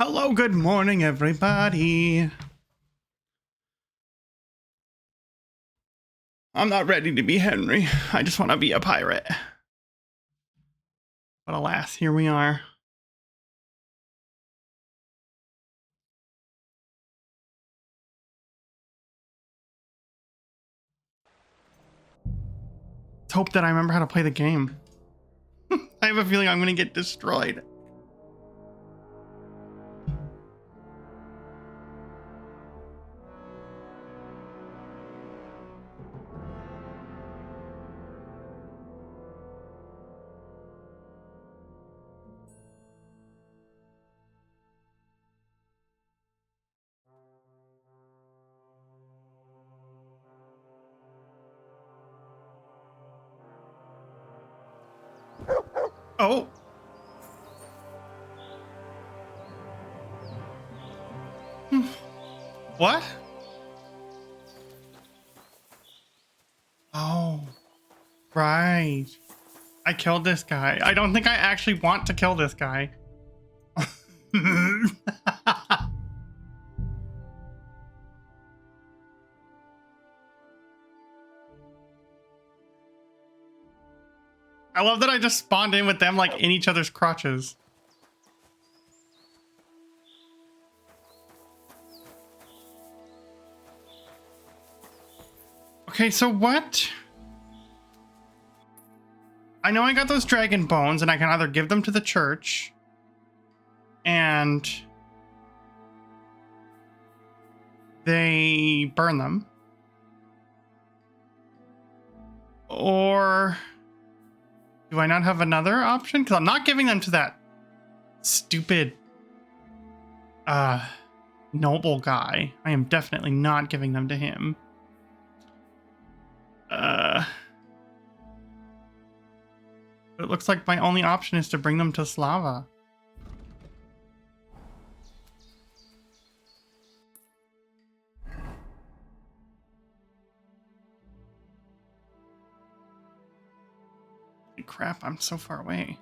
Hello, good morning, everybody. I'm not ready to be Henry. I just want to be a pirate. But alas, here we are. Let's hope that I remember how to play the game. I have a feeling I'm going to get destroyed. Oh. What? Oh. Right. I killed this guy. I don't think I actually want to kill this guy. I love that I just spawned in with them like in each other's crotches. Okay, so what? I know I got those dragon bones and I can either give them to the church and they burn them, or do I not have another option? Because I'm not giving them to that stupid noble guy. I am definitely not giving them to him. But it looks like my only option is to bring them to Slava. Crap, I'm so far away.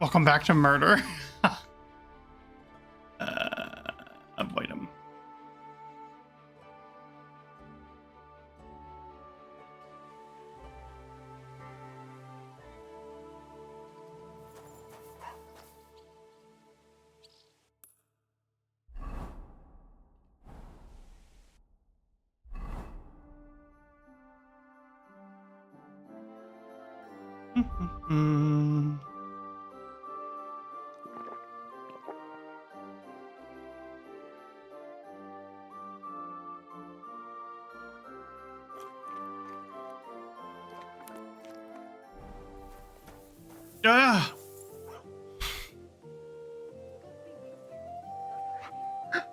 Welcome back to murder. Avoid him.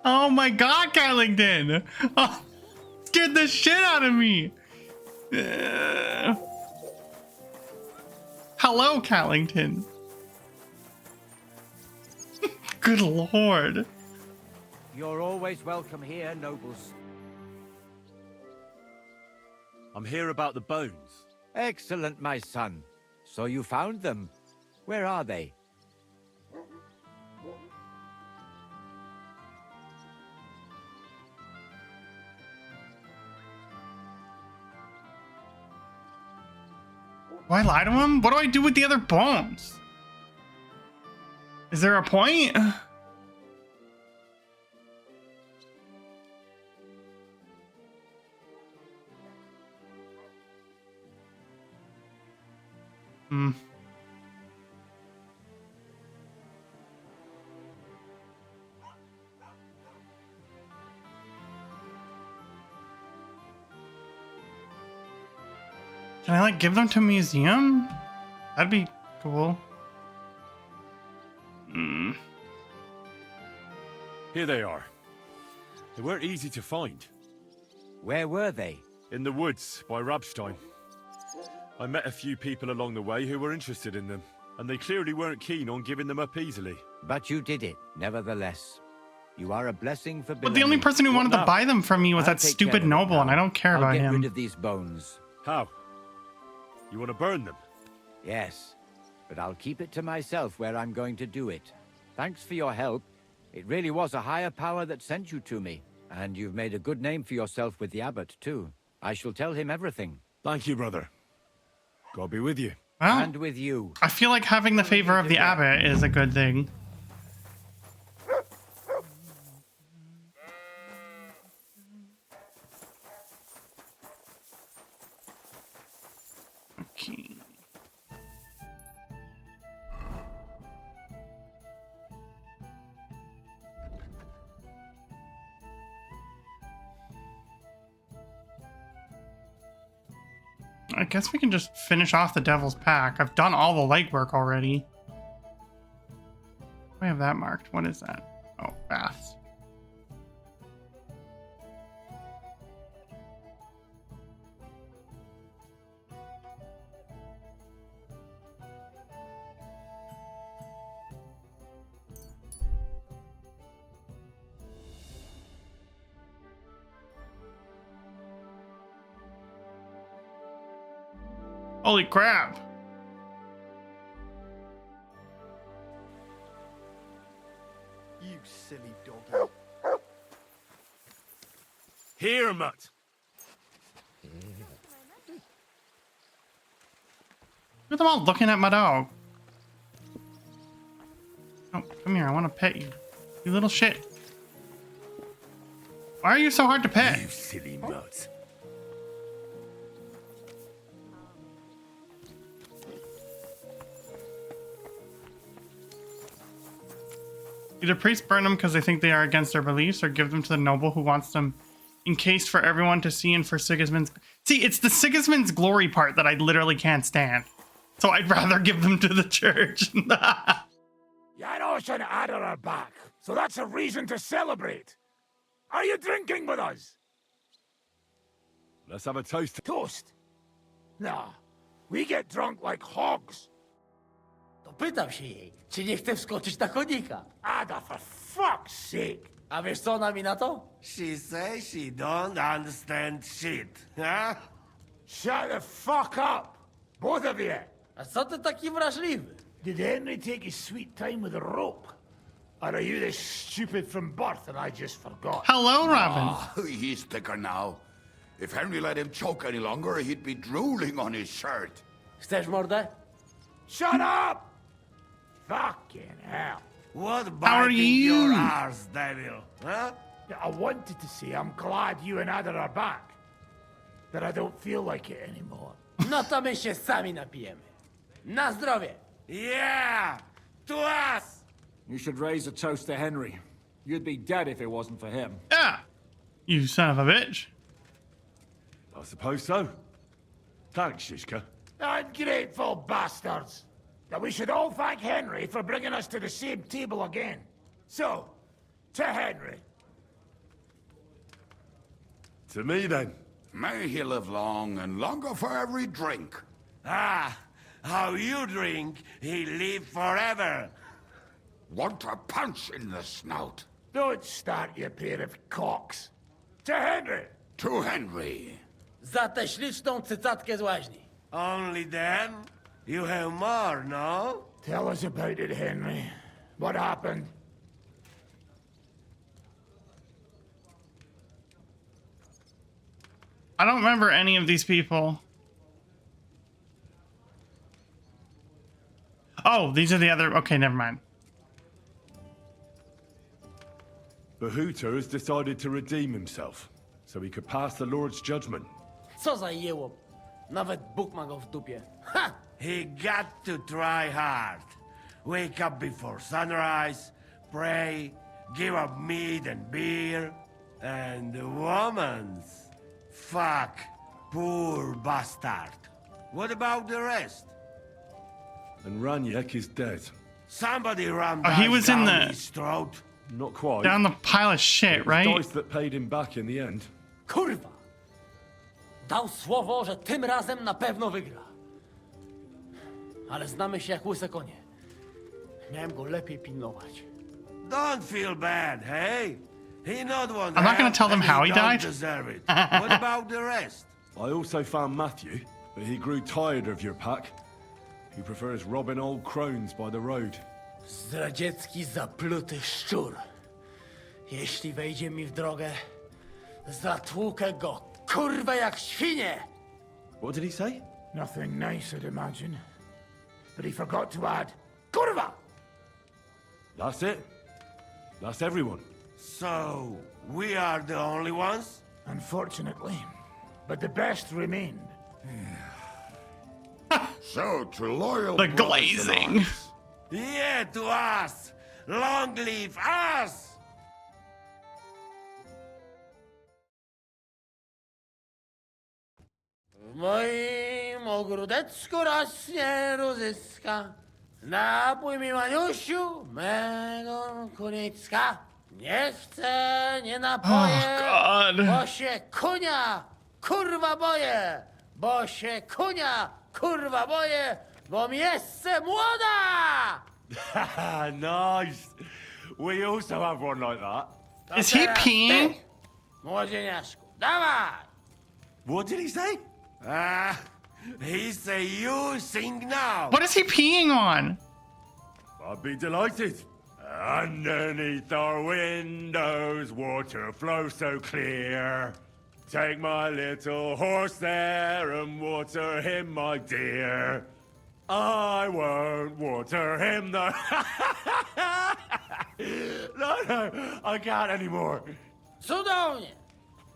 Oh my god, Carlington! Oh, scared the shit out of me! Hello, Carlington. Good lord. You're always welcome here, nobles. I'm here about the bones. Excellent, my son. So you found them. Where are they? Do I lie to him? What do I do with the other bones? Is there a point? Can I like give them to a museum? That'd be cool. Here they are. They weren't easy to find. Where were they? In the woods by Rabstein. I met a few people along the way who were interested in them. And they clearly weren't keen on giving them up easily. But you did it, nevertheless. You are a blessing for But the only Bellamy. person who wanted to now? buy them from me was I'll that take care stupid of it noble, and now. I don't care I'll about get rid him. of these bones. How? You want to burn them? Yes, but I'll keep it to myself where I'm going to do it. Thanks for your help. It really was a higher power that sent you to me. And you've made a good name for yourself with the abbot, too. I shall tell him everything. Thank you, brother. God be with you. Well, And with you. I feel like having the favor of the abbot is a good thing. Okay. I guess we can just finish off the Devil's Pack. I've done all the legwork already. I have that marked. What is that? Oh, baths. Holy crap! You silly doggy. Here, mutt. Look at them all looking at my dog. Oh, come here. I want to pet you. You little shit. Why are you so hard to pet? You silly mutt. Either priests burn them because they think they are against their beliefs, or give them to the noble who wants them encased for everyone to see and for Sigismund's... See, it's the Sigismund's glory part that I literally can't stand. So I'd rather give them to the church. Janos and Ada are back, so that's a reason to celebrate. Are you drinking with us? Let's have a toast. Toast? Nah, we get drunk like hogs. To pytam się jej, czy nie chce wskoczyć na konika. Ada, for fuck's sake. A wiesz co ona mi na to? She says she don't understand shit, huh? Shut the fuck up, both of you. A co ty taki wrażliwy? Did Henry take his sweet time with a rope? Or are you this stupid from birth and I just forgot? Hello, Robin. Oh, he's thicker now. If Henry let him choke any longer, he'd be drooling on his shirt. Chcesz mordę? Shut up! Fucking hell. What How are biting you? your arse, devil, huh? I wanted to say I'm glad you and Ada are back. But I don't feel like it anymore. No to my się sami napijemy. Na zdrowie! Yeah! To us! You should raise a toast to Henry. You'd be dead if it wasn't for him. Yeah. You son of a bitch. I suppose so. Thanks, Shishka. Ungrateful bastards! That we should all thank Henry for bringing us to the same table again. So, to Henry. To me, then. May he live long and longer for every drink. Ah, how you drink, he live forever. Want a punch in the snout. Don't start, you pair of cocks. To Henry! To Henry. Za tę śliczną cycatkę z łaźni. Only then? You have more, no? Tell us about it, Henry. What happened? I don't remember any of these people. Oh, these are the other... Okay, never mind. Bahuta has decided to redeem himself, so he could pass the Lord's judgment. Co za jełop. Nawet Bóg ma go w dupie. Ha! He got to try hard. Wake up before sunrise, pray, give up meat and beer, and the woman's. Fuck, poor bastard. What about the rest? And Ranyek is dead. Somebody rammed Oh, he us was in down the- his throat. Not quite. Down the pile of shit, It was right? Dice that paid him back in the end. Kurwa! Dał słowo, że tym razem na pewno wygra. ale znamy się jak łyse konie. Miałem go lepiej pilnować. Don't feel bad, hey? He not want I'm not gonna help, tell them and he how he don't died. deserve it. What about the rest? I also found Matthew, but he grew tired of your pack. He prefers robbing old crones by the road. Zdradziecki, zapluty szczur. Jeśli wejdzie mi w drogę, zatłukę go, kurwa, jak świnie! What did he say? Nothing nice, I'd imagine. But he forgot to add, Kurva! That's it. That's everyone. So, we are the only ones? Unfortunately. But the best remained. So, to loyal The brothers in glazing. arms. Yeah, to us! Long live us! W moim ogródeczku rośnie różyska. Napój mi, Maniusiu, mego kunicka. Nie chcę, nie napoję, Oh, God. bo się kunia, kurwa boję. Bo się kunia, kurwa boję, bo mi jeszcze młoda! Nice. We also have one like that. To Is he teraz peeing? ty, młodzieniaszku, dawaj! What did he say? Ah, he say you sing now. What is he peeing on? I'd be delighted. Underneath our windows, water flows so clear. Take my little horse there and water him, my dear. I won't water him though. No, I can't anymore. Cudownie!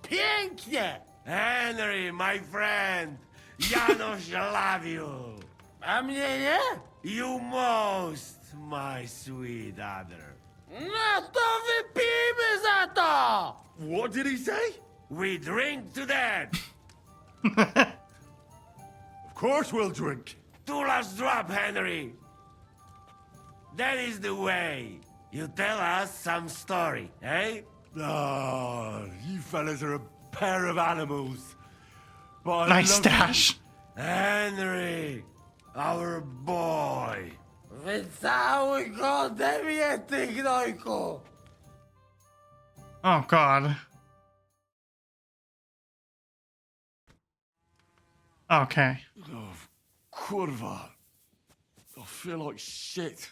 Pięknie! Henry, my friend, Janusz love you. A mnie nie? You most, my sweet other. No to wypijmy za to! What did he say? We drink to that. Of course we'll drink. Two last drop, Henry. That is the way. You tell us some story, eh? Ah, you fellas are a pair of animals. But I Nice love you. stash. Henry, our boy. Wycałuj go ode mnie, ty gnojku! Oh, God. Okay. Oh, kurwa. I feel like shit.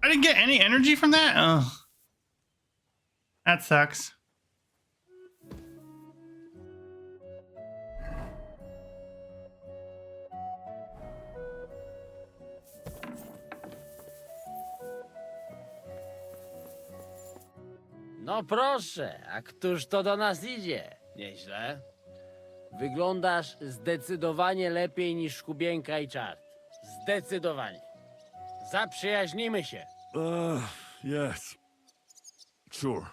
I didn't get any energy from that? Ugh. That sucks. No proszę, a któż to do nas idzie? Nieźle. Wyglądasz zdecydowanie lepiej niż Kubienka i Czart. Zdecydowanie. Zaprzyjaźnimy się. Yes. Sure.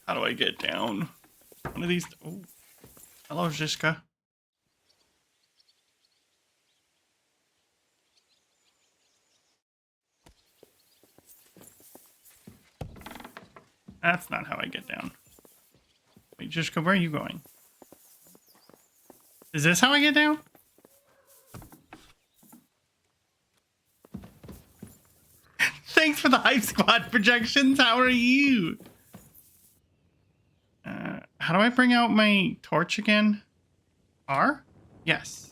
How do I get down? One of these. Oh. Hello, Zizka. That's not how I get down. Wait, Zizka, where are you going? Is this how I get down? Thanks for the Hype Squad projections. How are you? How do I bring out my torch again? R? Yes.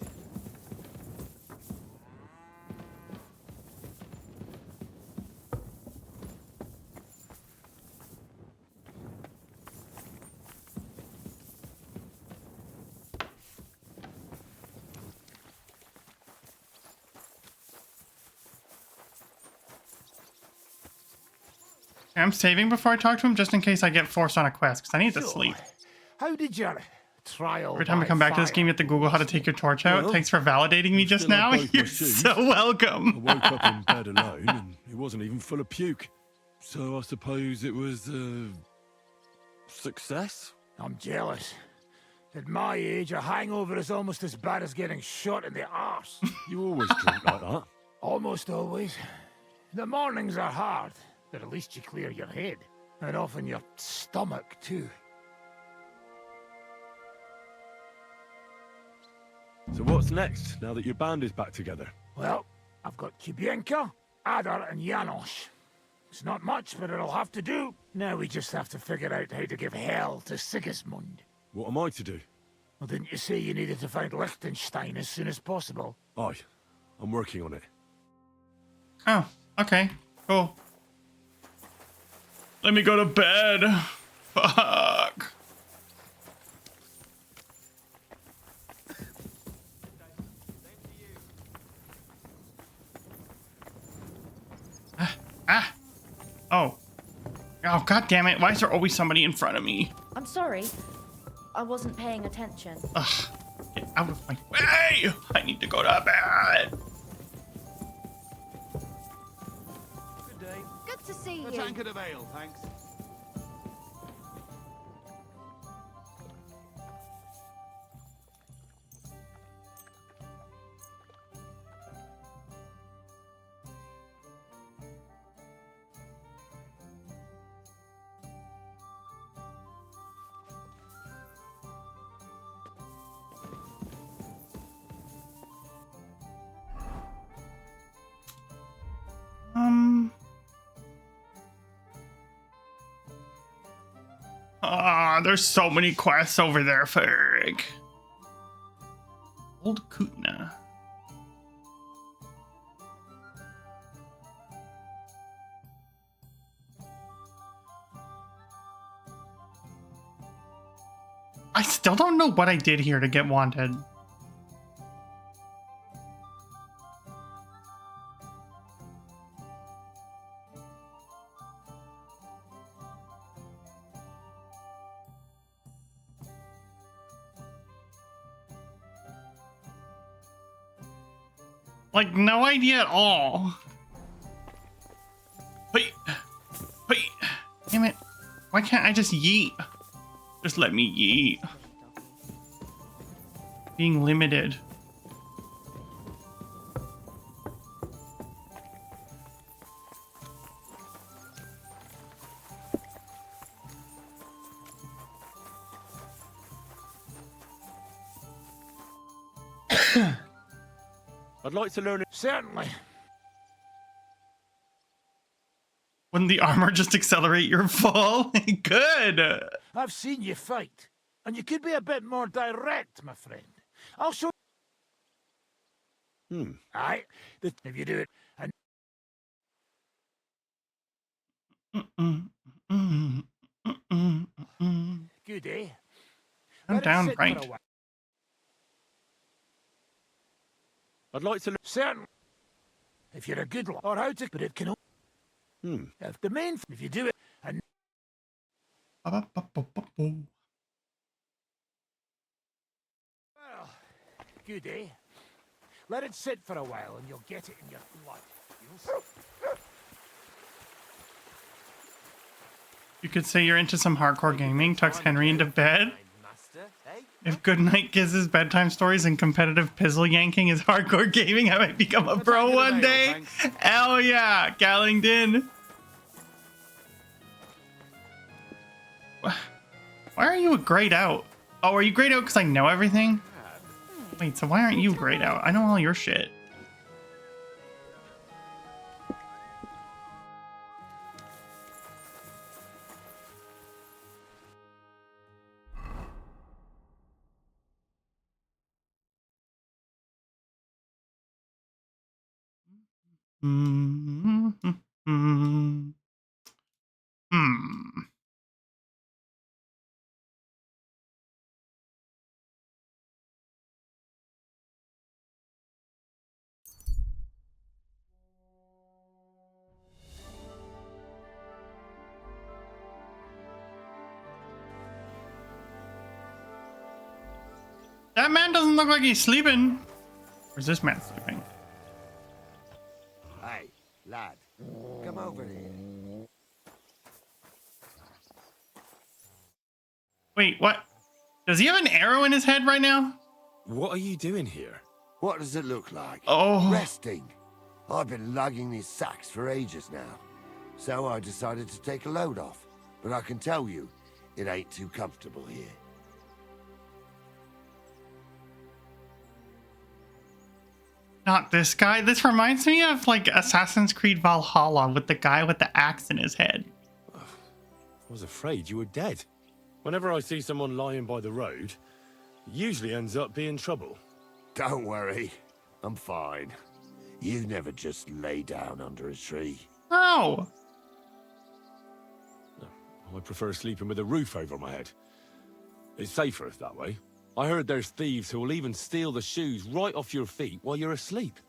I'm saving before I talk to him just in case I get forced on a quest because I need to sleep. How did your trial Every time I by come back to this fire game, you have to Google how to take your torch out. Well, Thanks for validating me just still have now. both my You're shoes. so I welcome. woke up in bed alone and it wasn't even full of puke. So I suppose it was a success? I'm jealous. At my age, a hangover is almost as bad as getting shot in the arse. You always drink like that. Almost always. The mornings are hard, but at least you clear your head. And often your stomach, too. So what's next, now that your band is back together? Well, I've got Kubienka, Adar, and Janos. It's not much, but it'll have to do. Now we just have to figure out how to give hell to Sigismund. What am I to do? Well, didn't you say you needed to find Liechtenstein as soon as possible? Aye, I'm working on it. Oh, okay. Cool. Let me go to bed. Fuck. Oh. Oh, god damn it. Why is there always somebody in front of me? I'm sorry. I wasn't paying attention. Ugh. Get out of my way. I need to go to bed. Good day. Good to see A you. tankard of ale, thanks. There's so many quests over there, Ferg. Old Kutna. I still don't know what I did here to get wanted. Like, no idea at all. Wait. Wait. Damn it. Why can't I just yeet? Just let me yeet. Being limited. I'd like to learn it. Certainly. Wouldn't the armor just accelerate your fall? Good. I've seen you fight, and you could be a bit more direct, my friend. I'll show. Aye, if you do it, and good, eh? I'm Let it down sit for right. a while. I'd like to learn. Certainly. If you're a good lad, or how to, but it can. If the main, if you do it, and well, good, eh? Let it sit for a while, and you'll get it in your blood. You'll see. You could say you're into some hardcore gaming, tucks Henry into bed. If Goodnight kisses, bedtime stories, and competitive pizzle yanking is hardcore gaming, I might become a pro one day. Hell yeah, Gallington. Why are you a grayed out? Oh, are you grayed out because I know everything? Wait, so why aren't you grayed out? I know all your shit. That man doesn't look like he's sleeping. Where's this man sleeping? Hey, lad, come over here. Wait, what? Does he have an arrow in his head right now? What are you doing here? What does it look like? Oh. Resting. I've been lugging these sacks for ages now. So I decided to take a load off. But I can tell you, it ain't too comfortable here. Not this guy. This reminds me of like Assassin's Creed Valhalla with the guy with the axe in his head. I was afraid you were dead. Whenever I see someone lying by the road, it usually ends up being trouble. Don't worry. I'm fine. You never just lay down under a tree. Oh. I prefer sleeping with a roof over my head. It's safer that way. I heard there's thieves who will even steal the shoes right off your feet while you're asleep.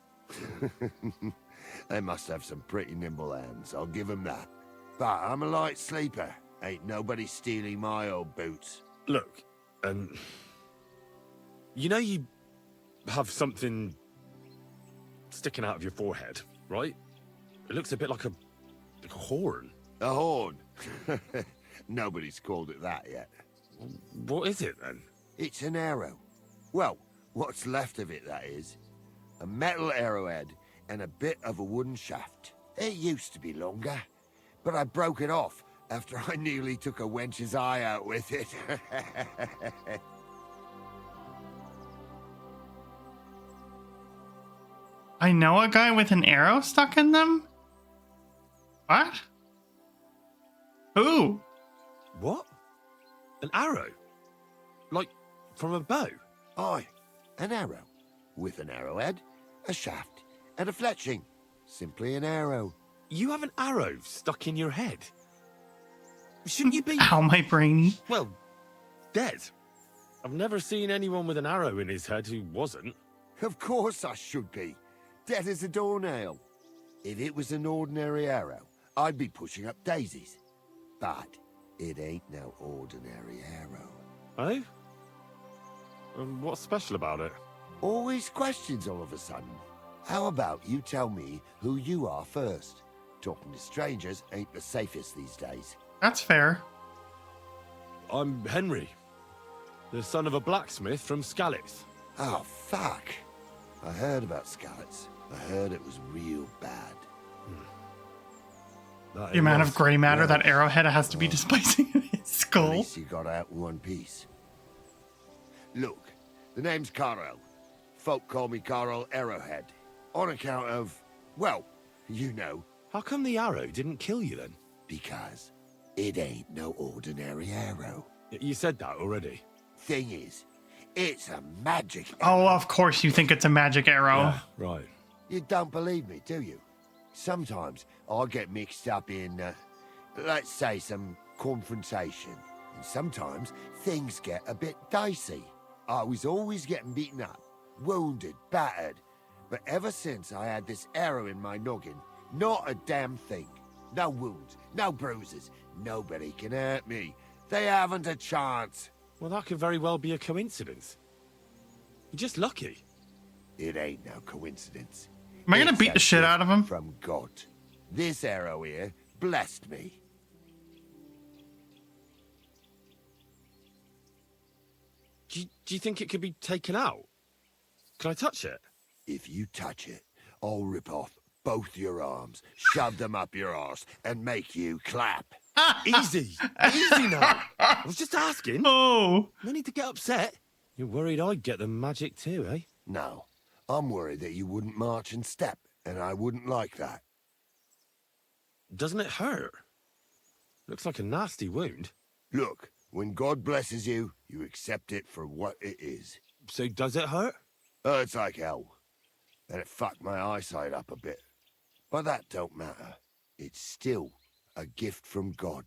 They must have some pretty nimble hands, I'll give them that. But I'm a light sleeper. Ain't nobody stealing my old boots. Look, you know you have something sticking out of your forehead, right? It looks a bit like a horn. A horn? Nobody's called it that yet. What is it then? It's an arrow. Well, what's left of it, that is. A metal arrowhead and a bit of a wooden shaft. It used to be longer, but I broke it off after I nearly took a wench's eye out with it. I know a guy with an arrow stuck in them? What? Who? What? An arrow? Like, from a bow? Aye, an arrow. With an arrowhead, a shaft, and a fletching. Simply an arrow. You have an arrow stuck in your head? Shouldn't you be... Ow, my brain. Well, dead. I've never seen anyone with an arrow in his head who wasn't. Of course I should be. Dead as a doornail. If it was an ordinary arrow, I'd be pushing up daisies. But it ain't no ordinary arrow. Oh? What's special about it? Always questions all of a sudden. How about you tell me who you are first? Talking to strangers ain't the safest these days. That's fair. I'm Henry, the son of a blacksmith from Skalitz. Oh, fuck. I heard about Skalitz. I heard it was real bad. The amount of grey matter that arrowhead has to be displacing in his At skull. least you got out in one piece. Look, the name's Carl. Folk call me Carl Arrowhead. On account of, well, you know. How come the arrow didn't kill you then? Because it ain't no ordinary arrow. You said that already. Thing is, it's a magic Oh, arrow. of course you think it's a magic arrow. Yeah, right. You don't believe me, do you? Sometimes I get mixed up in, let's say, some confrontation. And sometimes things get a bit dicey. I was always getting beaten up, wounded, battered. But ever since I had this arrow in my noggin, not a damn thing. No wounds, no bruises. Nobody can hurt me. They haven't a chance. Well, that could very well be a coincidence. You're just lucky. It ain't no coincidence. Am I gonna It's beat the a shit out of him? From God. This arrow here blessed me. Do you think it could be taken out? Can I touch it? If you touch it, I'll rip off both your arms, shove them up your arse, and make you clap. Easy. Easy now. I was just asking. Oh. No need to get upset. You're worried I'd get the magic too, eh? No, I'm worried that you wouldn't march and step, and I wouldn't like that. Doesn't it hurt? Looks like a nasty wound. Look, when God blesses you, you accept it for what it is. So does it hurt? Hurts like hell. And it fucked my eyesight up a bit. But that don't matter. It's still a gift from God.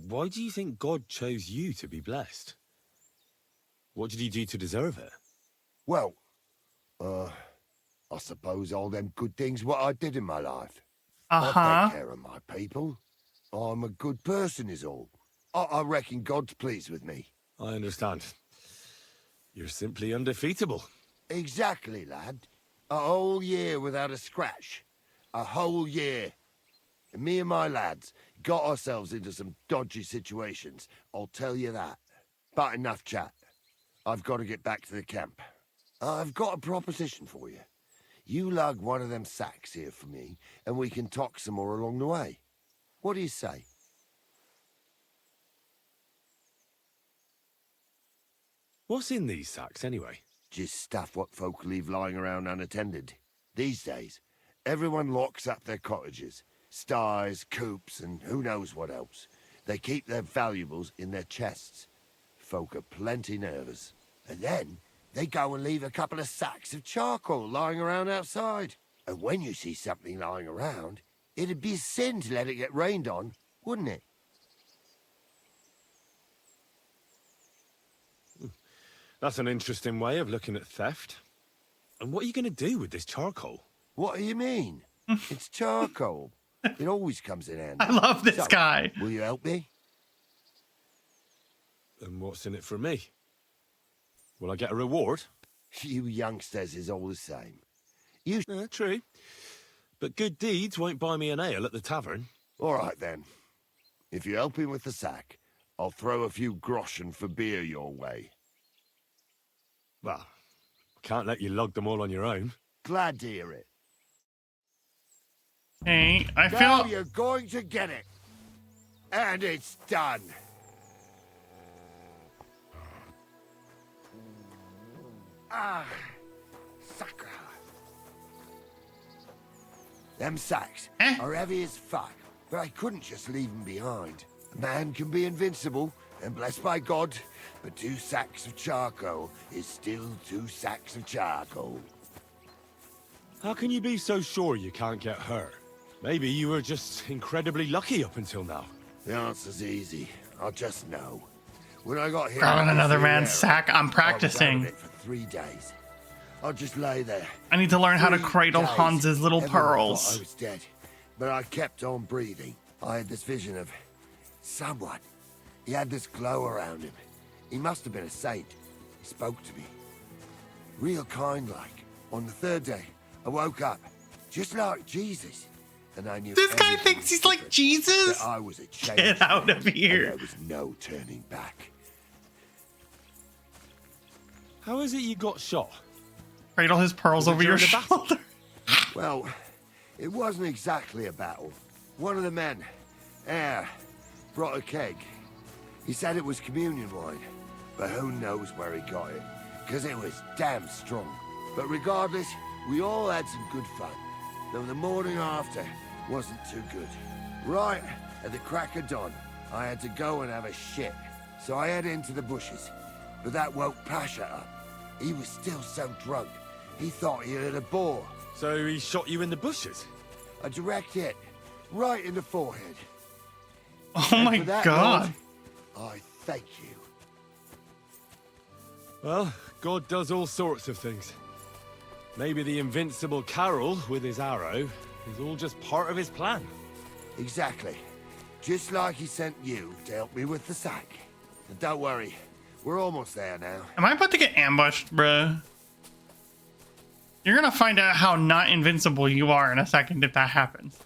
Why do you think God chose you to be blessed? What did he do to deserve it? Well, I suppose all them good things what I did in my life. I take care of my people. I'm a good person is all. I reckon God's pleased with me. I understand. You're simply undefeatable. Exactly, lad. A whole year without a scratch. A whole year. And me and my lads got ourselves into some dodgy situations, I'll tell you that. But enough chat. I've got to get back to the camp. I've got a proposition for you. You lug one of them sacks here for me, and we can talk some more along the way. What do you say? What's in these sacks, anyway? Just stuff what folk leave lying around unattended. These days, everyone locks up their cottages. Sties, coops, and who knows what else. They keep their valuables in their chests. Folk are plenty nervous. And then, they go and leave a couple of sacks of charcoal lying around outside. And when you see something lying around, it'd be a sin to let it get rained on, wouldn't it? That's an interesting way of looking at theft. And what are you going to do with this charcoal? What do you mean? It's charcoal. It always comes in handy. I love this So, guy. Will you help me? And what's in it for me? Will I get a reward? You youngsters is all the same. True. But good deeds won't buy me an ale at the tavern. All right, then. If you help him with the sack, I'll throw a few groschen for beer your way. Well, I can't let you lug them all on your own. Glad to hear it. Hey, I Now feel... you're going to get it. And it's done. Ah, sucker. Them sacks are heavy as fuck, but I couldn't just leave them behind. A man can be invincible, and blessed by God, but 2 sacks of charcoal is still 2 sacks of charcoal. How can you be so sure you can't get hurt? Maybe you were just incredibly lucky up until now. The answer's easy. I'll just know. When I got here, Grabbing another man's area, sack. I'm I was out practicing. of it for 3 days. I'll just lay there. I need to learn how to 3 cradle days. Hans's little Everyone thought I pearls. was dead, but I kept on breathing. I had this vision of someone. He had this glow around him. He must have been a saint. He spoke to me. Real kind-like. On the 3rd day, I woke up, just like Jesus. And I knew This guy everything thinks was he's like different, Jesus? that I was a changed Get out man, of and here. there was no turning back. How is it you got shot? Cradle his pearls Was it over your during the battle? shoulder. Well, it wasn't exactly a battle. One of the men, Air, brought a keg. He said it was communion wine, but who knows where he got it, because it was damn strong. But regardless, we all had some good fun, though the morning after wasn't too good. Right at the crack of dawn, I had to go and have a shit, so I headed into the bushes, but that woke Pasha up. He was still so drunk, he thought he had a boar. So he shot you in the bushes? A direct hit, right in the forehead. Oh And my for that, god. Lord, I thank you. Well, God does all sorts of things. Maybe the invincible Carol with his arrow is all just part of his plan. Exactly. Just like he sent you to help me with the sack. And don't worry, we're almost there now. Am I about to get ambushed, bruh? You're gonna find out how not invincible you are in a second if that happens.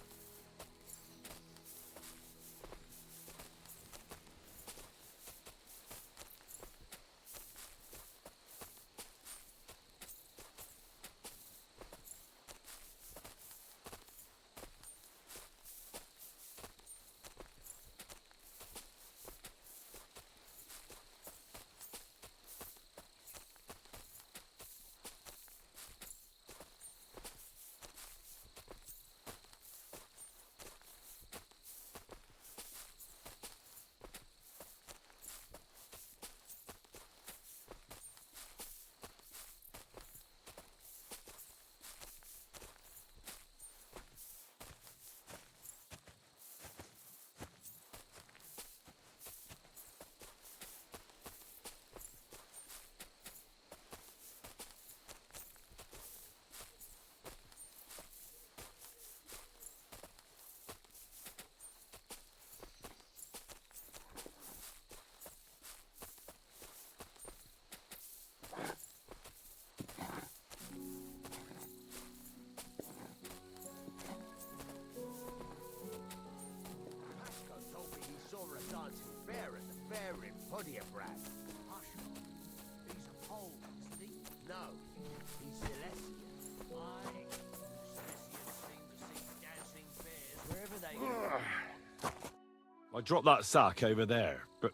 I dropped that sack over there, but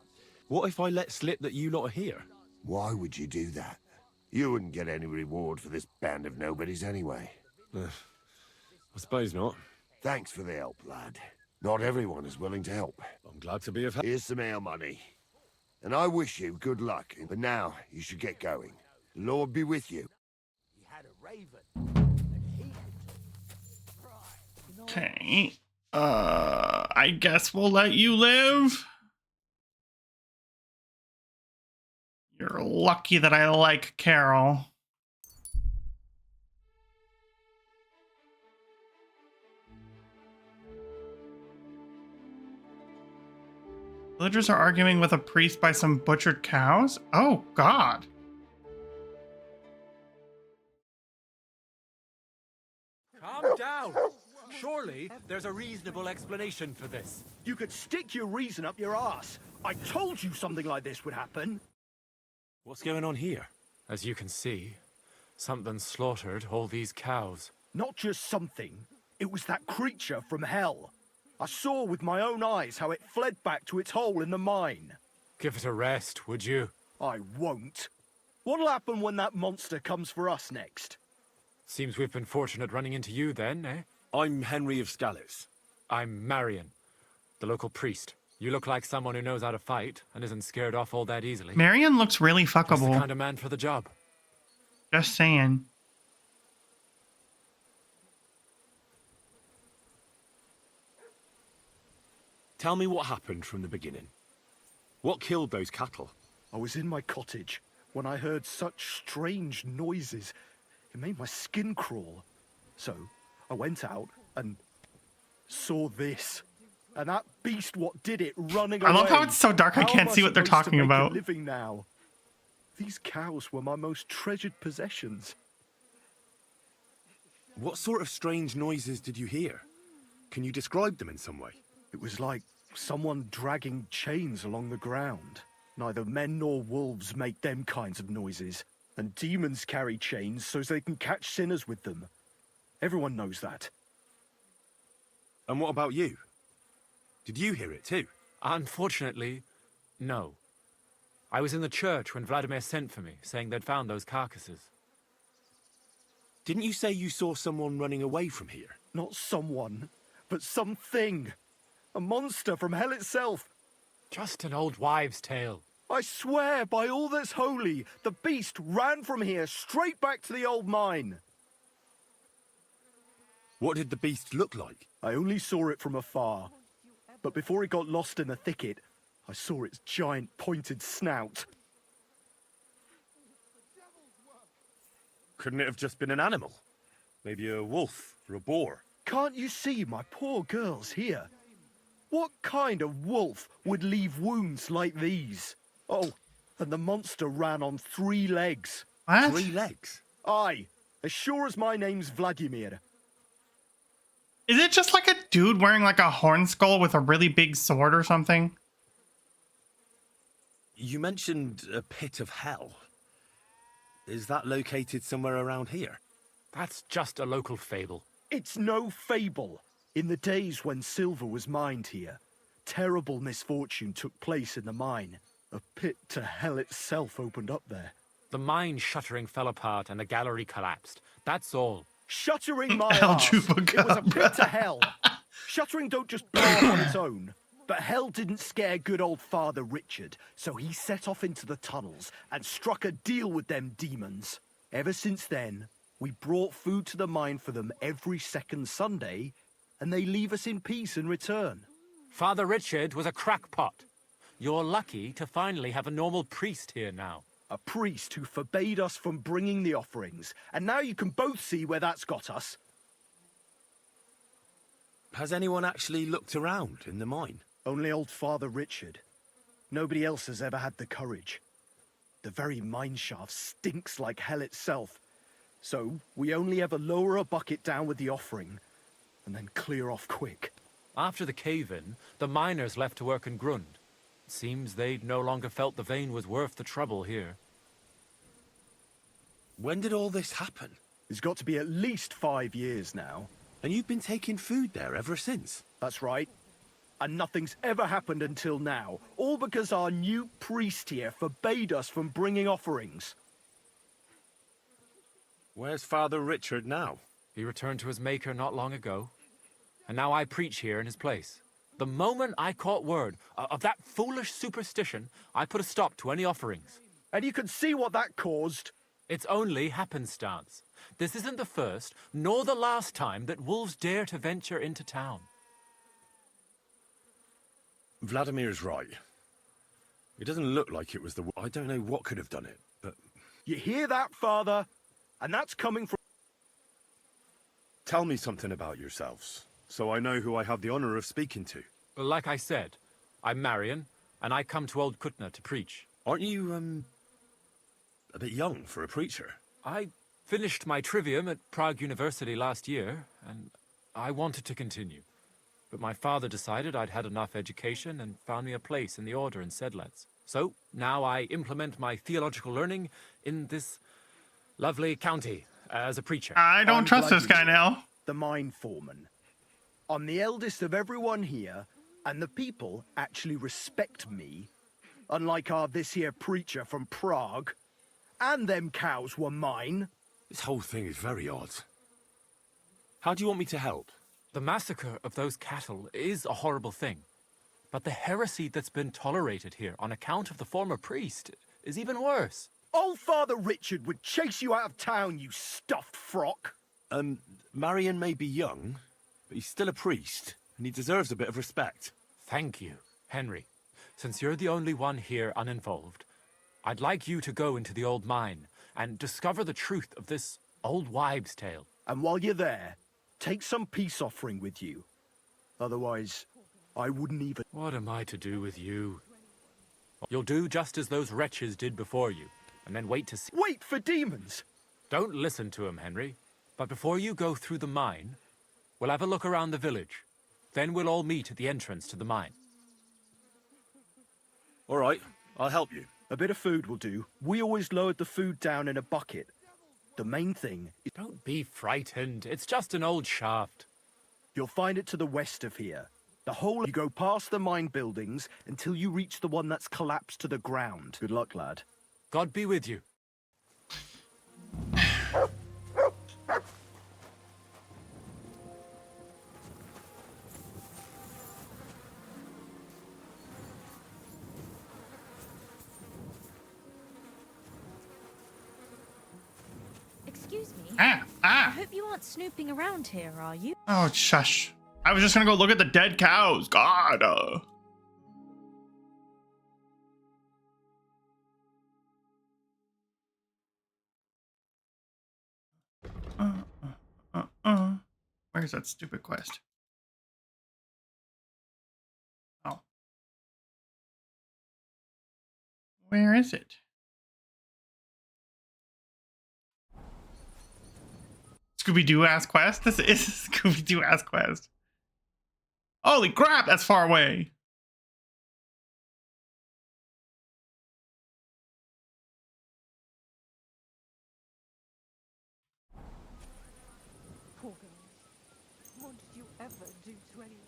what if I let slip that you lot are here? Why would you do that? You wouldn't get any reward for this band of nobodies anyway. I suppose not. Thanks for the help, lad. Not everyone is willing to help. I'm glad to be of help. Here's some ale money. And I wish you good luck, but now you should get going. The Lord be with you. He had a raven. Okay. I guess we'll let you live. You're lucky that I like Carol. Villagers are arguing with a priest by some butchered cows? Oh, God. Calm down. Surely there's a reasonable explanation for this. You could stick your reason up your ass. I told you something like this would happen. What's going on here? As you can see, something slaughtered all these cows. Not just something. It was that creature from hell. I saw with my own eyes how it fled back to its hole in the mine. Give it a rest, would you? I won't. What'll happen when that monster comes for us next? Seems we've been fortunate running into you then, eh? I'm Henry of Scallis. I'm Marion, the local priest. You look like someone who knows how to fight and isn't scared off all that easily. Marion looks really Just the fuckable. kind of man for the job. Just saying. Tell me what happened from the beginning. What killed those cattle? I was in my cottage when I heard such strange noises. It made my skin crawl. So I went out and saw this. And that beast what did it running away. I love how it's so dark I can't see what they're talking about. Living now. These cows were my most treasured possessions. What sort of strange noises did you hear? Can you describe them in some way? It was like someone dragging chains along the ground. Neither men nor wolves make them kinds of noises. And demons carry chains so they can catch sinners with them. Everyone knows that. And what about you? Did you hear it too? Unfortunately, no. I was in the church when Vladimir sent for me, saying they'd found those carcasses. Didn't you say you saw someone running away from here? Not someone, but something. A monster from hell itself. Just an old wives' tale. I swear by all that's holy, the beast ran from here straight back to the old mine. What did the beast look like? I only saw it from afar. But before it got lost in the thicket, I saw its giant pointed snout. Couldn't it have just been an animal? Maybe a wolf or a boar? Can't you see my poor girls here? What kind of wolf would leave wounds like these? Oh, and the monster ran on 3 legs. What? 3 legs? Aye, as sure as my name's Vladimir. Is it just like a dude wearing like a horn skull with a really big sword or something? You mentioned a pit of hell. Is that located somewhere around here? That's just a local fable. It's no fable. In the days when silver was mined here, terrible misfortune took place in the mine. A pit to hell itself opened up there. The mine shuttering fell apart and the gallery collapsed. That's all. Shuttering my El arse. It was a Chupacabra. pit to hell. Shuttering don't just blow up on its own. But hell didn't scare good old Father Richard, so he set off into the tunnels and struck a deal with them demons. Ever since then, we brought food to the mine for them every second Sunday, and they leave us in peace in return. Father Richard was a crackpot. You're lucky to finally have a normal priest here now. A priest who forbade us from bringing the offerings, and now you can both see where that's got us. Has anyone actually looked around in the mine? Only old Father Richard. Nobody else has ever had the courage. The very mine shaft stinks like hell itself. So we only ever lower a bucket down with the offering, and then clear off quick. After the cave-in, the miners left to work in Grund. Seems they'd no longer felt the vein was worth the trouble here. When did all this happen? It's got to be at least 5 years now. And you've been taking food there ever since? That's right. and nothing's ever happened until now. All because our new priest here forbade us from bringing offerings. Where's Father Richard now? He returned to his maker not long ago, and now I preach here in his place. The moment I caught word of that foolish superstition, I put a stop to any offerings. And you can see what that caused. It's only happenstance. This isn't the first, nor the last time that wolves dare to venture into town. Vladimir's right. It doesn't look like it was the... I don't know what could have done it, but... You hear that, Father? And that's coming from... Tell me something about yourselves, so I know who I have the honor of speaking to. Well, like I said, I'm Marion, and I come to Old Kutna to preach. Aren't you, a bit young for a preacher? I finished my trivium at Prague University last year, and I wanted to continue. But my father decided I'd had enough education and found me a place in the order in Sedlets. So now I implement my theological learning in this lovely county as a preacher. I don't trust this guy now. The mine foreman. I'm the eldest of everyone here, and the people actually respect me, unlike this here preacher from Prague. And them cows were mine. This whole thing is very odd. How do you want me to help? The massacre of those cattle is a horrible thing. But the heresy that's been tolerated here on account of the former priest is even worse. Old Father Richard would chase you out of town, you stuffed frock. Marion may be young, but he's still a priest, and he deserves a bit of respect. Thank you, Henry. Since you're the only one here uninvolved, I'd like you to go into the old mine and discover the truth of this old wives' tale. And while you're there, take some peace offering with you. Otherwise, I wouldn't even... What am I to do with you? You'll do just as those wretches did before you, and then wait to see... Wait for demons! Don't listen to him, Henry. But before you go through the mine, we'll have a look around the village. Then we'll all meet at the entrance to the mine. All right, I'll help you. A bit of food will do. We always lowered the food down in a bucket. The main thing is... Don't be frightened. It's just an old shaft. You'll find it to the west of here. The whole... You go past the mine buildings until you reach the one that's collapsed to the ground. Good luck, lad. God be with you. Excuse me. Ah. I hope you aren't snooping around here, are you? Oh, shush. I was just gonna go look at the dead cows. God. Where's that stupid quest? Oh. Where is it? Scooby-Doo ass quest? This is Scooby-Doo ass quest. Holy crap, that's far away. Poor girls. What did you ever do to anyone?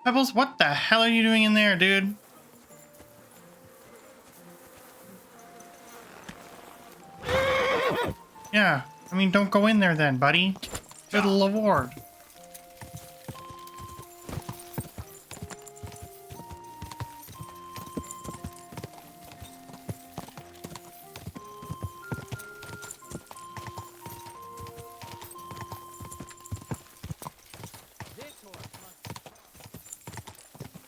Pebbles, what the hell are you doing in there, dude? Yeah, I mean, don't go in there then, buddy. Good lord.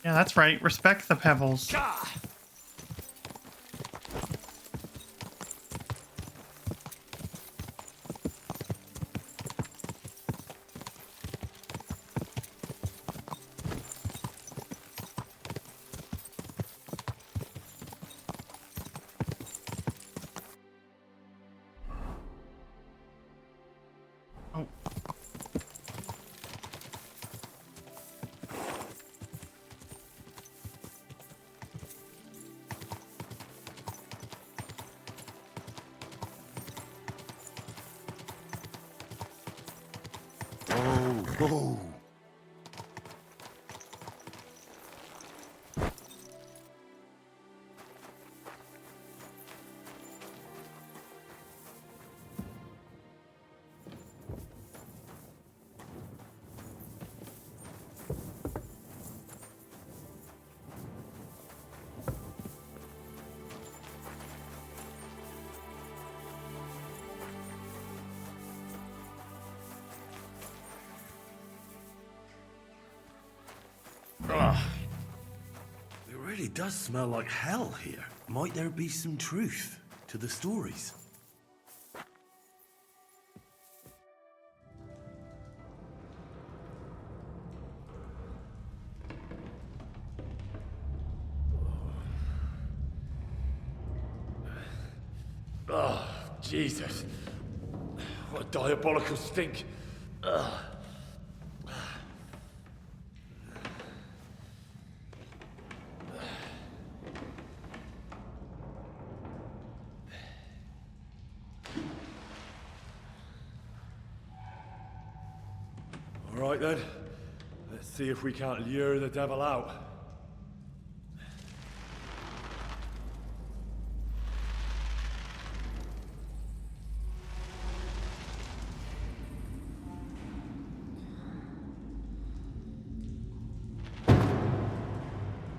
Yeah, that's right. Respect the pebbles. Oh. Oh. Ugh. It really does smell like hell here. Might there be some truth to the stories? Oh, Jesus. What a diabolical stink. Ugh. All right then. Let's see if we can't lure the devil out.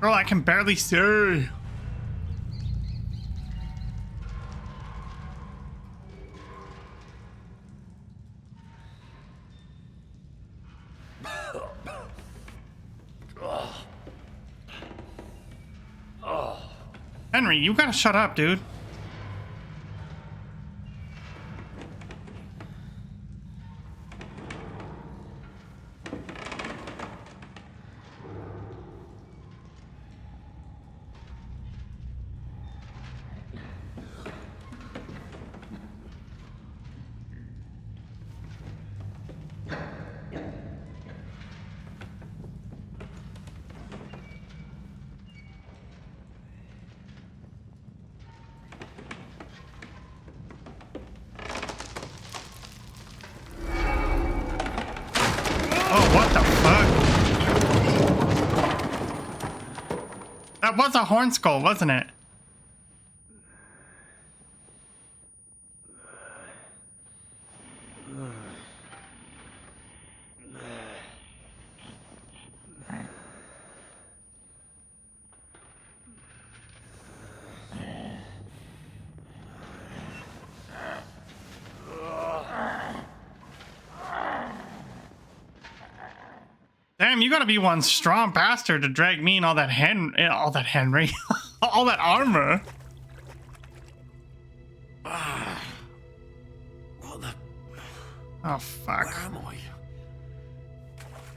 Girl, I can barely see. Henry, you gotta shut up, dude. Oh, what the fuck? That was a horn skull, wasn't it? Damn, you gotta be one strong bastard to drag me and all that Henry, all that armor. What the? Oh fuck. Where am I?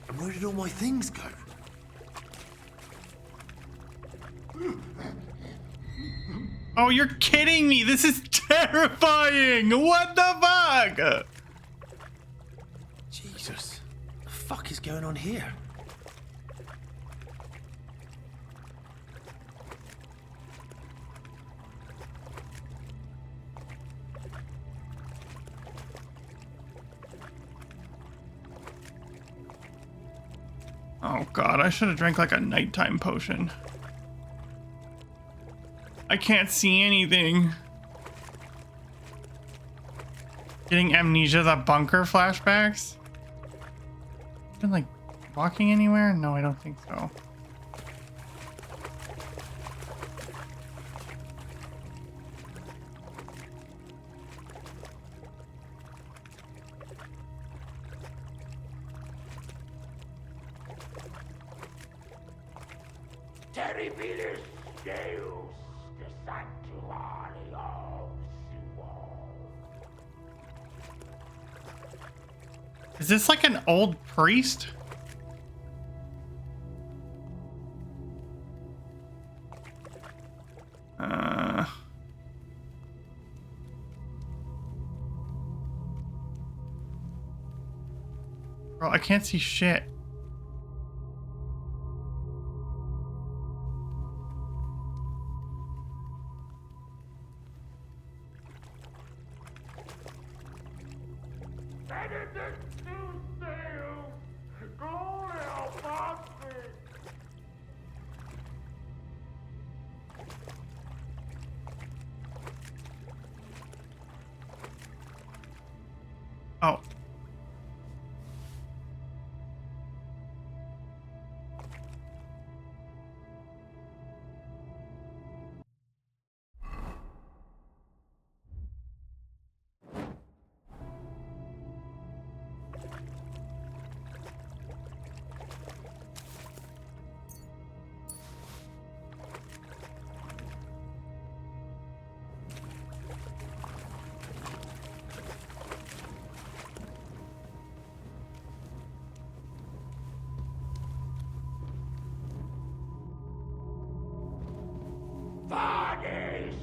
And where did all my things go? Oh, you're kidding me. This is terrifying. What the fuck? Jesus. What the fuck is going on here? Oh god, I should have drank like a nighttime potion. I can't see anything. Getting amnesia, the bunker flashbacks? Been like walking anywhere? No, I don't think so. Terribilis Deus, the Sanctuary of Suo. Is this like an old priest? Bro, I can't see shit. Benedictus Deus, Gloria Patri. Oh.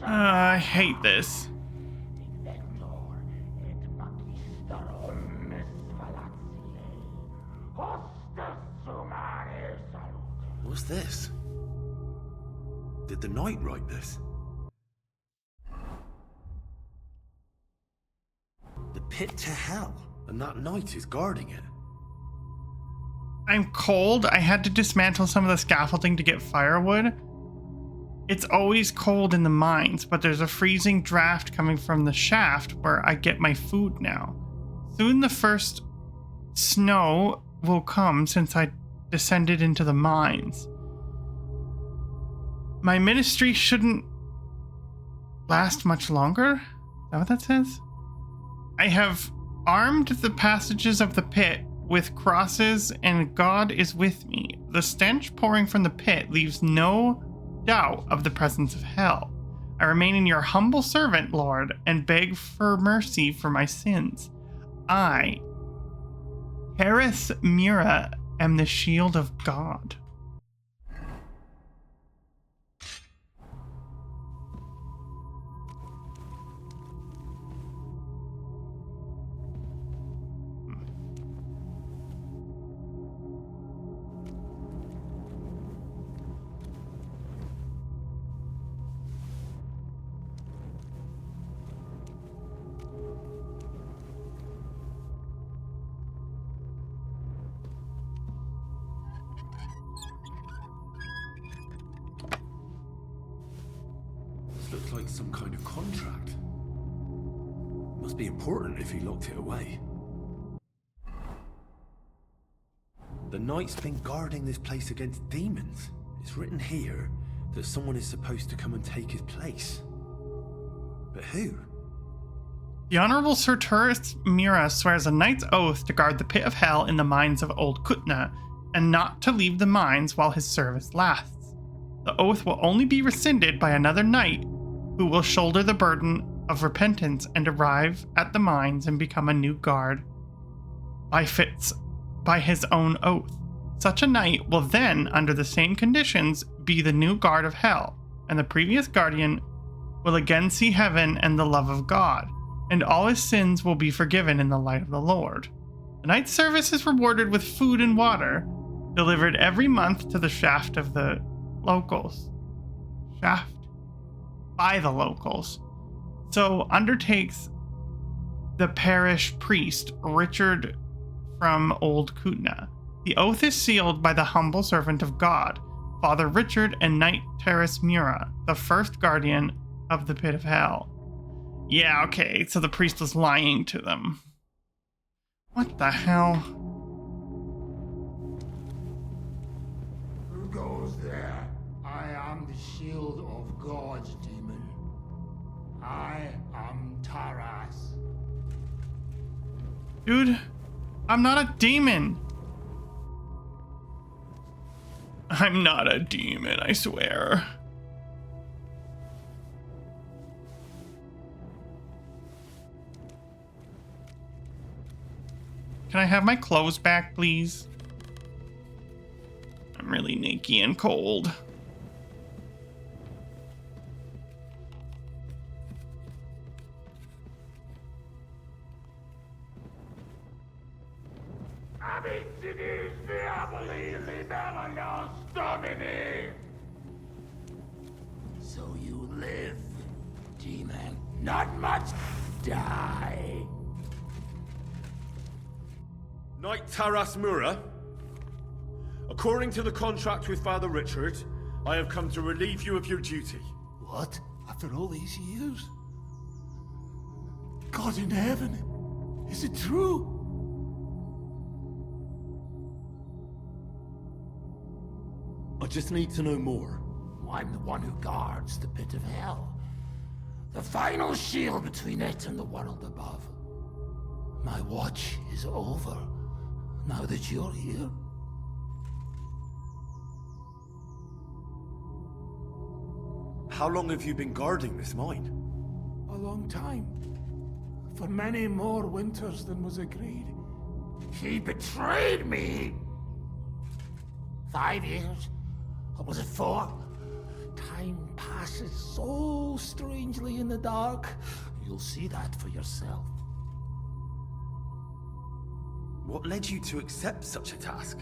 I hate this. What's this? Did the knight write this? The pit to hell, and that knight is guarding it. I'm cold. I had to dismantle some of the scaffolding to get firewood. It's always cold in the mines, but there's a freezing draft coming from the shaft where I get my food now. Soon the first snow will come since I descended into the mines. My ministry shouldn't last much longer? Is that what that says? I have armed the passages of the pit with crosses, and God is with me. The stench pouring from the pit leaves no doubt of the presence of hell. I remain in your humble servant, Lord, and beg for mercy for my sins. I, Harris Mira, am the shield of God. This looks like some kind of contract. Must be important if he locked it away. The knight's been guarding this place against demons. It's written here that someone is supposed to come and take his place. But who? The Honorable Sir Turris Mira swears a knight's oath to guard the pit of hell in the mines of Old Kutna, and not to leave the mines while his service lasts. The oath will only be rescinded by another knight who will shoulder the burden of repentance and arrive at the mines and become a new guard by his own oath. Such a knight will then, under the same conditions, be the new guard of hell, and the previous guardian will again see heaven and the love of God, and all his sins will be forgiven in the light of the Lord. The knight's service is rewarded with food and water, delivered every month to the shaft of the locals. Shaft? By the locals. So undertakes the parish priest, Richard from Old Kutna. The oath is sealed by the humble servant of God, Father Richard and Knight Terrace Mura, the first guardian of the pit of hell. Yeah, okay, so the priest was lying to them. What the hell? Who goes there? I am the shield of God, demon. I am Taras. Dude, I'm not a demon. I'm not a demon, I swear. Can I have my clothes back, please? I'm really naked and cold. So you live, demon. Not much. Die. Knight Taras Mura, according to the contract with Father Richard, I have come to relieve you of your duty. What? After all these years? God in heaven, is it true? I just need to know more. I'm the one who guards the pit of hell. The final shield between it and the world above. My watch is over, now that you're here. How long have you been guarding this mine? A long time. For many more winters than was agreed. He betrayed me! 5 years? Or was it 4? Time passes so strangely in the dark. You'll see that for yourself. What led you to accept such a task?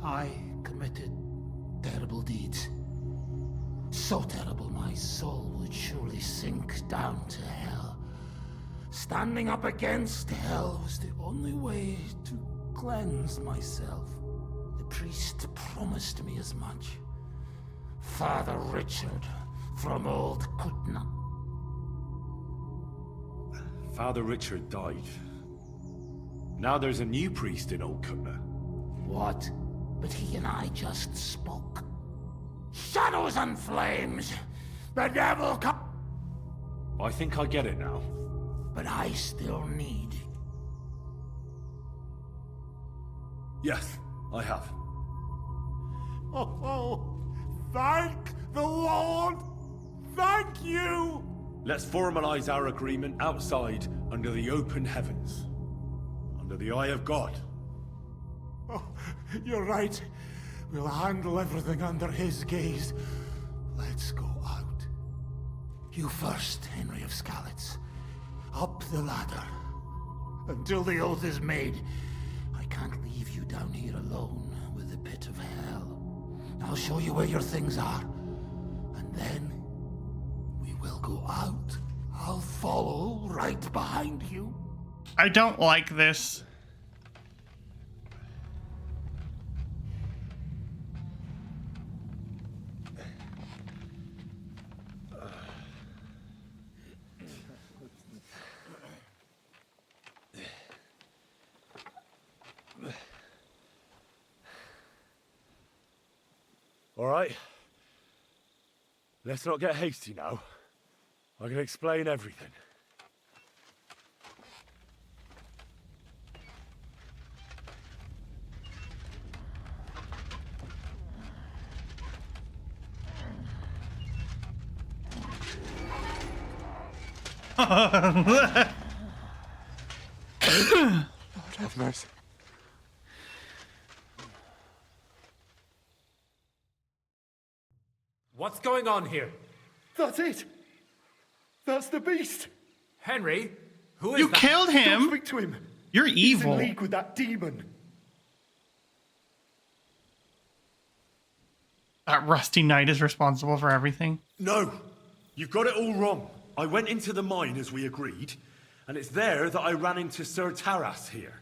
I committed terrible deeds. So terrible my soul would surely sink down to hell. Standing up against hell was the only way to cleanse myself. The priest promised me as much. Father Richard from Old Kutna. Father Richard died. Now there's a new priest in Old Kutna. What? But he and I just spoke. Shadows and flames! The devil come! I think I get it now. But I still need... Yes, I have. Oh, thank the Lord! Thank you! Let's formalize our agreement outside under the open heavens. Under the eye of God. Oh, you're right. We'll handle everything under his gaze. Let's go out. You first, Henry of Skalitz. Up the ladder. Until the oath is made, I can't leave you down here alone with the pit of hell. I'll show you where your things are. And then we will go out. I'll follow right behind you. I don't like this. All right. Let's not get hasty now. I can explain everything. Lord have mercy. What's going on here? That's it! That's the beast! Henry? Who is You that? killed him? Don't speak to him! You're He's evil. in league with that demon. That rusty knight is responsible for everything. No! You've got it all wrong. I went into the mine as we agreed, and it's there that I ran into Sir Taras here.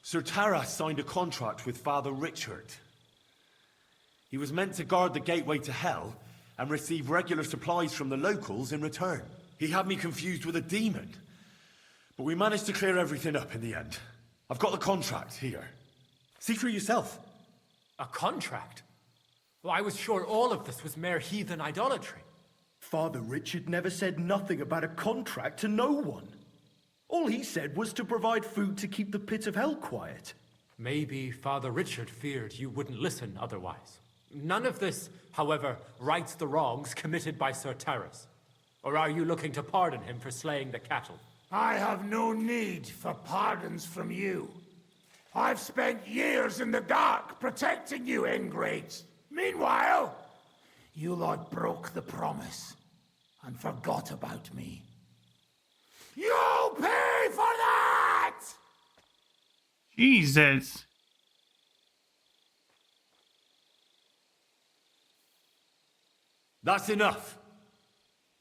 Sir Taras signed a contract with Father Richard. He was meant to guard the gateway to hell and receive regular supplies from the locals in return. He had me confused with a demon. But we managed to clear everything up in the end. I've got the contract here. See for yourself. A contract? Well, I was sure all of this was mere heathen idolatry. Father Richard never said nothing about a contract to no one. All he said was to provide food to keep the pit of hell quiet. Maybe Father Richard feared you wouldn't listen otherwise. None of this, however, rights the wrongs committed by Sir Terrace. Or are you looking to pardon him for slaying the cattle? I have no need for pardons from you. I've spent years in the dark protecting you, ingrates. Meanwhile, you lot broke the promise and forgot about me. You'll pay for that! Jesus. That's enough.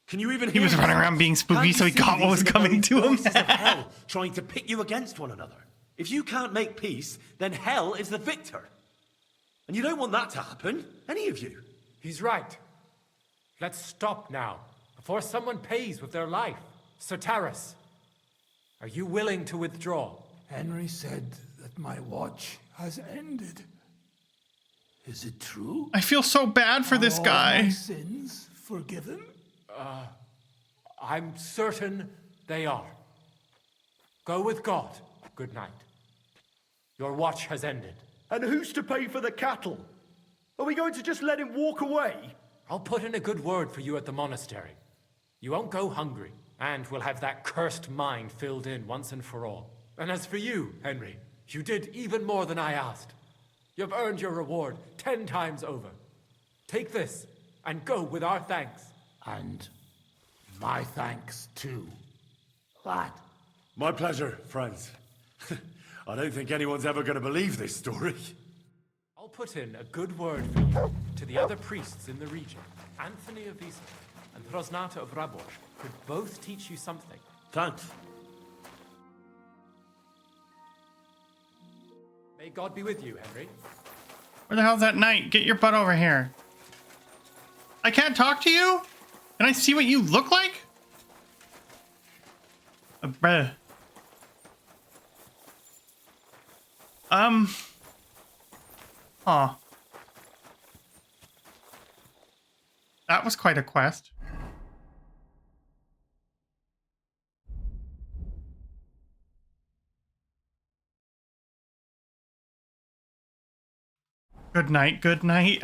Can you even He hear was running yourself? around being spooky, Can't so you he see got what these was are the coming very to him? voices of hell trying to pit you against one another. If you can't make peace, then hell is the victor. And you don't want that to happen, any of you. He's right. Let's stop now, before someone pays with their life. Sir Terrace, are you willing to withdraw? Henry said that my watch has ended. Is it true? I feel so bad for this Are all guy. my sins forgiven? I'm certain they are. Go with God. Good night. Your watch has ended. And who's to pay for the cattle? Are we going to just let him walk away? I'll put in a good word for you at the monastery. You won't go hungry, and we'll have that cursed mine filled in once and for all. And as for you, Henry, you did even more than I asked. You've earned your reward 10 times over. Take this, and go with our thanks. And my thanks too, lad. My pleasure, friends. I don't think anyone's ever going to believe this story. I'll put in a good word for you to the other priests in the region. Anthony of Visa and Rosnata of Rabosh could both teach you something. Thanks. May God be with you, Henry. Where the hell's that knight? Get your butt over here. I can't talk to you? Can I see what you look like? Bruh. Huh. That was quite a quest. Good night, good night.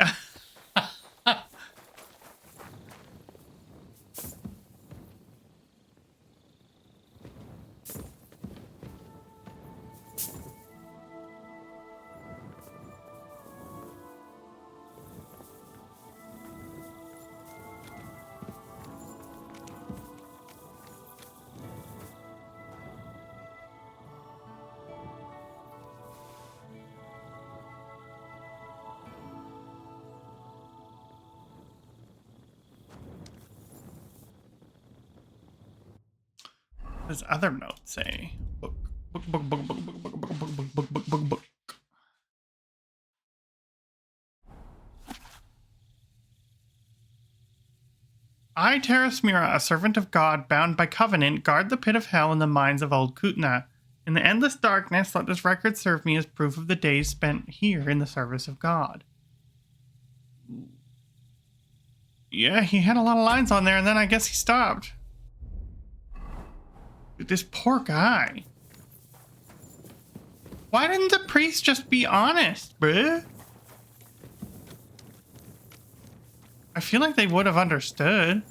What does other note say? Book. I, Terrace Mira, a servant of God, bound by covenant, guard the pit of hell in the mines of Old Kutna. In the endless darkness, let this record serve me as proof of the days spent here in the service of God. Yeah, he had a lot of lines on there, and then I guess he stopped. This poor guy. Why didn't the priest just be honest, bruh? I feel like they would have understood.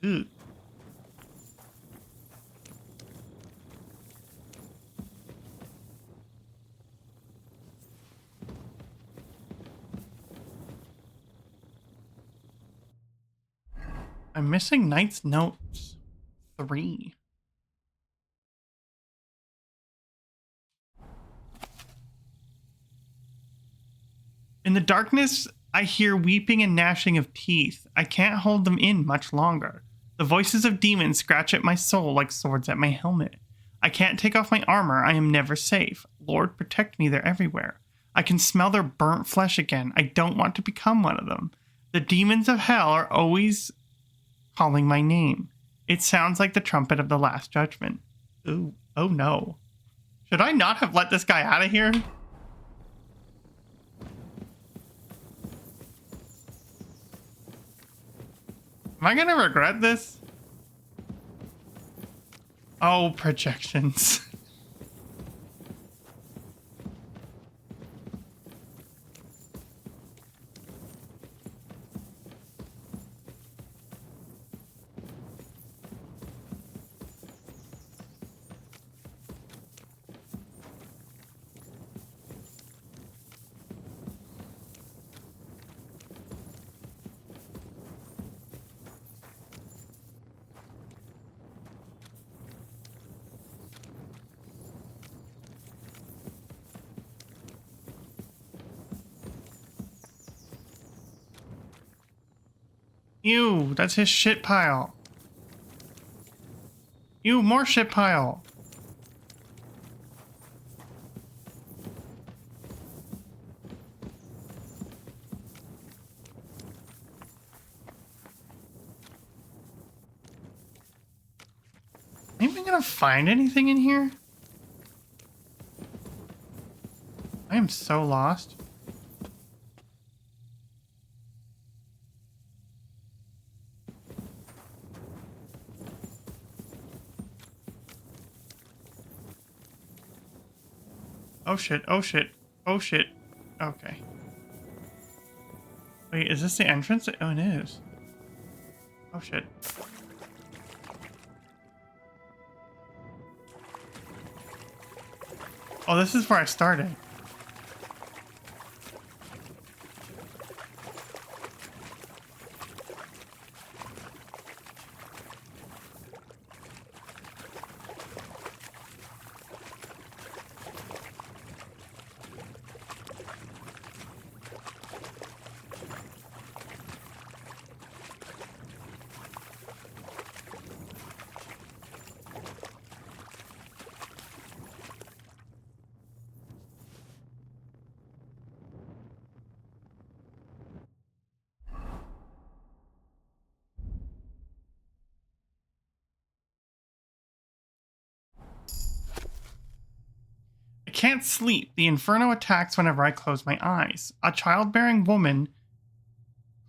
Ugh. I'm missing Knight's notes. 3. In the darkness, I hear weeping and gnashing of teeth. I can't hold them in much longer. The voices of demons scratch at my soul like swords at my helmet. I can't take off my armor. I am never safe. Lord, protect me. They're everywhere. I can smell their burnt flesh again. I don't want to become one of them. The demons of hell are always calling my name. It sounds like the trumpet of the Last Judgment. Ooh, oh no. Should I not have let this guy out of here? Am I gonna regret this? Oh, projections. Ew, that's his shit pile. Ew, more shit pile. Am I even gonna find anything in here? I am so lost. Oh shit, oh shit, oh shit. Okay. Wait, is this the entrance? Oh, it is. Oh shit. Oh, this is where I started. I can't sleep. The inferno attacks whenever I close my eyes. A childbearing woman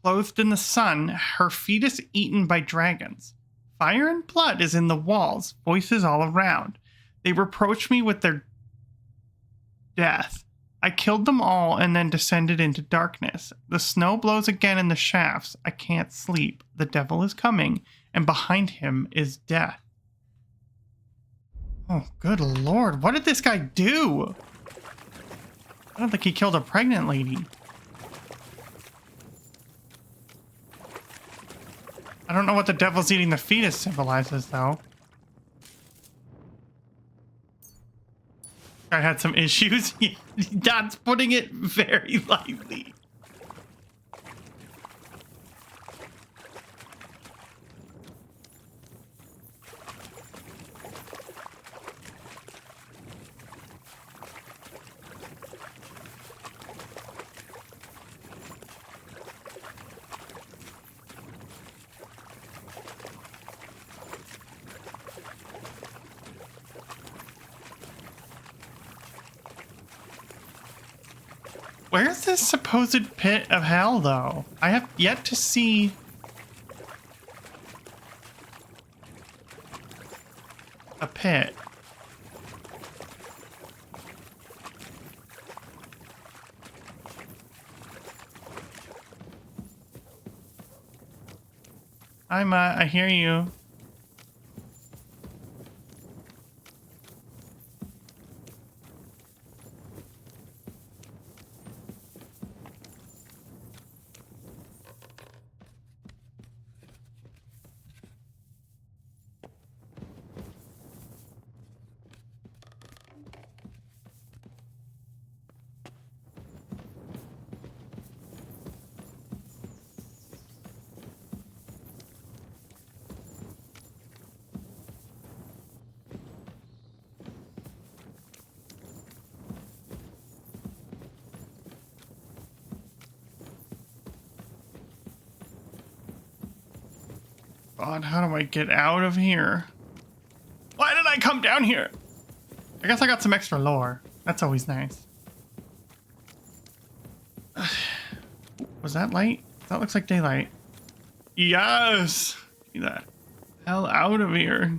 clothed in the sun, her fetus eaten by dragons. Fire and blood is in the walls, voices all around. They reproach me with their death. I killed them all and then descended into darkness. The snow blows again in the shafts. I can't sleep. The devil is coming, and behind him is death. Oh, good lord. What did this guy do? I don't think he killed a pregnant lady. I don't know what the devil's eating the fetus symbolizes, though. I had some issues. That's putting it very lightly. Where's this supposed pit of hell, though? I have yet to see... a pit. I hear you. God, how do I get out of here? Why did I come down here? I guess I got some extra lore. That's always nice. Was that light? That looks like daylight. Yes. Get that hell out of here.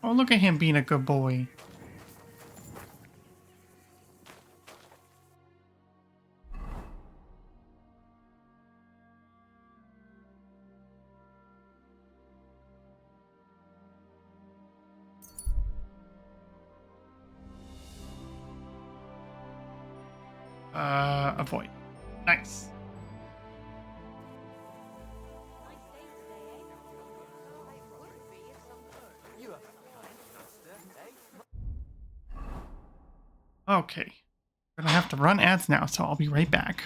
Oh, look at him being a good boy. Avoid. Nice. Okay. We're gonna have to run ads now, so I'll be right back.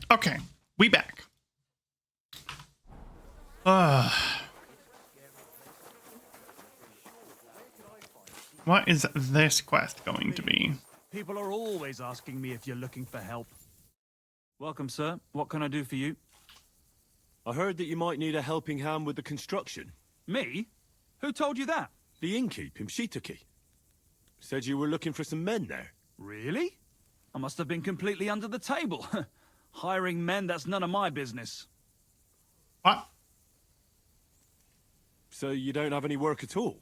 Okay, we back. What is this quest going to be? People are always asking me if you're looking for help. Welcome, sir. What can I do for you? I heard that you might need a helping hand with the construction. Me? Who told you that? The innkeep in Shitaki. Said you were looking for some men there. Really? I must have been completely under the table. Hiring men, that's none of my business. What? So you don't have any work at all?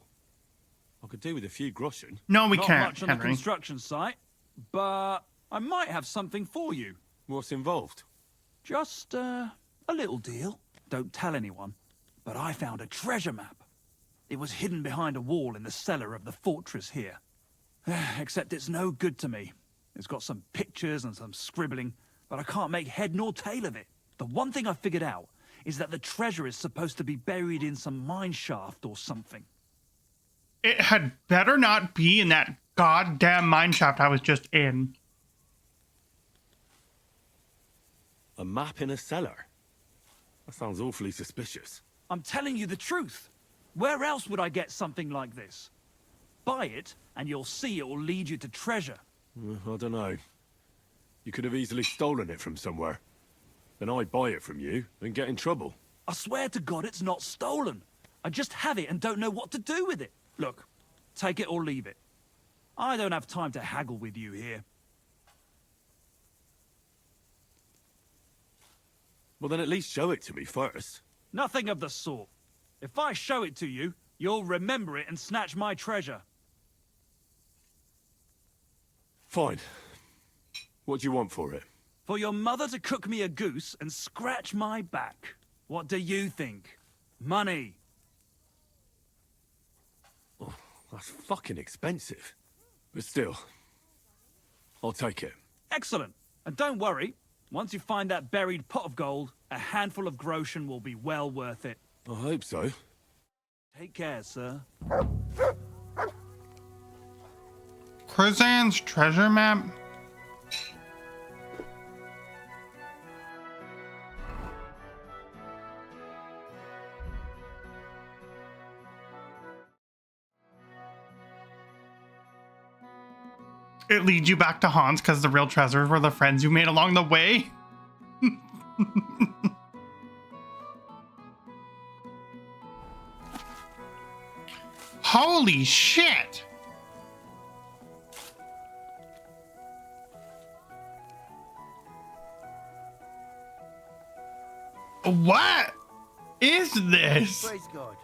I could do with a few groschen. No, we Not can't, much on Henry. the construction site, but I might have something for you. What's involved? Just, a little deal. Don't tell anyone. But I found a treasure map. It was hidden behind a wall in the cellar of the fortress here. Except it's no good to me. It's got some pictures and some scribbling, but I can't make head nor tail of it. The one thing I figured out is that the treasure is supposed to be buried in some mine shaft or something. It had better not be in that goddamn mine shaft I was just in. A map in a cellar? That sounds awfully suspicious. I'm telling you the truth. Where else would I get something like this? Buy it, and you'll see it will lead you to treasure. I don't know. You could have easily stolen it from somewhere. Then I'd buy it from you and get in trouble. I swear to God it's not stolen. I just have it and don't know what to do with it. Look, take it or leave it. I don't have time to haggle with you here. Well, then at least show it to me first. Nothing of the sort. If I show it to you, you'll remember it and snatch my treasure. Fine. What do you want for it? For your mother to cook me a goose and scratch my back. What do you think? Money. Oh, that's fucking expensive. But still, I'll take it. Excellent. And don't worry, once you find that buried pot of gold, a handful of groschen will be well worth it. I hope so. Take care, sir. Krazan's treasure map? It leads you back to Hans because the real treasures were the friends you made along the way. Holy shit! What is this? Praise God.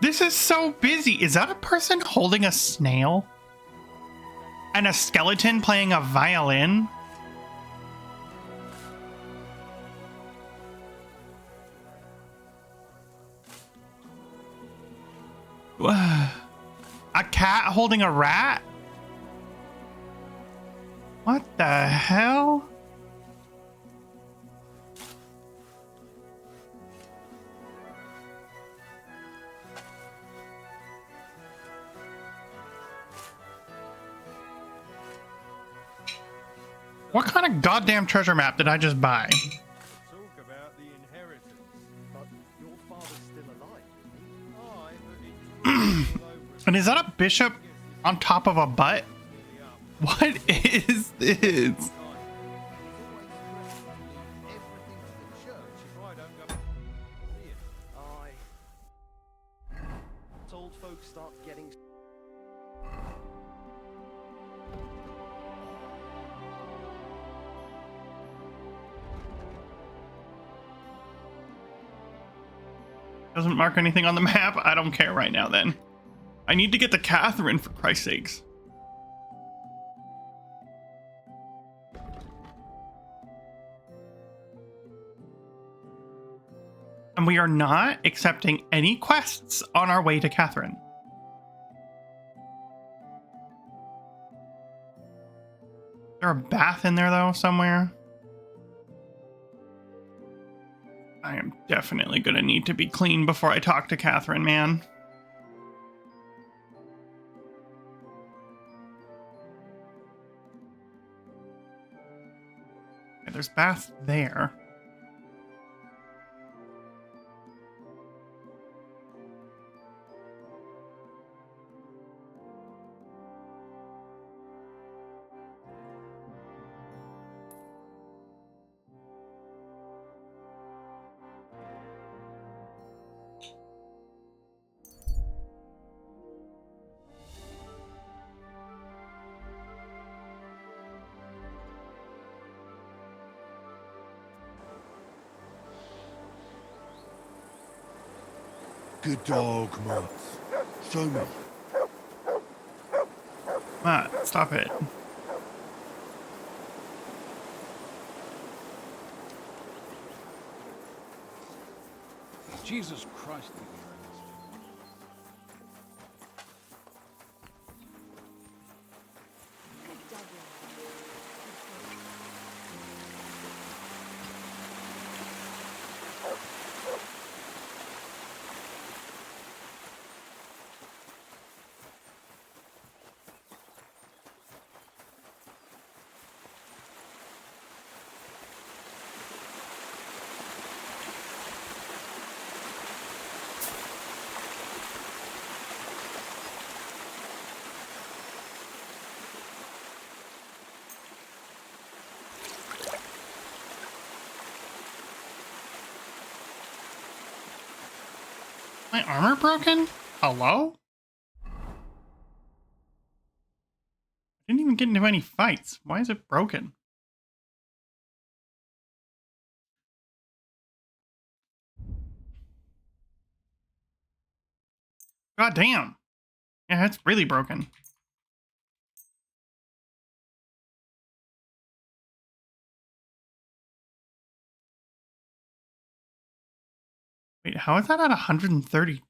This is so busy. Is that a person holding a snail? And a skeleton playing a violin? A cat holding a rat? What the hell? What kind of goddamn treasure map did I just buy? Talk about the inheritance. But your father's still alive, And is that a bishop on top of a butt? What is this? Old folks start getting. Doesn't mark anything on the map. I don't care right now then. I need to get to Catherine for Christ's sakes. And we are not accepting any quests on our way to Catherine. Is there a bath in there though somewhere? I am definitely going to need to be clean before I talk to Catherine, man. there's baths there. Good dog, Matt. Show me. Matt, stop it. Jesus Christ. My armor broken? Hello? I didn't even get into any fights. Why is it broken? God damn. Yeah, it's really broken. Wait, how is that at 132?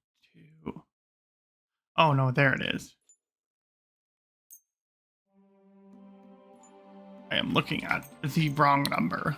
Oh no, there it is. I am looking at the wrong number.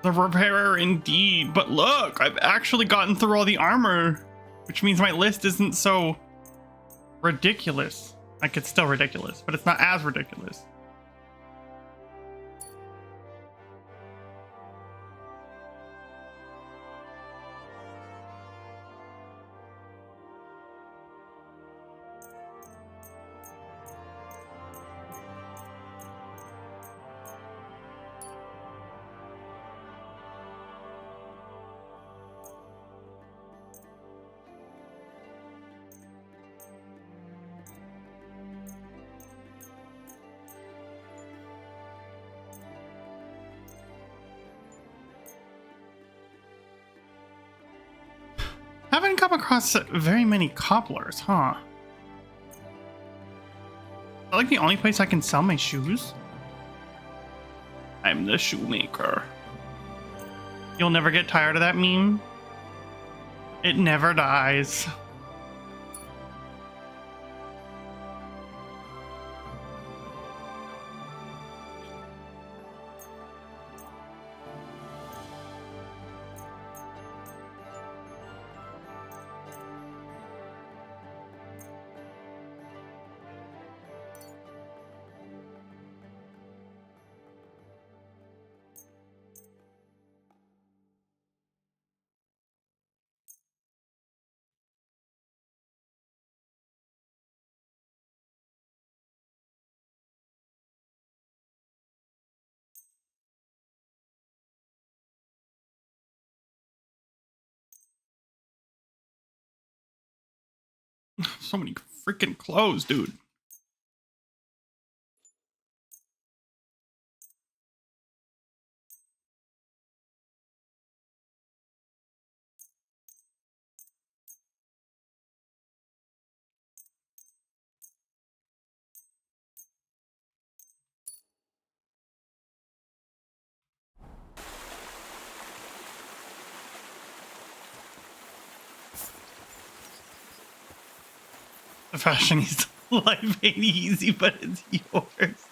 The repairer indeed, but look, I've actually gotten through all the armor, which means my list isn't so ridiculous. Like, it's still ridiculous, but it's not as ridiculous. Haven't come across very many cobblers, huh? Is that like the only place I can sell my shoes? I'm the shoemaker. You'll never get tired of that meme? It never dies. so many freaking clothes, dude. The fashionista life ain't easy, but it's yours.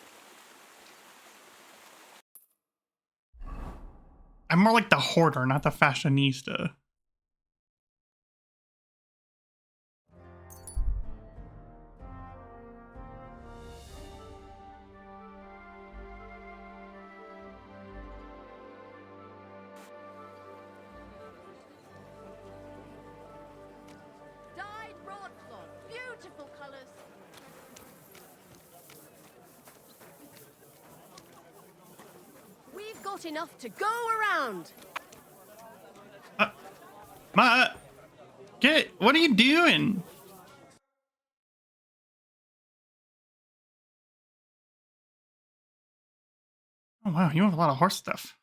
I'm more like the hoarder, not the fashionista. Dyed broadcloth, beautiful colours. We've got enough to go around. What are you doing? Oh wow, you have a lot of horse stuff.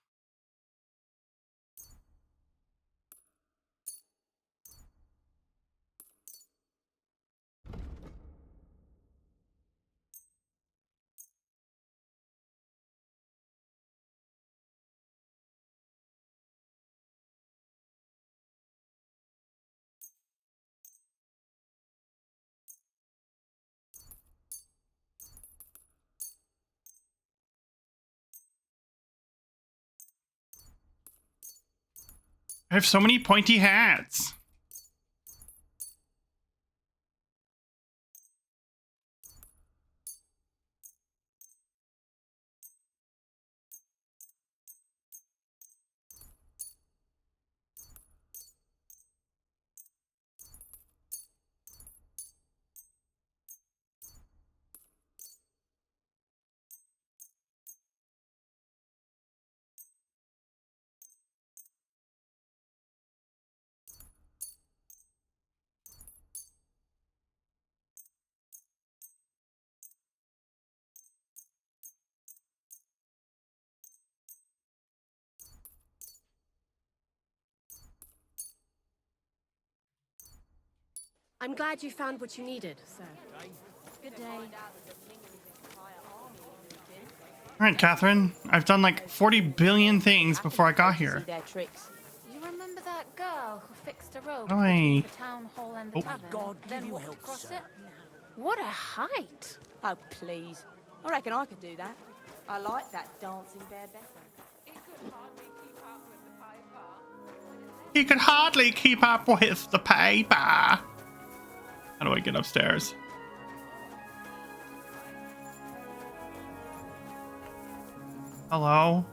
I have so many pointy hats. I'm glad you found what you needed, sir. Good day. Alright, Catherine. I've done like 40 billion things before I got here. Their tricks. You remember that girl who fixed a road Oi. between the town hall and the Oh. tavern? God, then give you walked help, across sir. it? What a height! Oh, please. I reckon I could do that. I like that dancing bear better. He could hardly keep up with the paper. How do I get upstairs? Hello?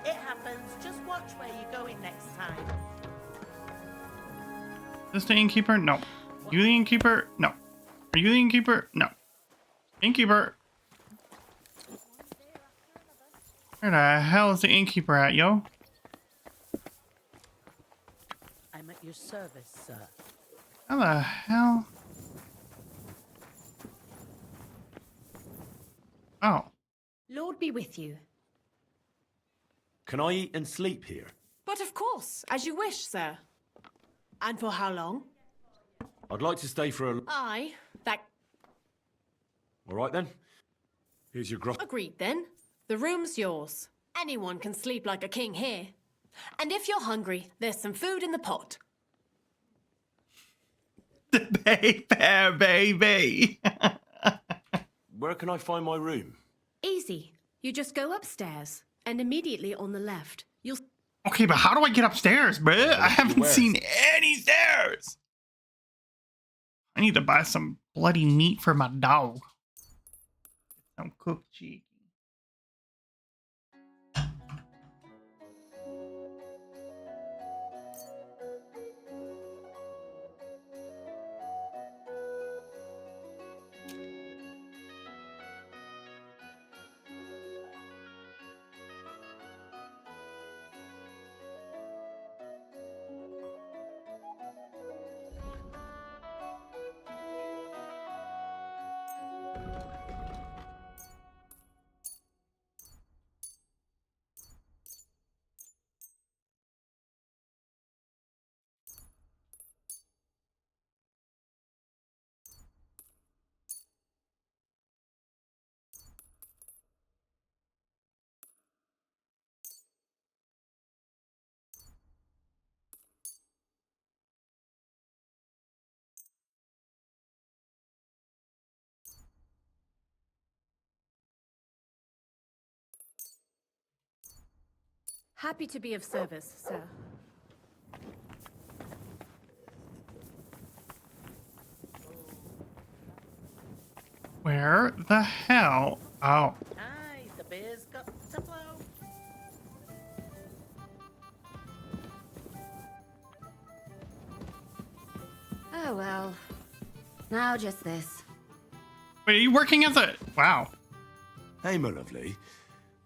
It happens. Just watch where you're going next time. Is this the innkeeper? No. You the innkeeper? No. Are you the innkeeper? No. Innkeeper. Where the hell is the innkeeper at, yo? I'm at your service, sir. How the hell? Oh. Lord be with you. Can I eat and sleep here? But of course, as you wish, sir. And for how long? I'd like to stay for a... Aye, that All right then. Here's your grot. agreed then. The room's yours. Anyone can sleep like a king here. And if you're hungry, there's some food in the pot. Baby. Where can I find my room? Easy. You just go upstairs, and immediately on the left, you'll... Okay, but how do I get upstairs, bruh? I haven't Where? seen any stairs. I need to buy some bloody meat for my dog. Some cooked chicken. Happy to be of service, sir. Where the hell? Oh. Aye, the bear's got to blow. Oh well. Now just this. Wait, are you working as a... Wow. Hey, my lovely.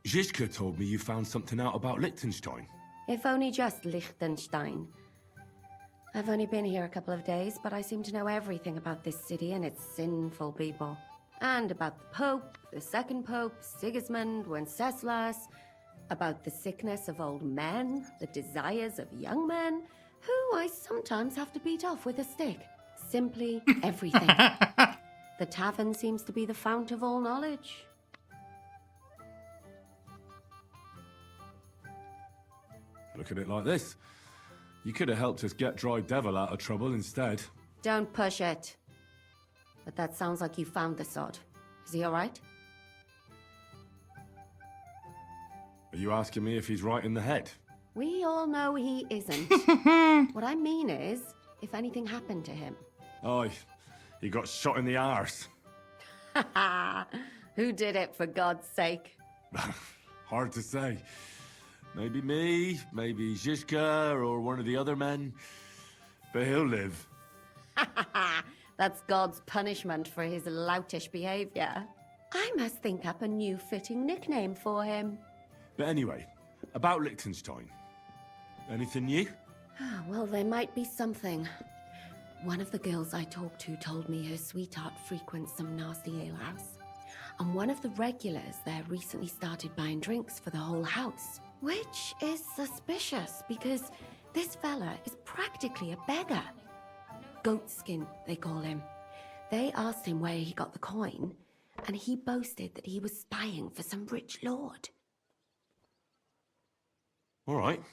Zizka told me you found something out about Liechtenstein. If only just Liechtenstein. I've only been here a couple of days, but I seem to know everything about this city and its sinful people. And about the Pope, the second Pope, Sigismund, Wenceslas, about the sickness of old men, the desires of young men, who I sometimes have to beat off with a stick. Simply everything. The tavern seems to be the fount of all knowledge. Look at it like this. You could have helped us get Dry Devil out of trouble instead. Don't push it. But that sounds like you found the sod. Is he all right? Are you asking me if he's right in the head? We all know he isn't. What I mean is, if anything happened to him. Aye, he got shot in the arse. Who did it, for God's sake? Hard to say. Maybe me, maybe Zizka, or one of the other men. But he'll live. That's God's punishment for his loutish behavior. I must think up a new fitting nickname for him. But anyway, about Liechtenstein. Anything new? Well, there might be something. One of the girls I talked to told me her sweetheart frequents some nasty alehouse. And one of the regulars there recently started buying drinks for the whole house. Which is suspicious, because this fella is practically a beggar. Goatskin, they call him. They asked him where he got the coin, and he boasted that he was spying for some rich lord. All right.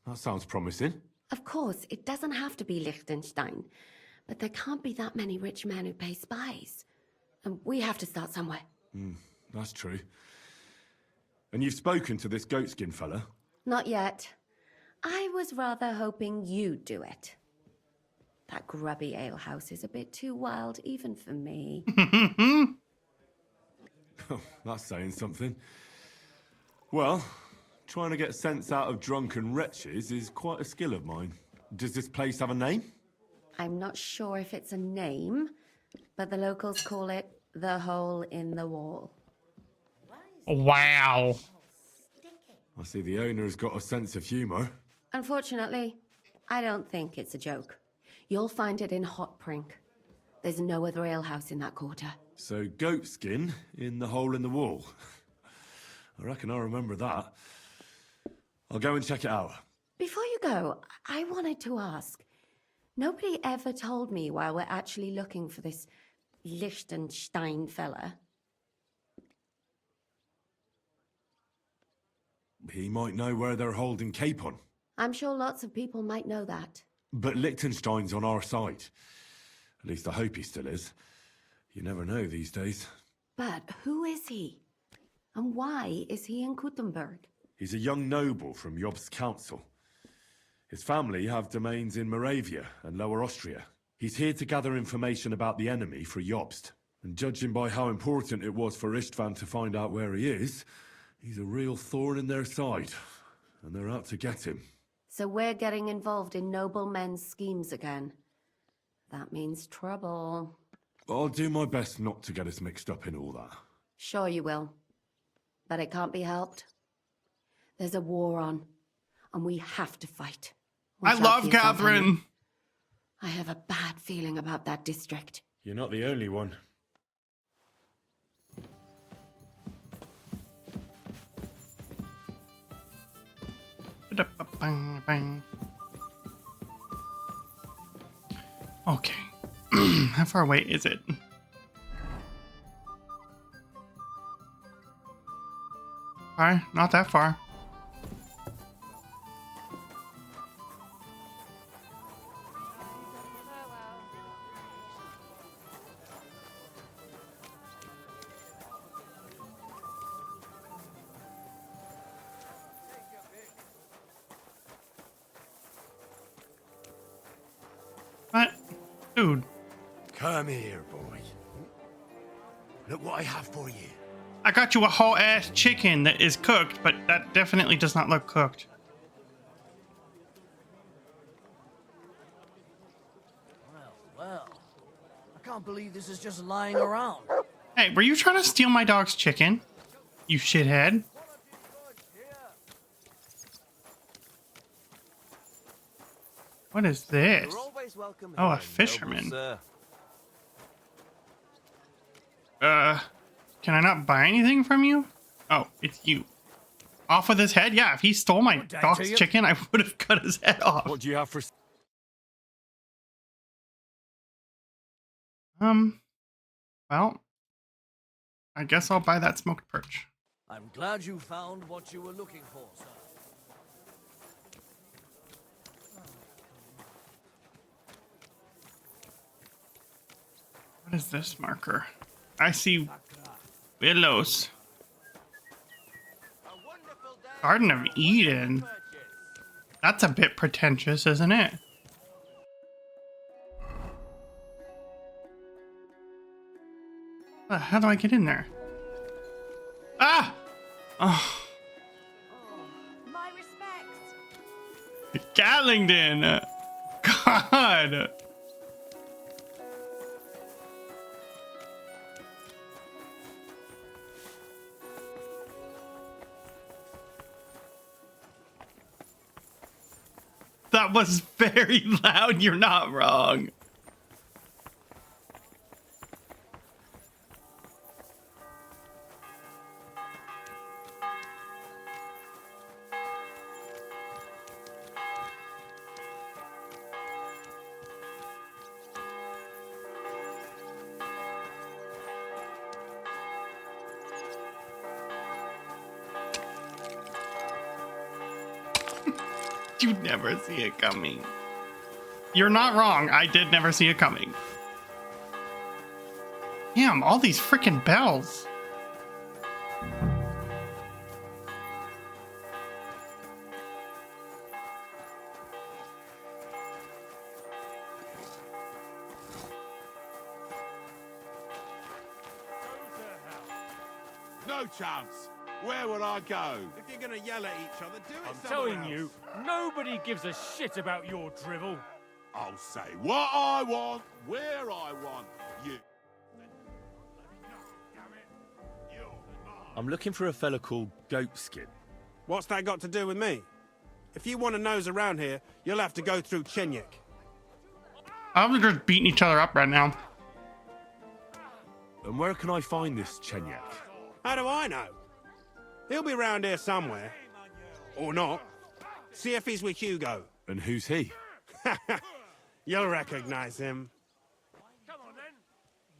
That sounds promising. Of course, it doesn't have to be Liechtenstein, but there can't be that many rich men who pay spies. And we have to start somewhere. That's true. And you've spoken to this goatskin fella? Not yet. I was rather hoping you'd do it. That grubby alehouse is a bit too wild even for me. Oh, that's saying something. Well, trying to get sense out of drunken wretches is quite a skill of mine. Does this place have a name? I'm not sure if it's a name, but the locals call it the Hole in the Wall. Wow. I see the owner's got a sense of humour. Unfortunately, I don't think it's a joke. You'll find it in Hot Prink. There's no other alehouse in that quarter. So goatskin in the hole in the wall. I reckon I remember that. I'll go and check it out. Before you go, I wanted to ask. Nobody ever told me why we're actually looking for this Liechtenstein fella. He might know where they're holding Capon. I'm sure lots of people might know that. But Liechtenstein's on our side. At least I hope he still is. You never know these days. But who is he? And why is he in Kuttenberg? He's a young noble from Jobst's council. His family have domains in Moravia and Lower Austria. He's here to gather information about the enemy for Jobst. And judging by how important it was for Istvan to find out where he is, he's a real thorn in their side. And they're out to get him. So we're getting involved in noblemen's schemes again. That means trouble. I'll do my best not to get us mixed up in all that. Sure you will. But it can't be helped. There's a war on, and we have to fight. I love Catherine. I have a bad feeling about that district. You're not the only one. Okay. How far away is it? Alright, not that far. Food. Come here, boy. Look what I have for you. I got you a whole ass chicken that is cooked, but that definitely does not look cooked. Well, I can't believe this is just lying around. Hey, were you trying to steal my dog's chicken? You shithead. What is this? Oh, a fisherman. Can I not buy anything from you? Oh, it's you. Off with his head? Yeah, if he stole my dog's chicken, I would have cut his head off. What do you have for... Well, I guess I'll buy that smoked perch. I'm glad you found what you were looking for, sir. What is this marker? I see willows. Garden of Eden. That's a bit pretentious, isn't it? How do I get in there? Ah! Oh. My respects. Gallington! God! That was very loud, you're not wrong. You never see it coming. You're not wrong. I did never see it coming. Damn, all these freaking bells. No chance. Where would I go? If you're gonna yell at each other, do it I'm somewhere telling you, else. nobody gives a shit about your drivel. I'll say what I want, where I want. You. I'm looking for a fella called Goatskin. What's that got to do with me? If you want to nose around here, you'll have to go through Chenyik. I'm just beating each other up right now. And where can I find this Chenyik? How do I know? He'll be round here somewhere. Or not. See if he's with Hugo. And who's he? You'll recognize him.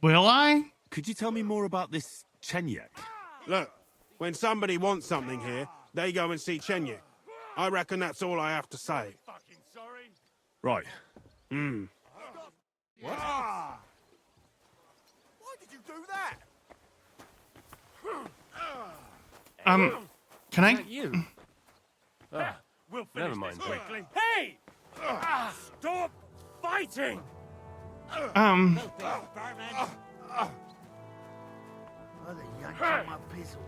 Will I? Could you tell me more about this Chenyik? Look, when somebody wants something here, they go and see Chenyik. I reckon that's all I have to say. Right. Hmm. What? Why did you do that? Can I? You? We'll finish Never mind. Quickly. Hey! Stop fighting! Mother yanked on my pistol.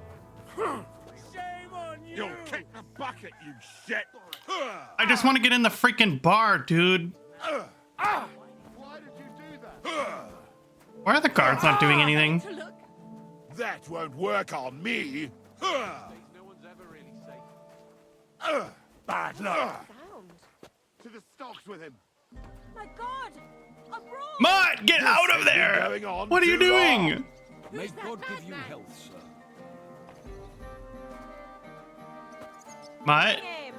Shame on you! You'll kick the bucket, you shit! I just want to get in the freaking bar, dude. Why did you do that? Why are the guards not doing anything? That won't work on me. Bad luck. To the stocks with him. My God! A brawl! Mutt, get out of there! What are you doing? May God give you health, sir.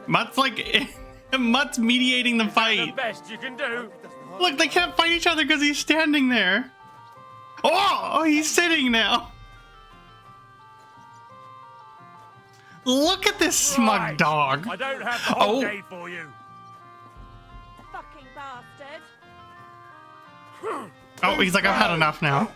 Mutt's like, Mutt's mediating the fight. The best you can do. Look, they can't fight each other because he's standing there. Oh, he's sitting now. Look at this smug dog. I don't have the whole day for you. Fucking bastard! Oh, he's like, I've had enough now.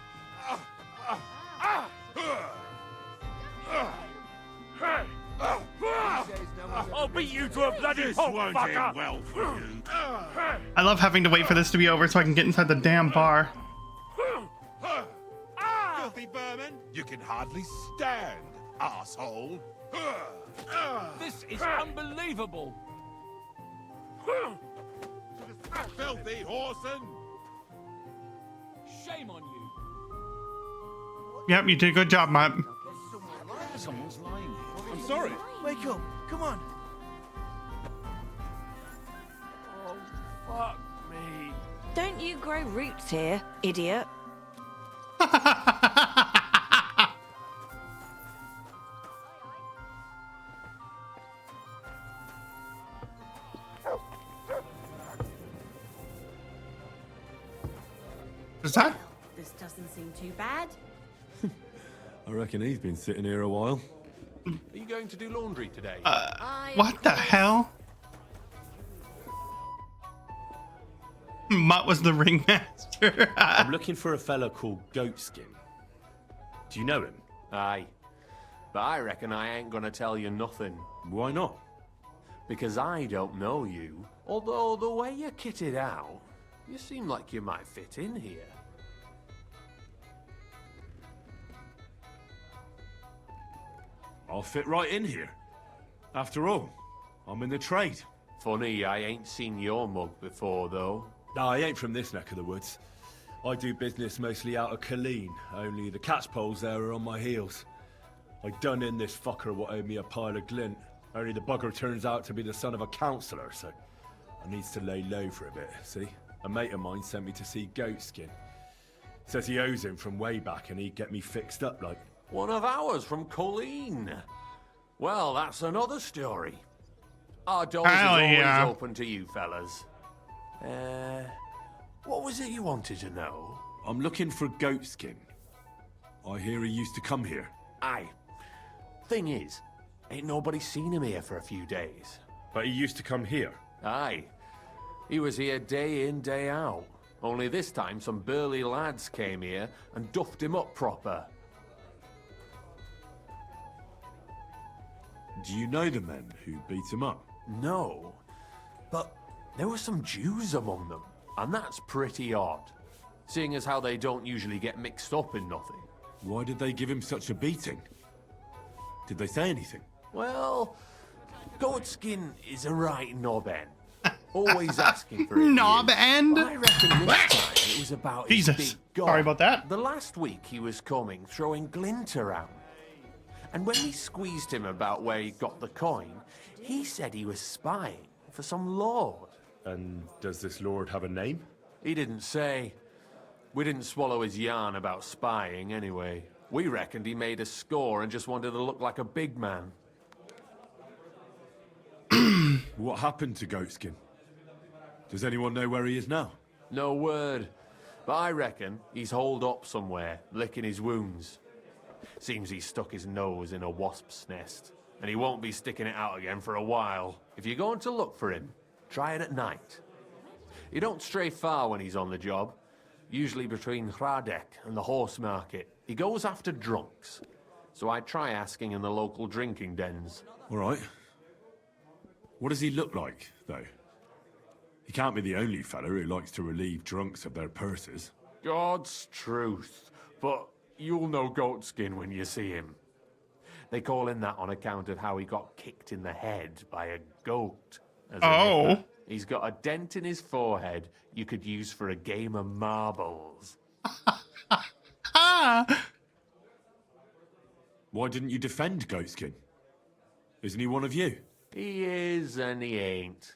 I'll beat you to a bloody pulp, fucker! Well for you. I love having to wait for this to be over so I can get inside the damn bar. Filthy vermin! You can hardly stand, asshole. This is unbelievable. Filthy whoreson! Shame on you. Yep, you did a good job, Matt. Someone's lying here. I'm sorry. Wake up. Come on. Oh, fuck me. Don't you grow roots here, idiot? Is that? This doesn't seem too bad. I reckon he's been sitting here a while. Are you going to do laundry today? What the hell? Mutt was the ringmaster. I'm looking for a fella called Goatskin. Do you know him? Aye. But I reckon I ain't gonna tell you nothing. Why not? Because I don't know you. Although the way you're kitted out, you seem like you might fit in here. I'll fit right in here. After all, I'm in the trade. Funny, I ain't seen your mug before, though. No, I ain't from this neck of the woods. I do business mostly out of Colleen, only the catchpoles there are on my heels. I done in this fucker what owed me a pile of glint, only the bugger turns out to be the son of a councillor, so I needs to lay low for a bit, see? A mate of mine sent me to see Goatskin. Says he owes him from way back and he'd get me fixed up like... One of ours from Colleen. Well, that's another story. Our doors is always open to you fellas. What was it you wanted to know? I'm looking for Goatskin. I hear he used to come here. Aye. Thing is, ain't nobody seen him here for a few days. But he used to come here? Aye. He was here day in, day out. Only this time some burly lads came here and duffed him up proper. Do you know the men who beat him up? No. But there were some Jews among them, and that's pretty odd. Seeing as how they don't usually get mixed up in nothing. Why did they give him such a beating? Did they say anything? Well, Goatskin is a right knob end. Always asking for it. Knob end? I reckon this time it was about his Jesus. big god. Sorry about that. The last week he was coming, throwing glint around. And when we squeezed him about where he got the coin, he said he was spying for some lord. And does this lord have a name? He didn't say. We didn't swallow his yarn about spying anyway. We reckoned he made a score and just wanted to look like a big man. What happened to Goatskin? Does anyone know where he is now? No word. But I reckon he's holed up somewhere, licking his wounds. Seems he stuck his nose in a wasp's nest, and he won't be sticking it out again for a while. If you're going to look for him, try it at night. He don't stray far when he's on the job. Usually between Hradek and the horse market. He goes after drunks. So I try asking in the local drinking dens. All right. What does he look like, though? He can't be the only fella who likes to relieve drunks of their purses. God's truth. But you'll know Goatskin when you see him. They call him that on account of how he got kicked in the head by a goat. Oh. He's got a dent in his forehead you could use for a game of marbles. Why didn't you defend Goatskin? Isn't he one of you? He is and he ain't.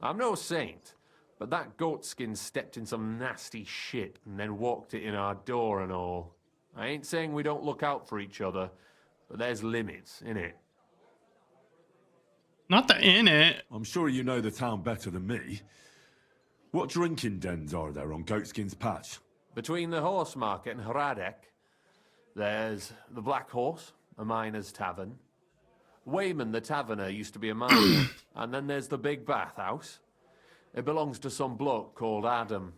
I'm no saint, but that Goatskin stepped in some nasty shit and then walked it in our door and all. I ain't saying we don't look out for each other, but there's limits, innit? Not the in it. I'm sure you know the town better than me. What drinking dens are there on Goatskin's patch? Between the horse market and Hradek, there's the Black Horse, a miner's tavern. Wayman the taverner used to be a miner. And then there's the Big Bathhouse. It belongs to some bloke called Adam.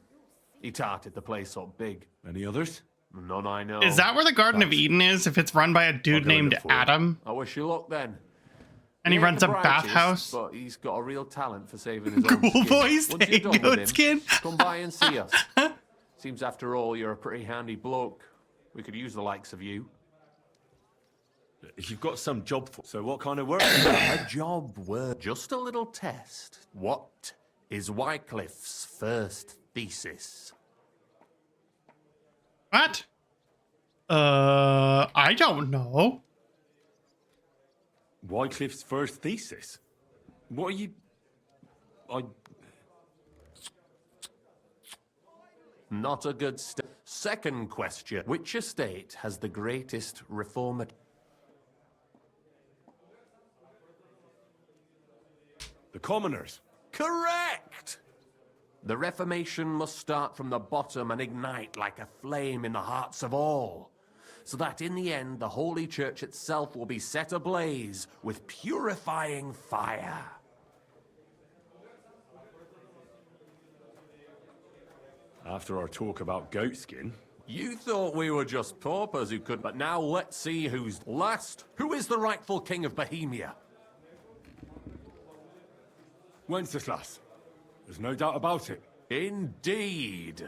He tarted the place up big. Any others? None I know. Is that where the Garden of Eden is, if it's run by a dude named Adam? I wish you luck then. And he ain't runs the a brightest, bathhouse. But he's got a real talent for saving his own Cool skin. voice, Once hey, you're done goat with him, skin. come by and see us. Seems after all you're a pretty handy bloke. We could use the likes of you. If you've got some job for, so what kind of work? A job word. Just a little test. What is Wycliffe's first thesis? What? I don't know. Wycliffe's first thesis? What are you... Not a good start. Second question. Which estate has the greatest reformer... The commoners. Correct! The Reformation must start from the bottom and ignite like a flame in the hearts of all, so that in the end the Holy Church itself will be set ablaze with purifying fire. After our talk about goatskin... You thought we were just paupers who could, but now let's see who's last. Who is the rightful king of Bohemia? Wenceslas. There's no doubt about it. Indeed.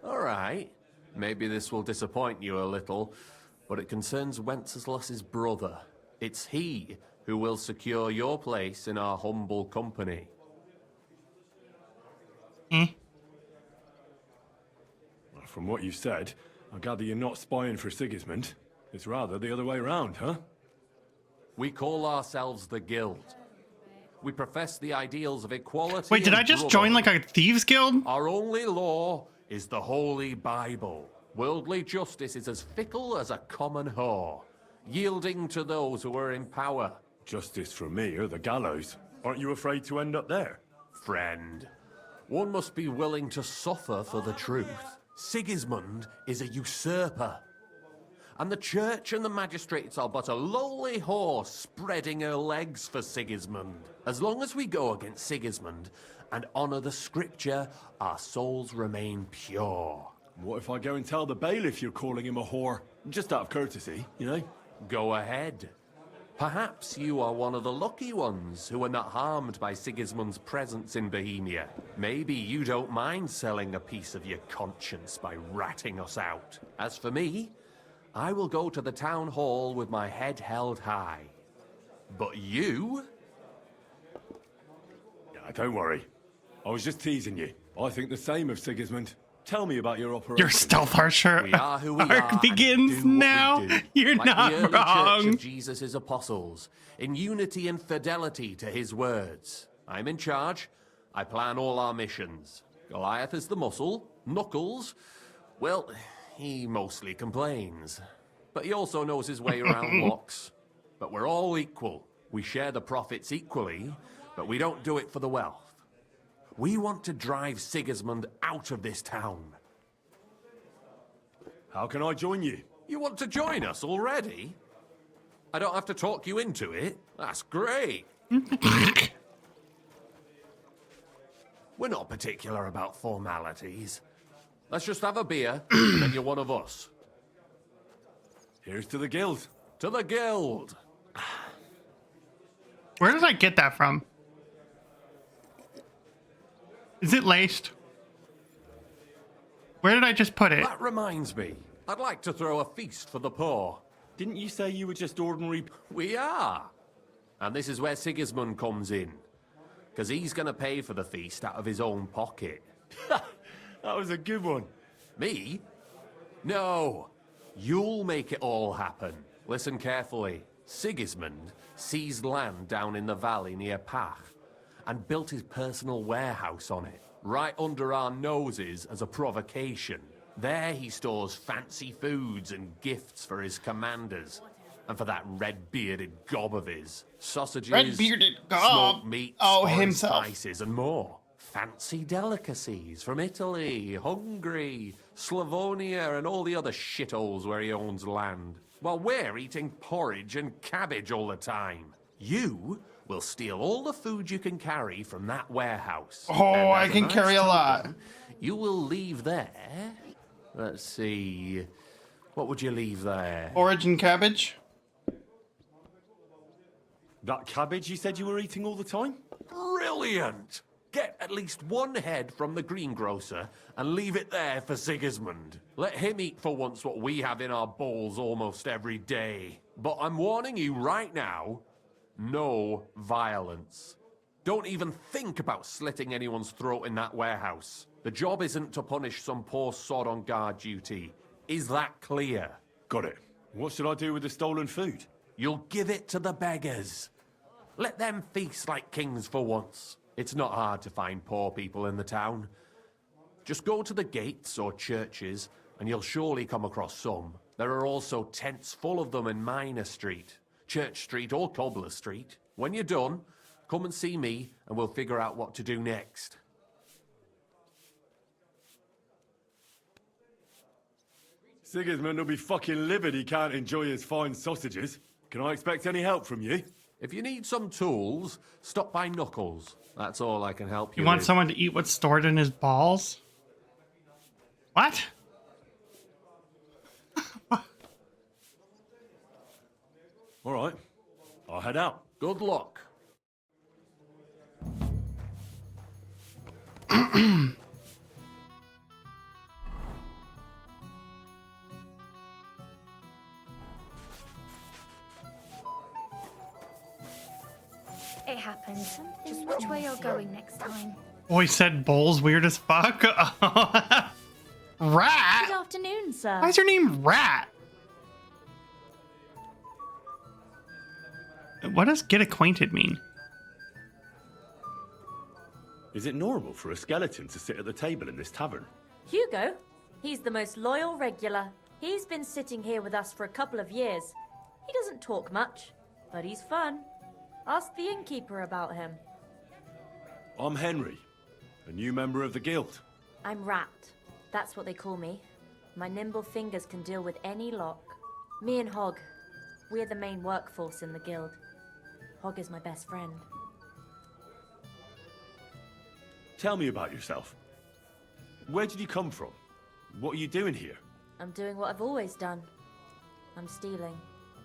All right. Maybe this will disappoint you a little, but it concerns Wenceslas's brother. It's he who will secure your place in our humble company. From what you've said, I gather you're not spying for Sigismund. It's rather the other way around, huh? We call ourselves the Guild. We profess the ideals of equality. Wait, did I just join like a thieves guild? Our only law is the Holy Bible. Worldly justice is as fickle as a common whore, yielding to those who are in power. Justice for me or the gallows. Aren't you afraid to end up there? Friend, one must be willing to suffer for the truth. Sigismund is a usurper. And the church and the magistrates are but a lowly horse spreading her legs for Sigismund. As long as we go against Sigismund and honor the scripture, our souls remain pure. What if I go and tell the bailiff you're calling him a whore? Just out of courtesy, you know? Go ahead. Perhaps you are one of the lucky ones who are not harmed by Sigismund's presence in Bohemia. Maybe you don't mind selling a piece of your conscience by ratting us out. As for me, I will go to the town hall with my head held high. But you? Yeah, don't worry. I was just teasing you. I think the same of Sigismund. Tell me about your operation. Your stealth archer We are who we arc are begins now. You're like not the early wrong. Church of Jesus' apostles, in unity and fidelity to his words. I'm in charge. I plan all our missions. Goliath is the muscle. Knuckles, well, he mostly complains. But he also knows his way around locks. But we're all equal. We share the profits equally, but we don't do it for the wealth. We want to drive Sigismund out of this town. How can I join you? You want to join us already? I don't have to talk you into it. That's great. We're not particular about formalities. Let's just have a beer, and then you're one of us. Here's to the guild. To the guild. Where did I get that from? Is it laced? Where did I just put it? That reminds me. I'd like to throw a feast for the poor. Didn't you say you were just ordinary... We are. And this is where Sigismund comes in. Because he's going to pay for the feast out of his own pocket. That was a good one. Me? No. You'll make it all happen. Listen carefully. Sigismund seized land down in the valley near Pach and built his personal warehouse on it, right under our noses as a provocation. There he stores fancy foods and gifts for his commanders, and for that red-bearded gob of his. Sausages, Red-bearded gob? smoked meats, Oh, foreign himself. spices, and more. Fancy delicacies from Italy, Hungary, Slavonia, and all the other shitholes where he owns land. While we're eating porridge and cabbage all the time. You will steal all the food you can carry from that warehouse. Oh, And I as can nice carry a lot. token, You will leave there. Let's see. What would you leave there? Origin cabbage? That cabbage you said you were eating all the time? Brilliant! Get at least one head from the greengrocer and leave it there for Sigismund. Let him eat for once what we have in our bowls almost every day. But I'm warning you right now, no violence. Don't even think about slitting anyone's throat in that warehouse. The job isn't to punish some poor sod on guard duty. Is that clear? Got it. What should I do with the stolen food? You'll give it to the beggars. Let them feast like kings for once. It's not hard to find poor people in the town. Just go to the gates or churches, and you'll surely come across some. There are also tents full of them in Minor Street, Church Street or Cobbler Street. When you're done, come and see me, and we'll figure out what to do next. Sigismund will be fucking livid he can't enjoy his fine sausages. Can I expect any help from you? If you need some tools, stop by Knuckles. That's all I can help you You want with. someone to eat what's stored in his balls? What? All right. I'll head out. Good luck. It happens. Just which way you're going next time. Boy said bowls weird as fuck. Rat? Good afternoon, sir. Why is your name Rat? What does get acquainted mean? Is it normal for a skeleton to sit at the table in this tavern? Hugo? He's the most loyal regular. He's been sitting here with us for a couple of years. He doesn't talk much, but he's fun. Ask the innkeeper about him. I'm Henry, a new member of the guild. I'm Rat. That's what they call me. My nimble fingers can deal with any lock. Me and Hog, we're the main workforce in the guild. Hog is my best friend. Tell me about yourself. Where did you come from? What are you doing here? I'm doing what I've always done. I'm stealing.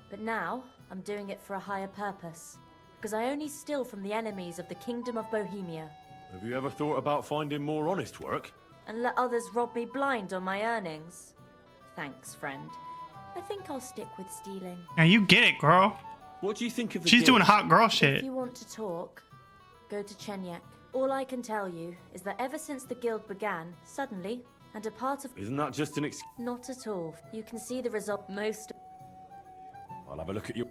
But now, I'm doing it for a higher purpose. Because I only steal from the enemies of the Kingdom of Bohemia. Have you ever thought about finding more honest work? And let others rob me blind on my earnings? Thanks, friend. I think I'll stick with stealing. Now you get it, girl. What do you think of the She's guild? doing hot girl shit. If you want to talk, go to Chenyak. All I can tell you is that ever since the guild began, suddenly, and a part of... Isn't that just an Not at all. You can see the result most... I'll have a look at you.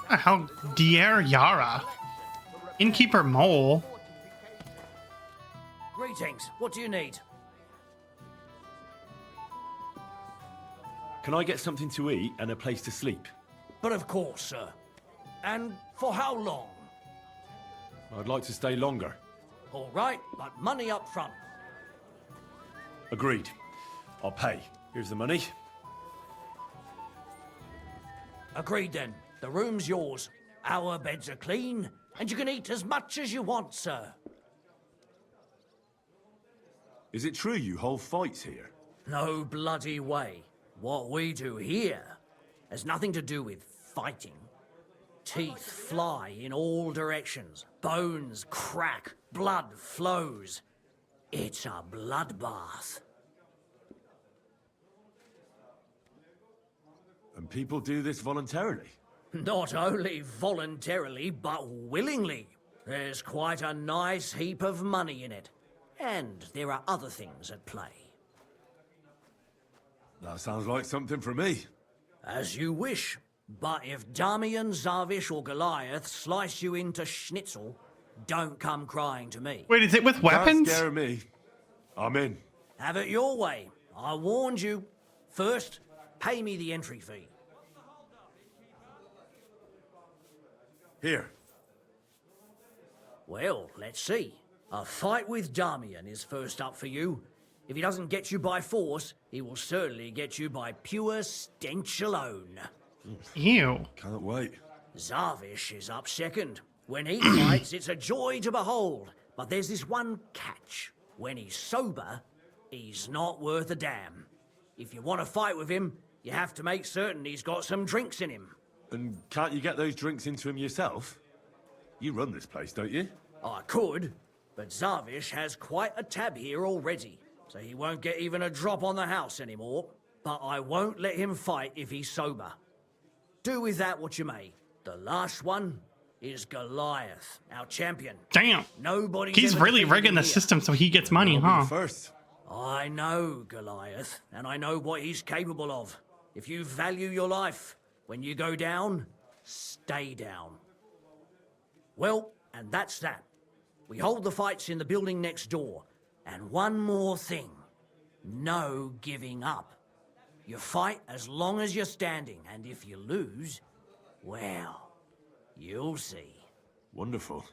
What the hell? Dier Yara? Innkeeper Mole? Greetings. What do you need? Can I get something to eat and a place to sleep? But of course, sir. And for how long? I'd like to stay longer. All right, but money up front. Agreed. I'll pay. Here's the money. Agreed then. The room's yours. Our beds are clean, and you can eat as much as you want, sir. Is it true you hold fights here? No bloody way. What we do here has nothing to do with fighting. Teeth fly in all directions. Bones crack. Blood flows. It's a bloodbath. And people do this voluntarily? Not only voluntarily, but willingly. There's quite a nice heap of money in it. And there are other things at play. That sounds like something for me. As you wish. But if Damian, Zavish or Goliath slice you into schnitzel, don't come crying to me. Wait, is it with weapons? Can't scare me. I'm in. Have it your way. I warned you. First, pay me the entry fee. Here. Well, let's see. A fight with Damian is first up for you. If he doesn't get you by force, he will certainly get you by pure stench alone. Ew. Can't wait. Zavish is up second. When he fights, it's a joy to behold. But there's this one catch. When he's sober, he's not worth a damn. If you want to fight with him, you have to make certain he's got some drinks in him. And can't you get those drinks into him yourself? You run this place, don't you? I could, but Zarvish has quite a tab here already, so he won't get even a drop on the house anymore. But I won't let him fight if he's sober. Do with that what you may. The last one is Goliath, our champion. Damn. He's really rigging the system so he gets money, huh? First. I know Goliath, and I know what he's capable of. If you value your life, when you go down, stay down. Well, and that's that. We hold the fights in the building next door. And one more thing. No giving up. You fight as long as you're standing, and if you lose, well, you'll see. Wonderful.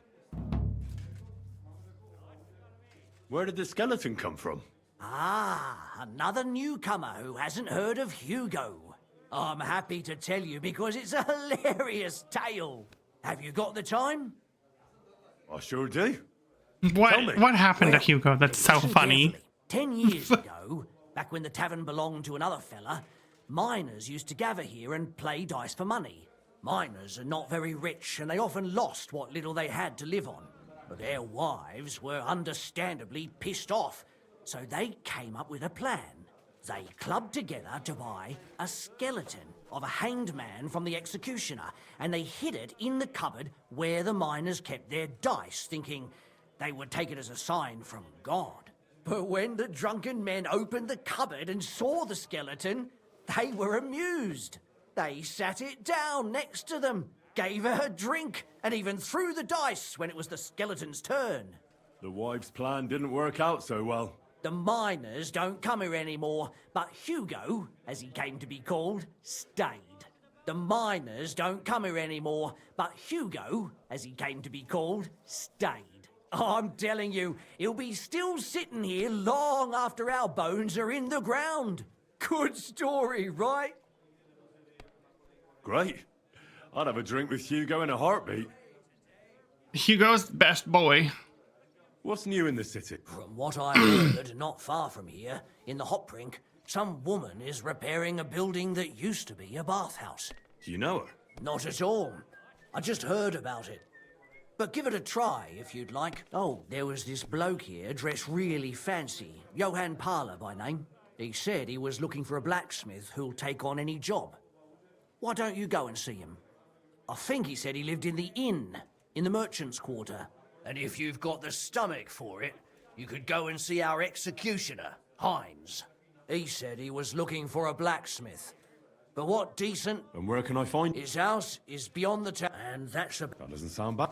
Where did the skeleton come from? Ah, another newcomer who hasn't heard of Hugo. I'm happy to tell you because it's a hilarious tale. Have you got the time? I sure do. What happened to Hugo? That's so funny. 10 years ago, back when the tavern belonged to another fella, miners used to gather here and play dice for money. Miners are not very rich, and they often lost what little they had to live on. But their wives were understandably pissed off, so they came up with a plan. They clubbed together to buy a skeleton of a hanged man from the executioner, and they hid it in the cupboard where the miners kept their dice, thinking they would take it as a sign from God. But when the drunken men opened the cupboard and saw the skeleton, they were amused. They sat it down next to them, gave her a drink, and even threw the dice when it was the skeleton's turn. The wives' plan didn't work out so well. The miners don't come here anymore, but Hugo, as he came to be called, stayed. The miners don't come here anymore, but Hugo, as he came to be called, stayed. I'm telling you, he'll be still sitting here long after our bones are in the ground. Good story, right? Great. I'd have a drink with Hugo in a heartbeat. Hugo's best boy. What's new in the city? From what I heard, not far from here, in the Hop Brink, some woman is repairing a building that used to be a bathhouse. Do you know her? Not at all. I just heard about it. But give it a try, if you'd like. Oh, there was this bloke here, dressed really fancy. Johann Parler by name. He said he was looking for a blacksmith who'll take on any job. Why don't you go and see him? I think he said he lived in the inn, in the merchant's quarter. And if you've got the stomach for it, you could go and see our executioner, Hines. He said he was looking for a blacksmith. But what decent... And where can I find... His house is beyond the town, and that's a... That doesn't sound bad.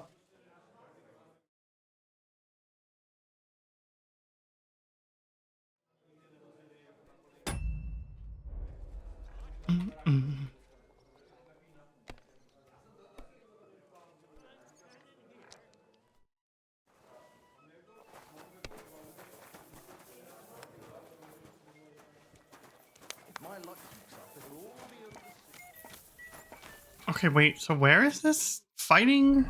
Okay, wait. So where is this fighting?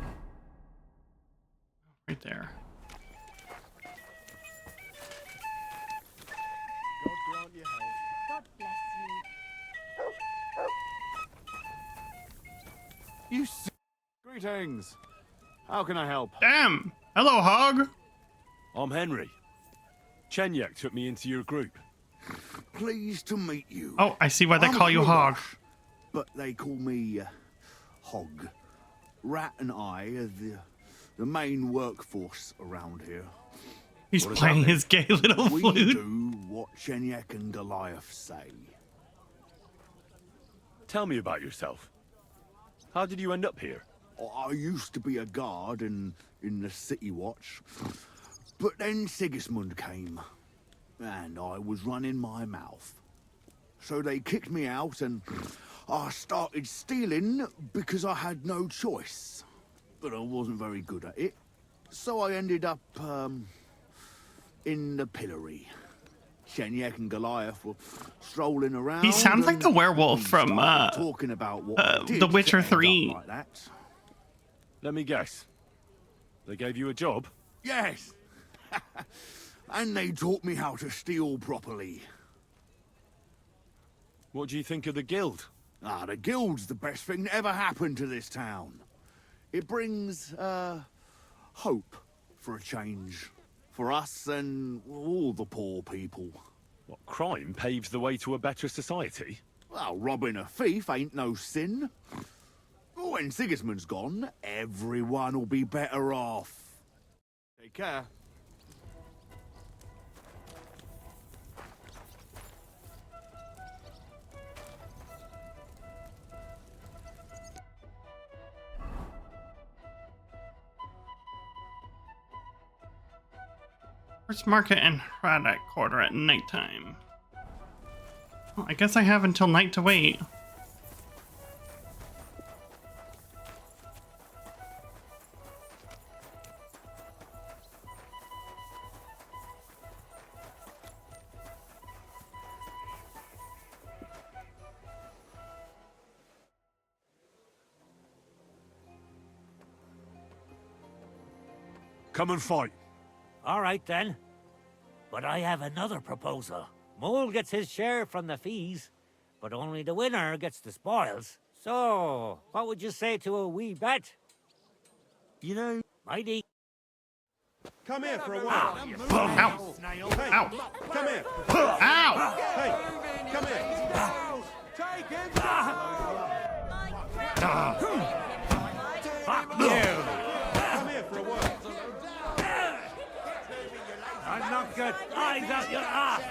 Right there. God grant you health. God bless you. You Greetings. How can I help? Damn. Hello, Hog. I'm Henry. Chenyek took me into your group. Pleased to meet you. Oh, I see why they call you Hog. But they call me Hog. Rat and I are the main workforce around here. He's playing his gay little we flute. We do what Chenyek and Goliath say. Tell me about yourself. How did you end up here? I used to be a guard in the City Watch. But then Sigismund came. And I was running my mouth. So they kicked me out and I started stealing because I had no choice. But I wasn't very good at it. So I ended up, in the pillory. Chenyek and Goliath were strolling around. He sounds like the werewolf from talking about what The Witcher 3. Like that. Let me guess. They gave you a job? Yes. And they taught me how to steal properly. What do you think of the guild? Ah, the guild's the best thing that ever happened to this town. It brings, hope for a change. For us and all the poor people. What, crime paves the way to a better society? Well, robbing a thief ain't no sin. When Sigismund's gone, everyone will be better off. Take care. First market and Hradec quarter at nighttime. Well, I guess I have until night to wait. Come and fight. All right, then. But I have another proposal. Mole gets his share from the fees, but only the winner gets the spoils. So, what would you say to a wee bet? You know... Mighty. Come here for a while. Ow! Ow! Come here. Ow! Hey, come here. Take him down! Fuck you! Come here for a while. I'll knock your eyes out your ass!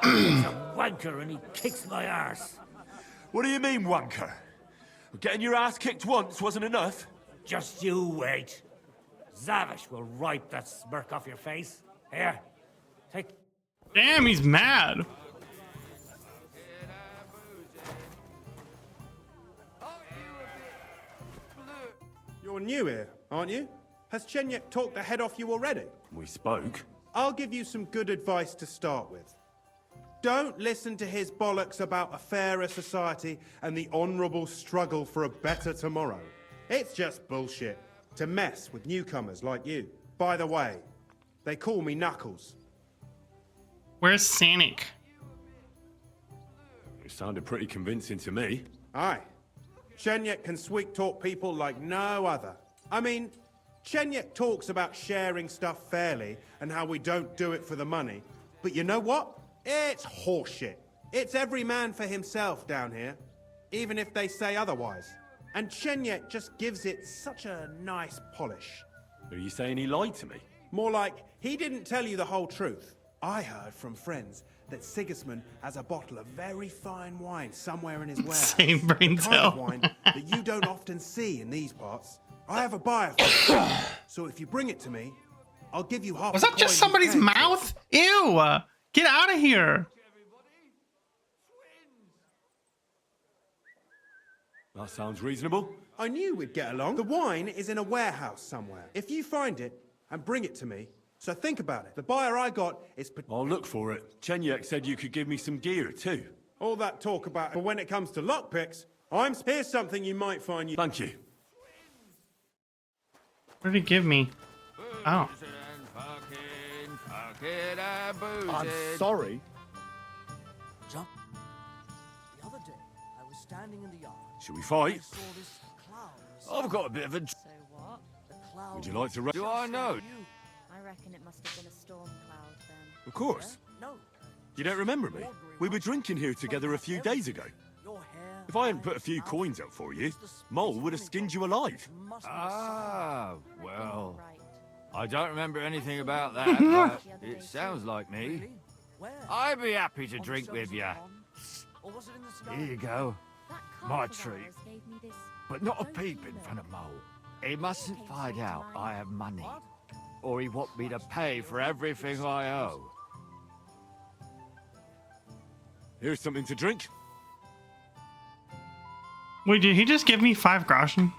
He's a wanker and he kicks my arse. What do you mean, wanker? Getting your ass kicked once wasn't enough? Just you wait. Zavish will wipe that smirk off your face. Here, take... Damn, he's mad. You're new here, aren't you? Has Chenyek talked the head off you already? We spoke. I'll give you some good advice to start with. Don't listen to his bollocks about a fairer society and the honourable struggle for a better tomorrow. It's just bullshit to mess with newcomers like you. By the way, they call me Knuckles. Where's Sanic? You sounded pretty convincing to me. Aye. Chenyek can sweet-talk people like no other. I mean, Chenyek talks about sharing stuff fairly and how we don't do it for the money. But you know what? It's horseshit. It's every man for himself down here, even if they say otherwise. And Chenyek just gives it such a nice polish. Are you saying he lied to me? More like, he didn't tell you the whole truth. I heard from friends that Sigismund has a bottle of very fine wine somewhere in his warehouse. Same brain the kind cell. of wine that you don't often see in these parts. I have a buyer for it. So if you bring it to me, I'll give you half. Was that just somebody's mouth? Ew! Get out of here! That sounds reasonable. I knew we'd get along. The wine is in a warehouse somewhere. If you find it and bring it to me, so think about it. The buyer I got is... I'll look for it. Chenyek said you could give me some gear too. All that talk about, but when it comes to lockpicks, here's something you might find. Thank you. What did he give me? Oh. I'm sorry. John, the other day, I was standing in the yard. Should we fight? Saw this cloud. I've got a bit of a... So what? The cloud. Would you like to... Do I know? I reckon it must have been a storm cloud then. Of course. No. You don't remember me? We were drinking here together a few days ago. If I hadn't put a few coins out for you, Mole would have skinned you alive. Ah, well... I don't remember anything about that, but it sounds like me. I'd be happy to drink with you. Here you go. My treat. But not a peep in front of Mole. He mustn't find out I have money. Or he want me to pay for everything I owe. Here's something to drink. Wait, did he just give me 5 groschen?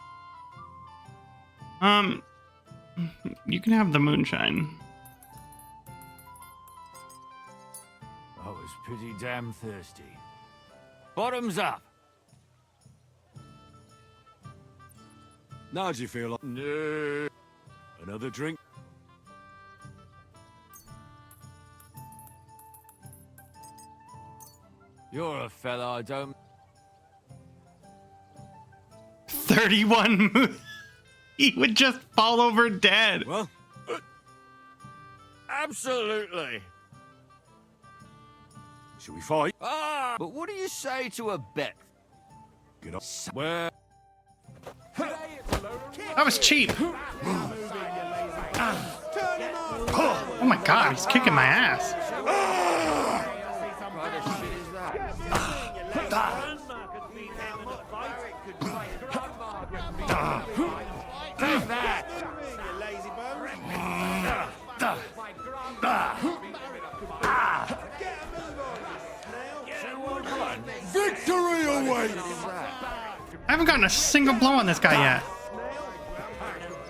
You can have the moonshine. I was pretty damn thirsty. Bottoms up! Now do you feel like... No. Another drink? You're a fella I don't... 31 He would just fall over dead. Well, absolutely. Should we fight? Ah! But what do you say to a bet? Good on. Where? That was cheap. Oh my god, he's kicking my ass. Take that! Victory awaits! I haven't gotten a single blow on this guy yet.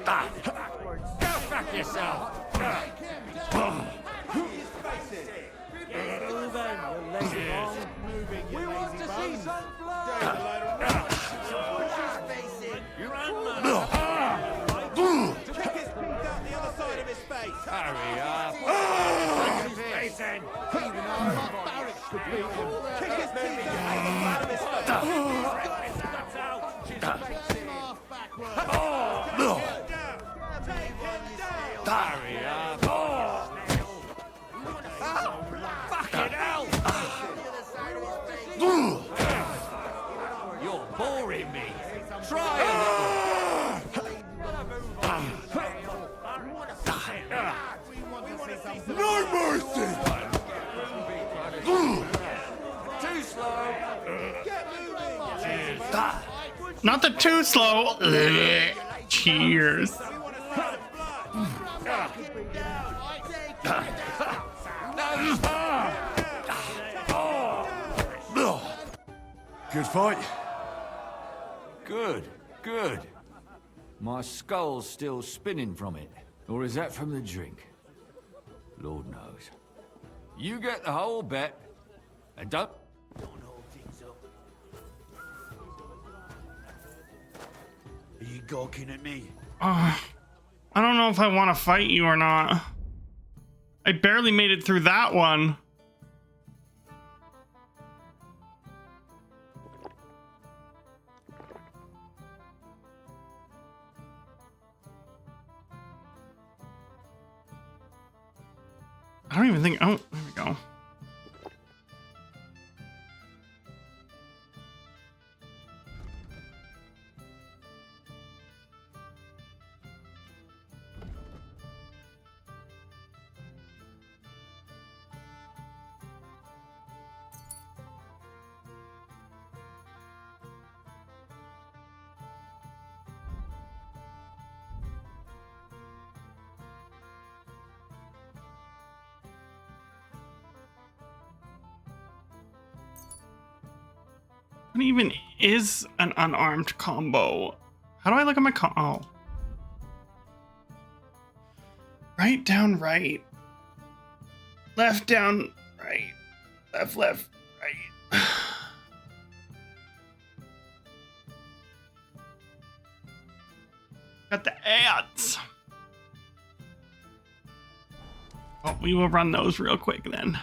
Go fuck yourself! We want to see some blood! Hurry up! Hurry up! Fucking hell! You're boring me. Try a little. No mercy! Too slow. Not the too slow. Cheers. Good fight. Good, good. My skull's still spinning from it. Or is that from the drink? Lord knows. You get the whole bet, and don't... Are you gawking at me? I don't know if I want to fight you or not. I barely made it through that one. I don't even think... Oh, there we go. What even is an unarmed combo? How do I look at my oh. Right down right. Left down right. Left left right. Got the ads. Oh, we will run those real quick then.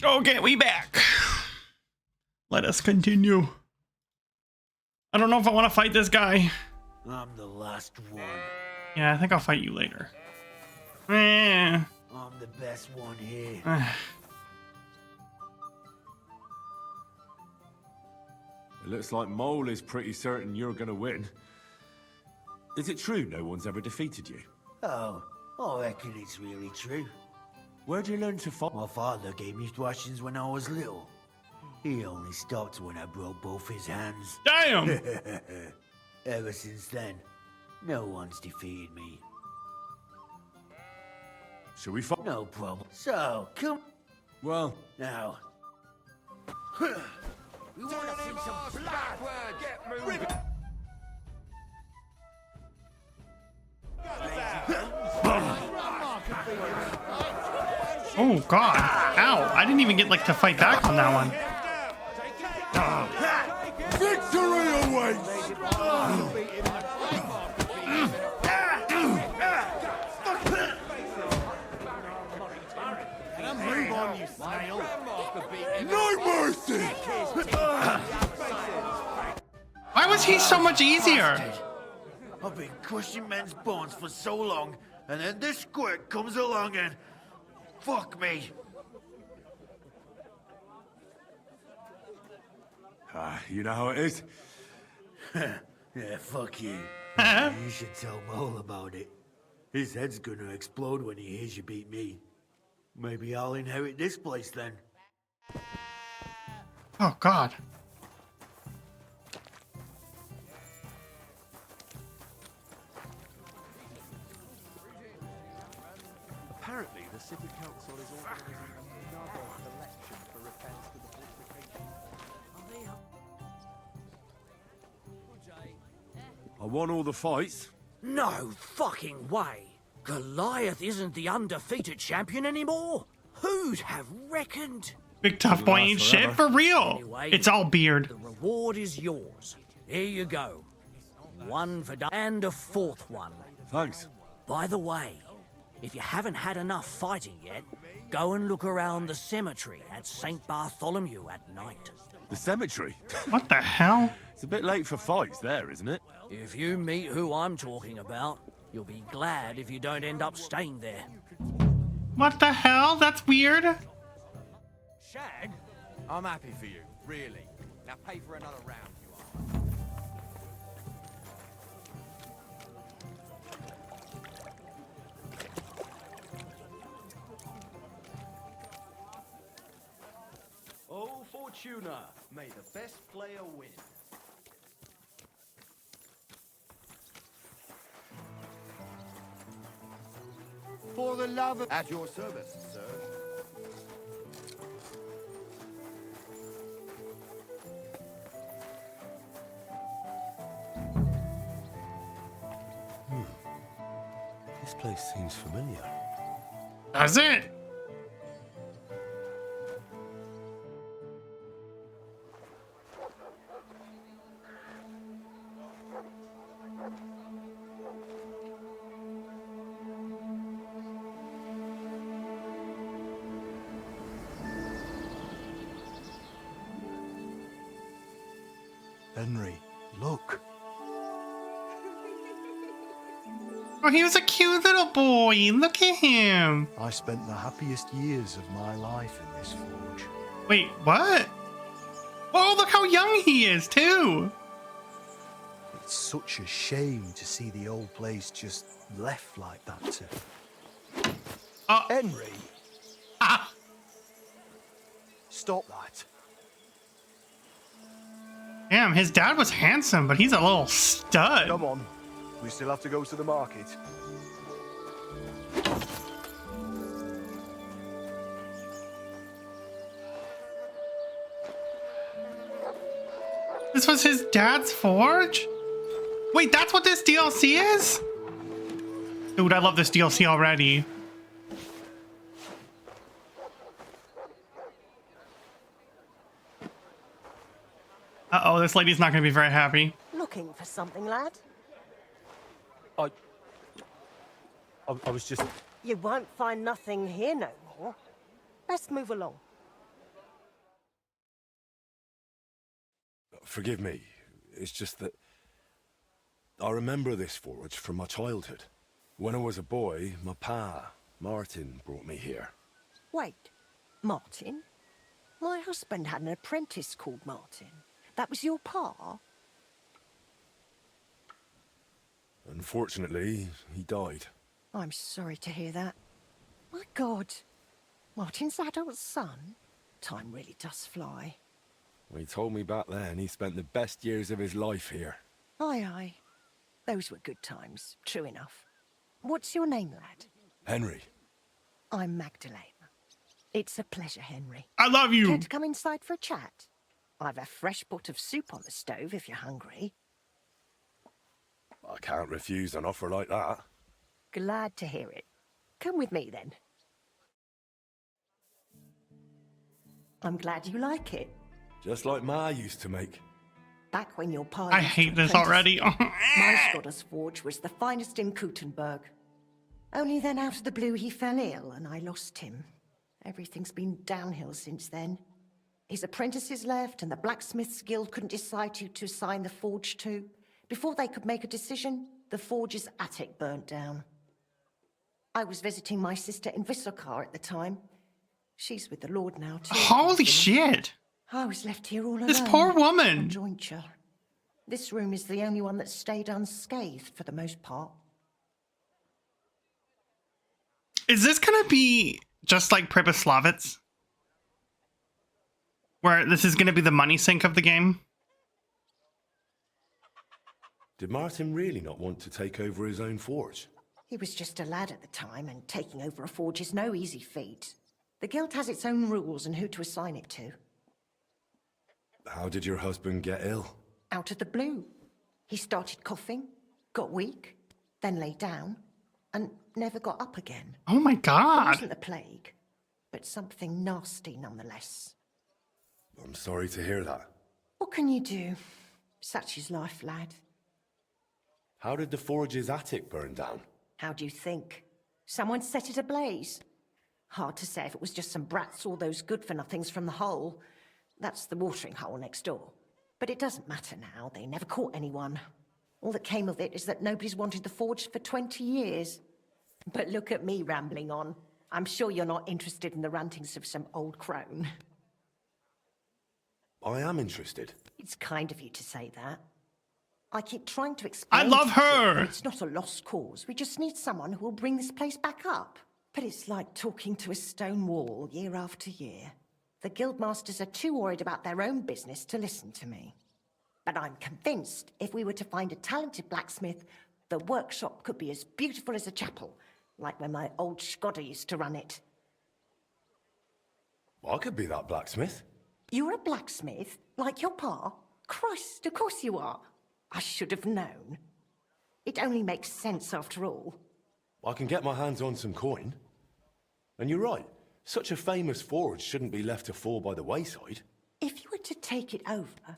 Okay, we back. Let us continue. I don't know if I want to fight this guy. I'm the last one. Yeah, I think I'll fight you later. Eh. I'm the best one here. It looks like Mole is pretty certain you're gonna win. Is it true no one's ever defeated you? Oh, I reckon it's really true. Where'd you learn to fight? My father gave me thrashings when I was little. He only stopped when I broke both his hands. Damn! Ever since then, no one's defeated me. Should we fight? No problem. So, come. Well, now. We want to see some blood. Get moving. Oh god. Ow. I didn't even get like to fight back on that one. Victory awaits! Move on, you snail. No mercy! Why was he so much easier? I've been crushing men's bones for so long, and then this squirt comes along and... fuck me. You know how it is? Yeah, fuck you. You should tell Mole about it. His head's gonna explode when he hears you beat me. Maybe I'll inherit this place then. Oh god. Apparently, the city council is organising another election for repairs to the fortification. I won all the fights. No fucking way. Goliath isn't the undefeated champion anymore. Who'd have reckoned? Big tough boy ain't shit for real. Anyway, It's all beard. The reward is yours. Here you go. One for and a fourth one. Thanks. By the way, if you haven't had enough fighting yet, go and look around the cemetery at St. Bartholomew at night. The cemetery? What the hell? It's a bit late for fights there, isn't it? If you meet who I'm talking about, you'll be glad if you don't end up staying there. What the hell? That's weird. Shag? I'm happy for you, really. Now pay for another round, you are. Oh, Fortuna, may the best player win. For the love of... At your service, sir. This place seems familiar. Does it? Henry, look. Oh, he was a cute little boy. Look at him. I spent the happiest years of my life in this forge. Wait, what? Oh, look how young he is, too. It's such a shame to see the old place just left like that to... Henry! Ah! Stop that. Damn, his dad was handsome, but he's a little stud. Come on. We still have to go to the market. This was his dad's forge? Wait, that's what this DLC is? Dude, I love this DLC already. Uh-oh, this lady's not going to be very happy. Looking for something, lad? I was just... You won't find nothing here no more. Let's move along. Forgive me. It's just that I remember this forge from my childhood. When I was a boy, my pa, Martin, brought me here. Wait, Martin? My husband had an apprentice called Martin. That was your pa? Unfortunately, he died. I'm sorry to hear that. My God. Martin's adult son? Time really does fly. He told me back then he spent the best years of his life here. Aye, aye. Those were good times, true enough. What's your name, lad? Henry. I'm Magdalene. It's a pleasure, Henry. I love you. Care to come inside for a chat? I've a fresh pot of soup on the stove if you're hungry. I can't refuse an offer like that. Glad to hear it. Come with me, then. I'm glad you like it. Just like Ma used to make. Back when your pa I used hate to this apprentice already. me, my Scottish forge was the finest in Kuttenberg. Only then out of the blue he fell ill and I lost him. Everything's been downhill since then. His apprentices left and the blacksmiths guild couldn't decide who to assign the forge to. Before they could make a decision, the forge's attic burnt down. I was visiting my sister in Visokar at the time. She's with the Lord now too. Holy shit. I was left here all alone. This poor woman. A jointure. This room is the only one that stayed unscathed for the most part. Is this gonna be just like Pribyslavitz? Where this is gonna be the money sink of the game? Did Martin really not want to take over his own forge? He was just a lad at the time, and taking over a forge is no easy feat. The guild has its own rules and who to assign it to. How did your husband get ill? Out of the blue. He started coughing, got weak, then lay down, and never got up again. Oh my God. It wasn't the plague, but something nasty nonetheless. I'm sorry to hear that. What can you do? Such is life, lad. How did the forge's attic burn down? How do you think? Someone set it ablaze. Hard to say if it was just some brats or those good-for-nothings from the hole. That's the watering hole next door. But it doesn't matter now. They never caught anyone. All that came of it is that nobody's wanted the forge for 20 years. But look at me rambling on. I'm sure you're not interested in the rantings of some old crone. I am interested. It's kind of you to say that. I keep trying to explain. I love to you her. that it's not a lost cause. We just need someone who will bring this place back up. But it's like talking to a stone wall year after year. The guildmasters are too worried about their own business to listen to me. But I'm convinced if we were to find a talented blacksmith, the workshop could be as beautiful as a chapel, like when my old Skoda used to run it. I could be that blacksmith. You're a blacksmith? Like your pa? Christ, of course you are. I should have known. It only makes sense after all. I can get my hands on some coin. And you're right. Such a famous forge shouldn't be left to fall by the wayside. If you were to take it over,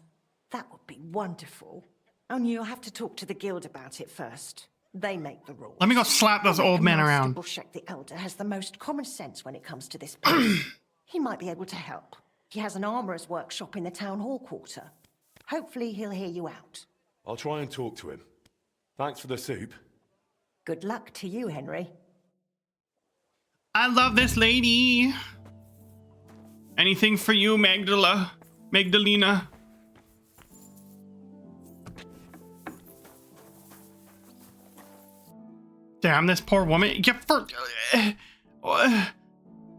that would be wonderful. Only you'll have to talk to the guild about it first. They make the rules. Let me go slap those old men around. Master Bushek the Elder has the most common sense when it comes to this place. He might be able to help. He has an armourer's workshop in the town hall quarter. Hopefully he'll hear you out. I'll try and talk to him. Thanks for the soup. Good luck to you, Henry. I love this lady. Anything for you, Magdalena. Damn, this poor woman. Yeah,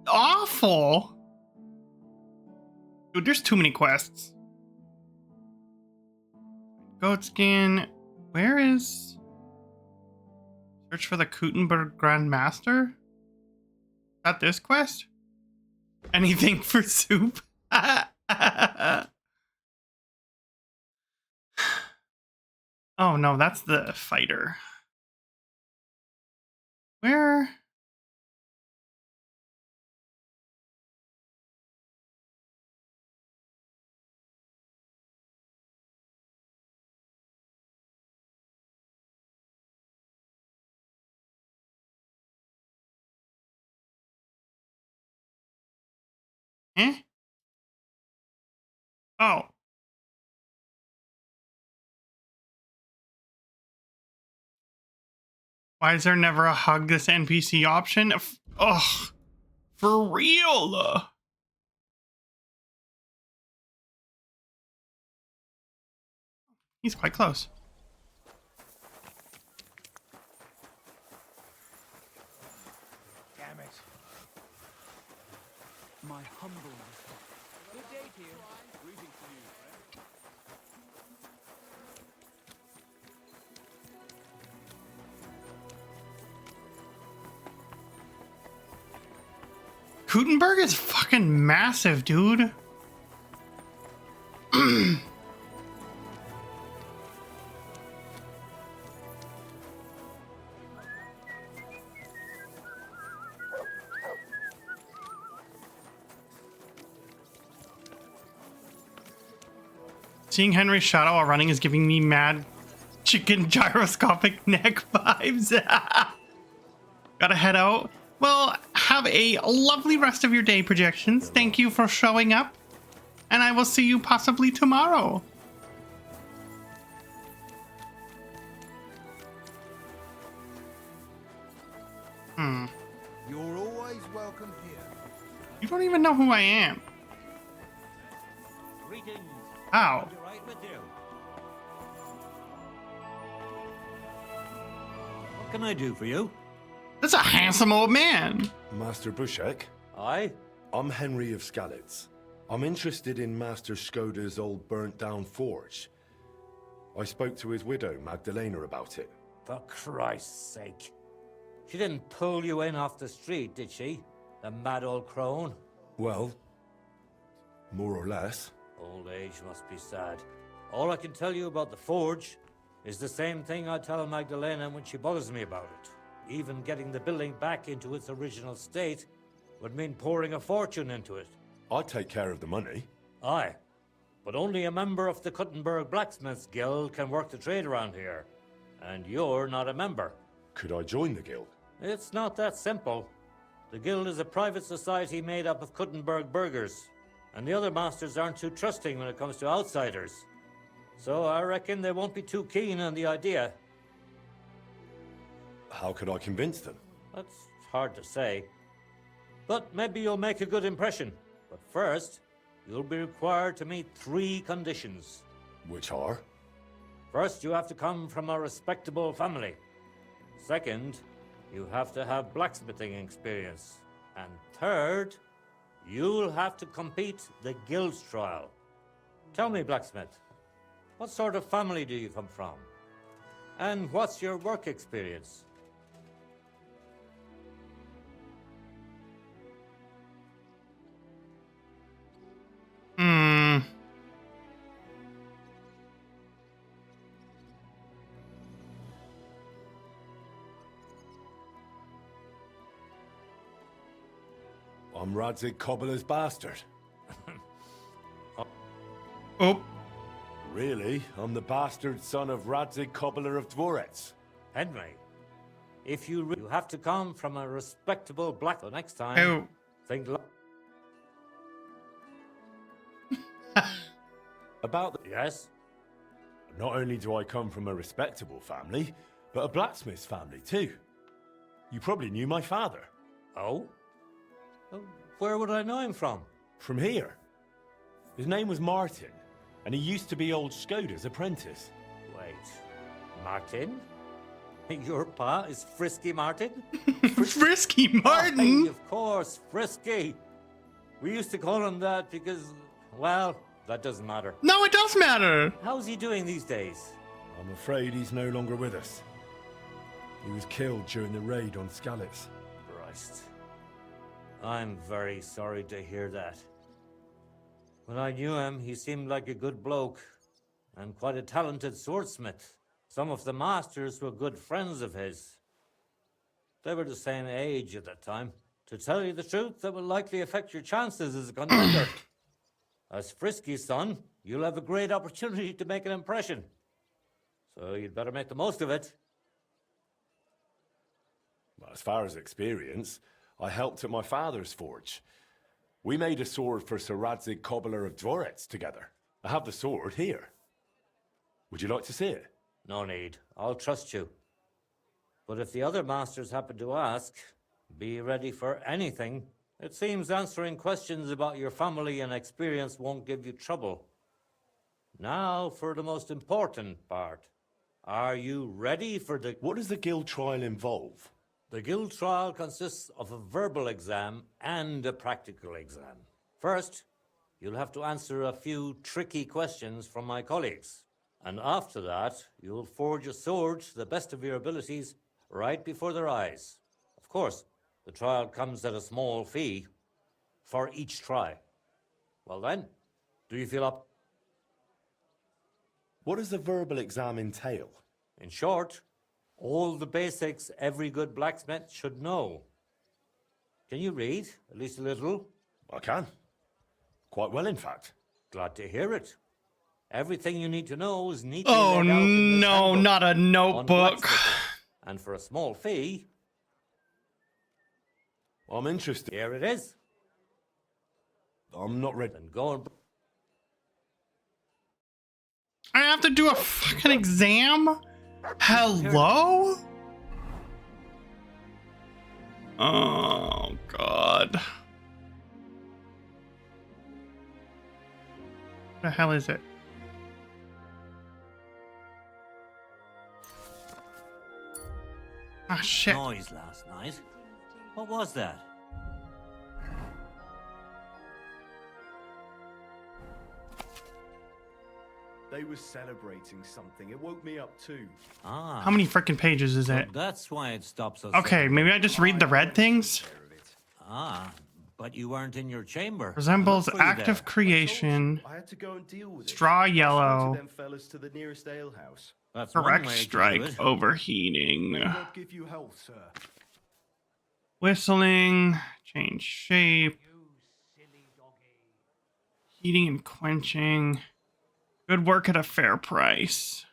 awful. Dude, there's too many quests. Goatskin. Where is... Search for the Kuttenberg Grand Master? Is that this quest? Anything for soup? Oh no, that's the fighter. Where? Eh? Oh. Why is there never a hug this NPC option? Ugh. For real. He's quite close. Damn it. My humble. Good day to you. Greetings to you, friend. Gutenberg is fucking massive, dude. Seeing Henry's shadow while running is giving me mad chicken gyroscopic neck vibes. Gotta head out. Well, have a lovely rest of your day, Projections. Thank you for showing up. And I will see you possibly tomorrow. You're always welcome here. You don't even know who I am. Greetings. How? You're right with you. What can I do for you? That's a handsome old man. Master Bushek? Aye? I'm Henry of Skalitz. I'm interested in Master Skoda's old burnt-down forge. I spoke to his widow, Magdalena, about it. For Christ's sake. She didn't pull you in off the street, did she? The mad old crone? Well, more or less. Old age must be sad. All I can tell you about the forge is the same thing I tell Magdalena when she bothers me about it. Even getting the building back into its original state would mean pouring a fortune into it. I'd take care of the money. Aye, but only a member of the Kuttenberg Blacksmiths Guild can work the trade around here. And you're not a member. Could I join the guild? It's not that simple. The guild is a private society made up of Kuttenberg burghers, and the other masters aren't too trusting when it comes to outsiders. So I reckon they won't be too keen on the idea. How could I convince them? That's hard to say. But maybe you'll make a good impression. But first, you'll be required to meet 3 conditions. Which are? First, you have to come from a respectable family. Second, you have to have blacksmithing experience. And third, you'll have to compete the guild's trial. Tell me, blacksmith, what sort of family do you come from? And what's your work experience? I'm Radzig Cobbler's bastard. Oh. Really? I'm the bastard son of Radzig Cobbler of Dvorets. Henry, if you have to come from a respectable black. So next time, Oh. think. About the... Yes? Not only do I come from a respectable family, but a blacksmith's family too. You probably knew my father. Oh? Where would I know him from? From here. His name was Martin, and he used to be old Skoda's apprentice. Wait, Martin? Your pa is Frisky Martin? Frisky Martin? Aye, of course, Frisky. We used to call him that because, well, that doesn't matter. No, it does matter. How's he doing these days? I'm afraid he's no longer with us. He was killed during the raid on Skalitz. Christ. I'm very sorry to hear that. When I knew him, he seemed like a good bloke and quite a talented swordsmith. Some of the masters were good friends of his. They were the same age at that time. To tell you the truth, that will likely affect your chances as a contender. As Frisky's son, you'll have a great opportunity to make an impression. So you'd better make the most of it. As far as experience, I helped at my father's forge. We made a sword for Sir Radzig Cobbler of Dvorets together. I have the sword here. Would you like to see it? No need. I'll trust you. But if the other masters happen to ask, be ready for anything. It seems answering questions about your family and experience won't give you trouble. Now for the most important part. Are you ready for the... What does the guild trial involve? The guild trial consists of a verbal exam and a practical exam. First, you'll have to answer a few tricky questions from my colleagues. And after that, you'll forge a sword to the best of your abilities right before their eyes. Of course, the trial comes at a small fee for each try. Well then, do you feel up? What does the verbal exam entail? In short, all the basics every good blacksmith should know. Can you read, at least a little? I can. Quite well, in fact. Glad to hear it. Everything you need to know is neatly Oh laid out in this no, handbook not a on notebook. blacksmithing. And for a small fee... I'm interested. Here it is. I'm not ready. Then go and... I have to do a fucking exam? Hello? Oh, God. The hell is it? Ah, shit. Noise last night. What was that? They were celebrating something. It woke me up too. Ah. How many freaking pages is it? That's why it stops us. Okay, maybe I just read the red things. Ah, but you weren't in your chamber. Resembles Look for you active there. creation. I had to go and deal with it. Straw I spoke yellow. to them fellas to the nearest alehouse. That's one Correct way to do strike it. overheating. May God give you health, sir. Whistling. Change shape. Heating and quenching. Good work at a fair price.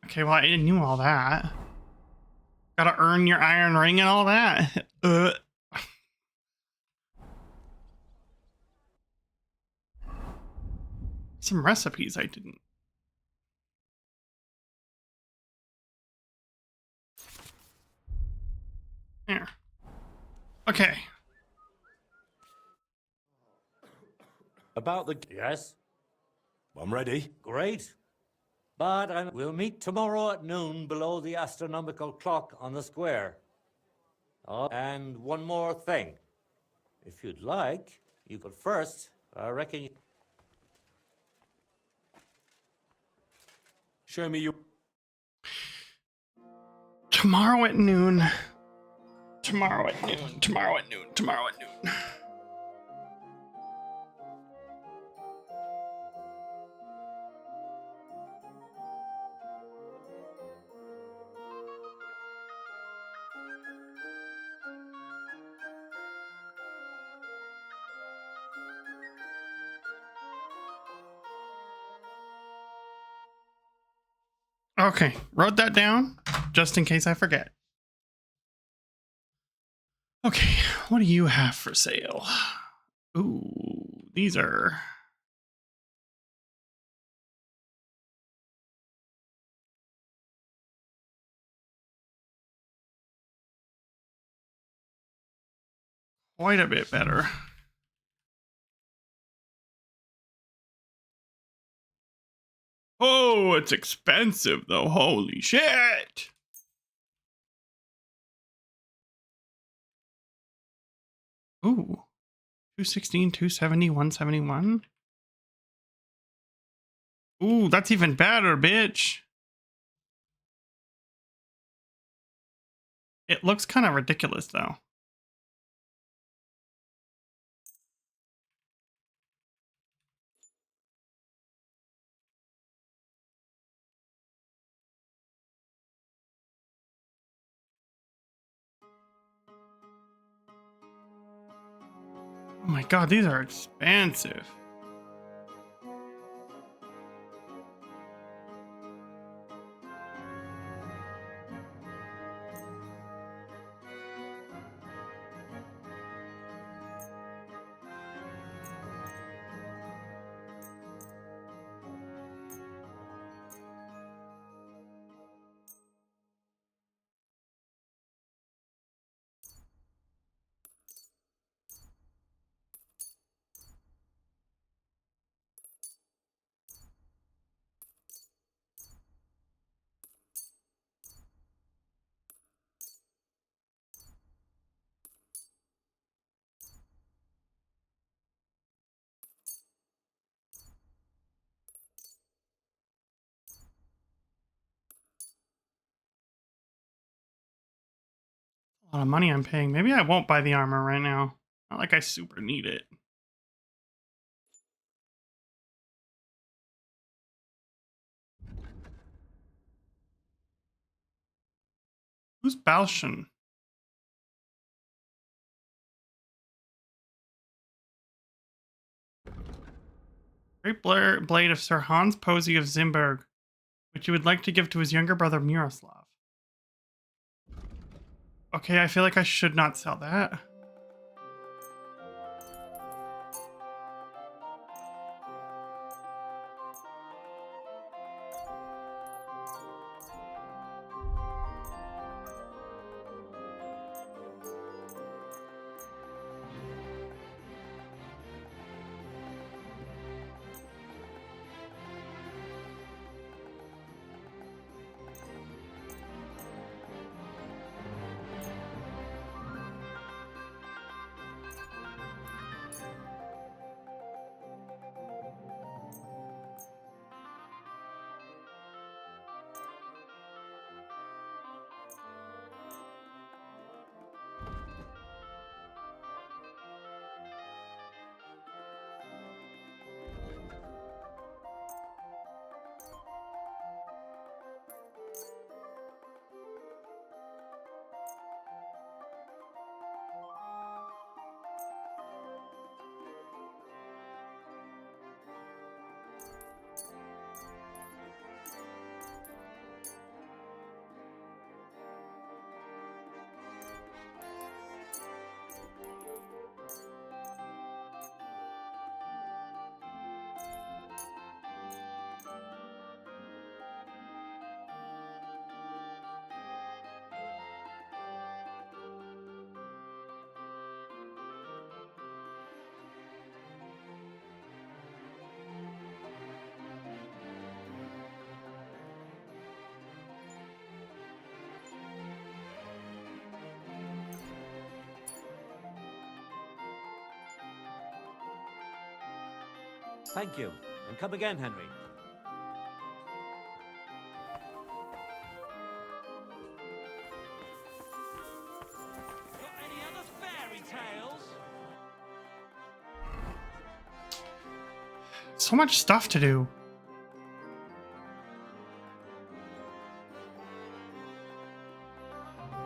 Okay, well, I knew all that. Gotta earn your iron ring and all that. Some recipes I didn't. There. Okay. About the... Yes? I'm ready. Great. But we'll meet tomorrow at noon below the astronomical clock on the square. Oh, and one more thing. If you'd like, you could first, I reckon... Show me your... Tomorrow at noon. Tomorrow at noon. Tomorrow at noon. Tomorrow at noon. Okay, wrote that down just in case I forget. Okay, what do you have for sale? Ooh, these are... quite a bit better. Oh, it's expensive though. Holy shit. Ooh. 216, 270, 171. Ooh, that's even better, bitch. It looks kind of ridiculous though. Oh my god, these are expensive. A lot of money I'm paying. Maybe I won't buy the armor right now. Not like I super need it. Who's Balshan? Great blade of Sir Hans Posey of Zimberg, which he would like to give to his younger brother Miroslav. Okay, I feel like I should not sell that. Thank you, and come again, Henry. Got any other fairy tales? So much stuff to do.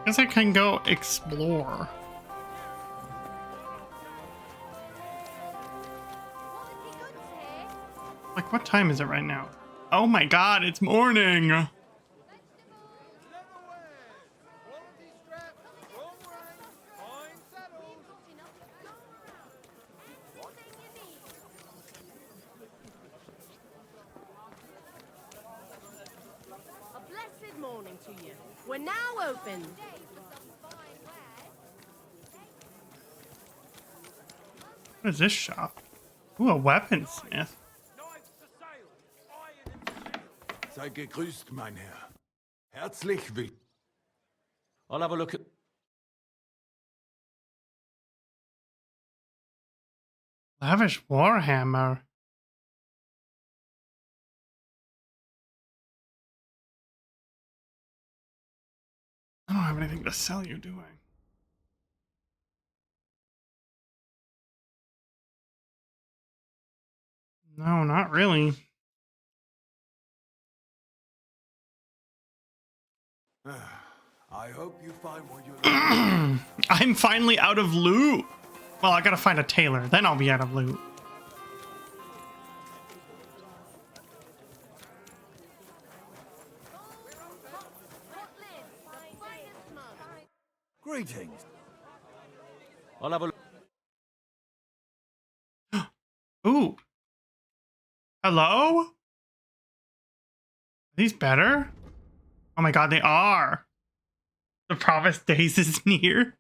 Guess I can go explore. Like, what time is it right now? Oh my god, it's morning! A blessed morning to you. We're now open. What is this shop? Ooh, a weaponsmith. Sei gegrüßt, mein Herr. Herzlich willkommen. I'll have a look at... Lavish warhammer. I don't have anything to sell you, do I? No, not really. I hope you find what you're looking for. I'm finally out of loot. Well, I gotta find a tailor, then I'll be out of loot. Greetings. I'll have a look. Ooh. Hello? Are these better? Oh my god, they are. The province days is near.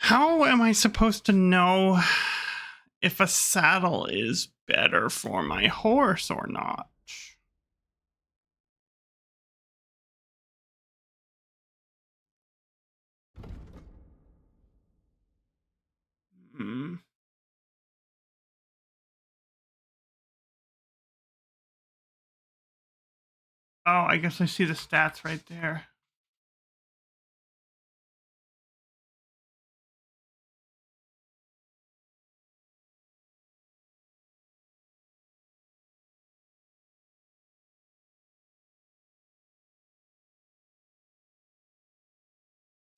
How am I supposed to know if a saddle is better for my horse or not? Hmm. Oh, I guess I see the stats right there.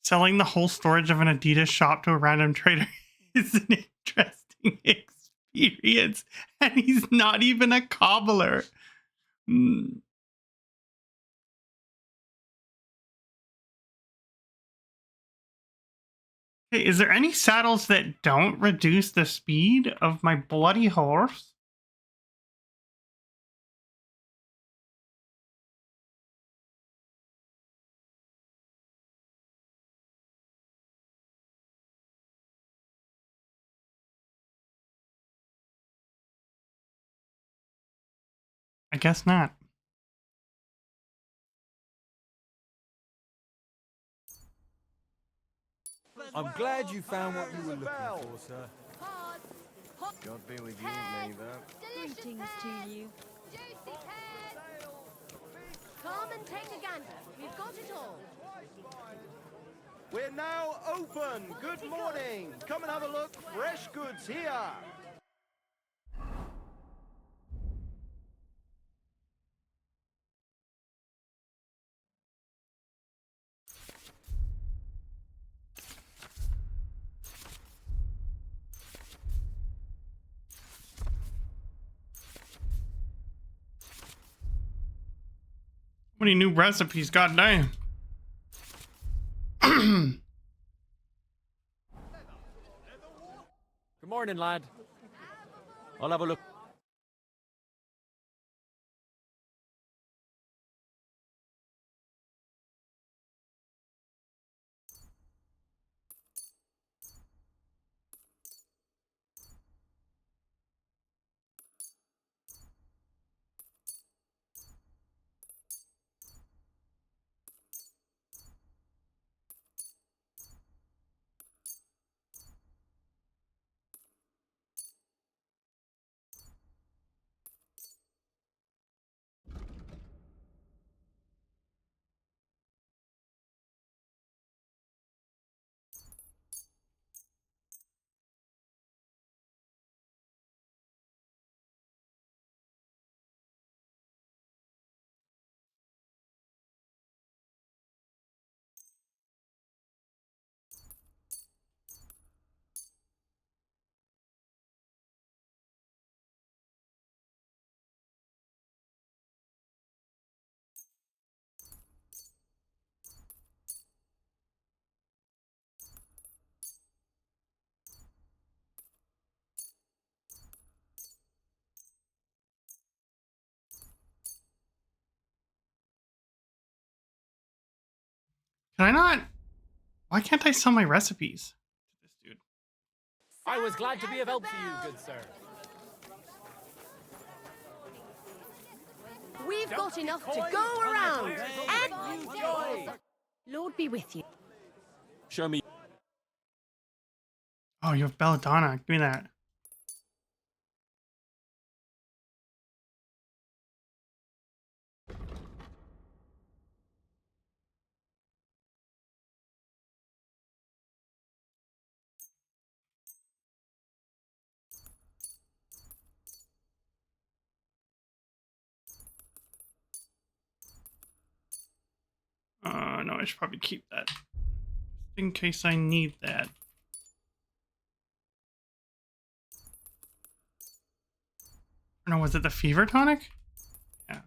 Selling the whole storage of an Adidas shop to a random trader is an interesting experience, and he's not even a cobbler. Hmm. Hey, is there any saddles that don't reduce the speed of my bloody horse? I guess not. I'm glad you found what you were looking for, sir. God be with you, neighbour. Greetings to you. Come and take a gander. We've got it all. We're now open. Good morning. Come and have a look. Fresh goods here. How many new recipes? Goddamn. Good morning, lad. I'll have a look. Can I not? Why can't I sell my recipes to this dude? I was glad to be of help to you, good sir. We've got enough to go around. And Lord be with you. Show me. Oh, you have belladonna. Give me that. No, I should probably keep that. Just in case I need that. No, was it the fever tonic? Yeah.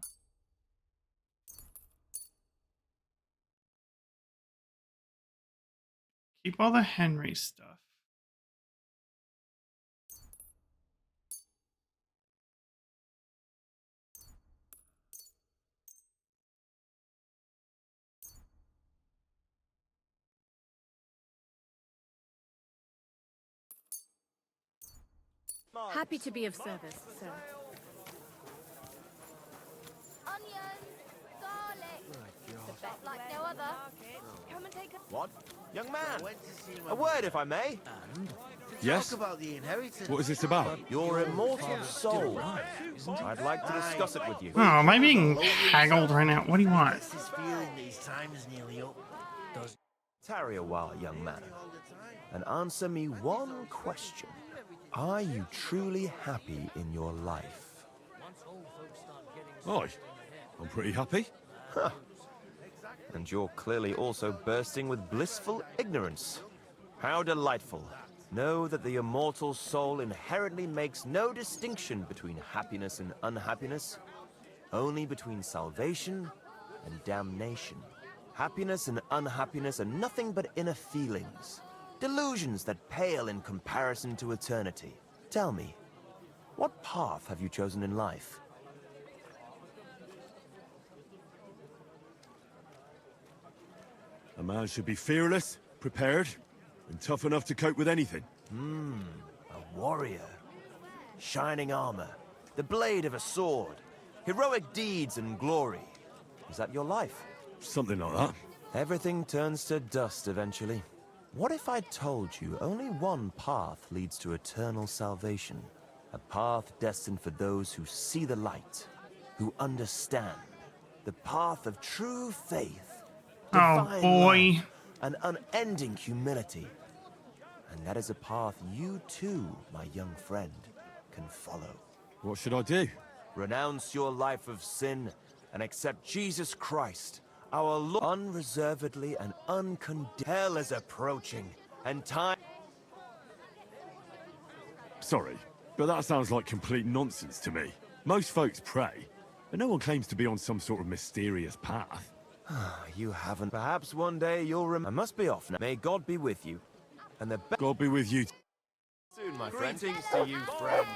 Keep all the Henry stuff. Happy to be of service, sir. What? Young man, a word if I may. Yes? Talk about the inheritance. What is this about? Your immortal soul. I'd like to discuss it with you. Oh, am I being haggled right now? What do you want? This feeling these times nearly up. Does Tarry a while, young man, and answer me one question. Are you truly happy in your life? Aye, I'm pretty happy. Huh. And you're clearly also bursting with blissful ignorance. How delightful. Know that the immortal soul inherently makes no distinction between happiness and unhappiness, only between salvation and damnation. Happiness and unhappiness are nothing but inner feelings, delusions that pale in comparison to eternity. Tell me, what path have you chosen in life? A man should be fearless, prepared, and tough enough to cope with anything. A warrior. Shining armor, the blade of a sword, heroic deeds and glory. Is that your life? Something like that. Everything turns to dust eventually. What if I told you only one path leads to eternal salvation? A path destined for those who see the light, who understand. The path of true faith. Oh, divine boy. love, and unending humility. And that is a path you too, my young friend, can follow. What should I do? Renounce your life of sin and accept Jesus Christ, our Lord, unreservedly and uncondemned. Hell is approaching, and time... Sorry, but that sounds like complete nonsense to me. Most folks pray, but no one claims to be on some sort of mysterious path. You haven't. Perhaps one day you'll I must be off now. May God be with you. And the God be with you. soon, my friend. Greetings to you, friend.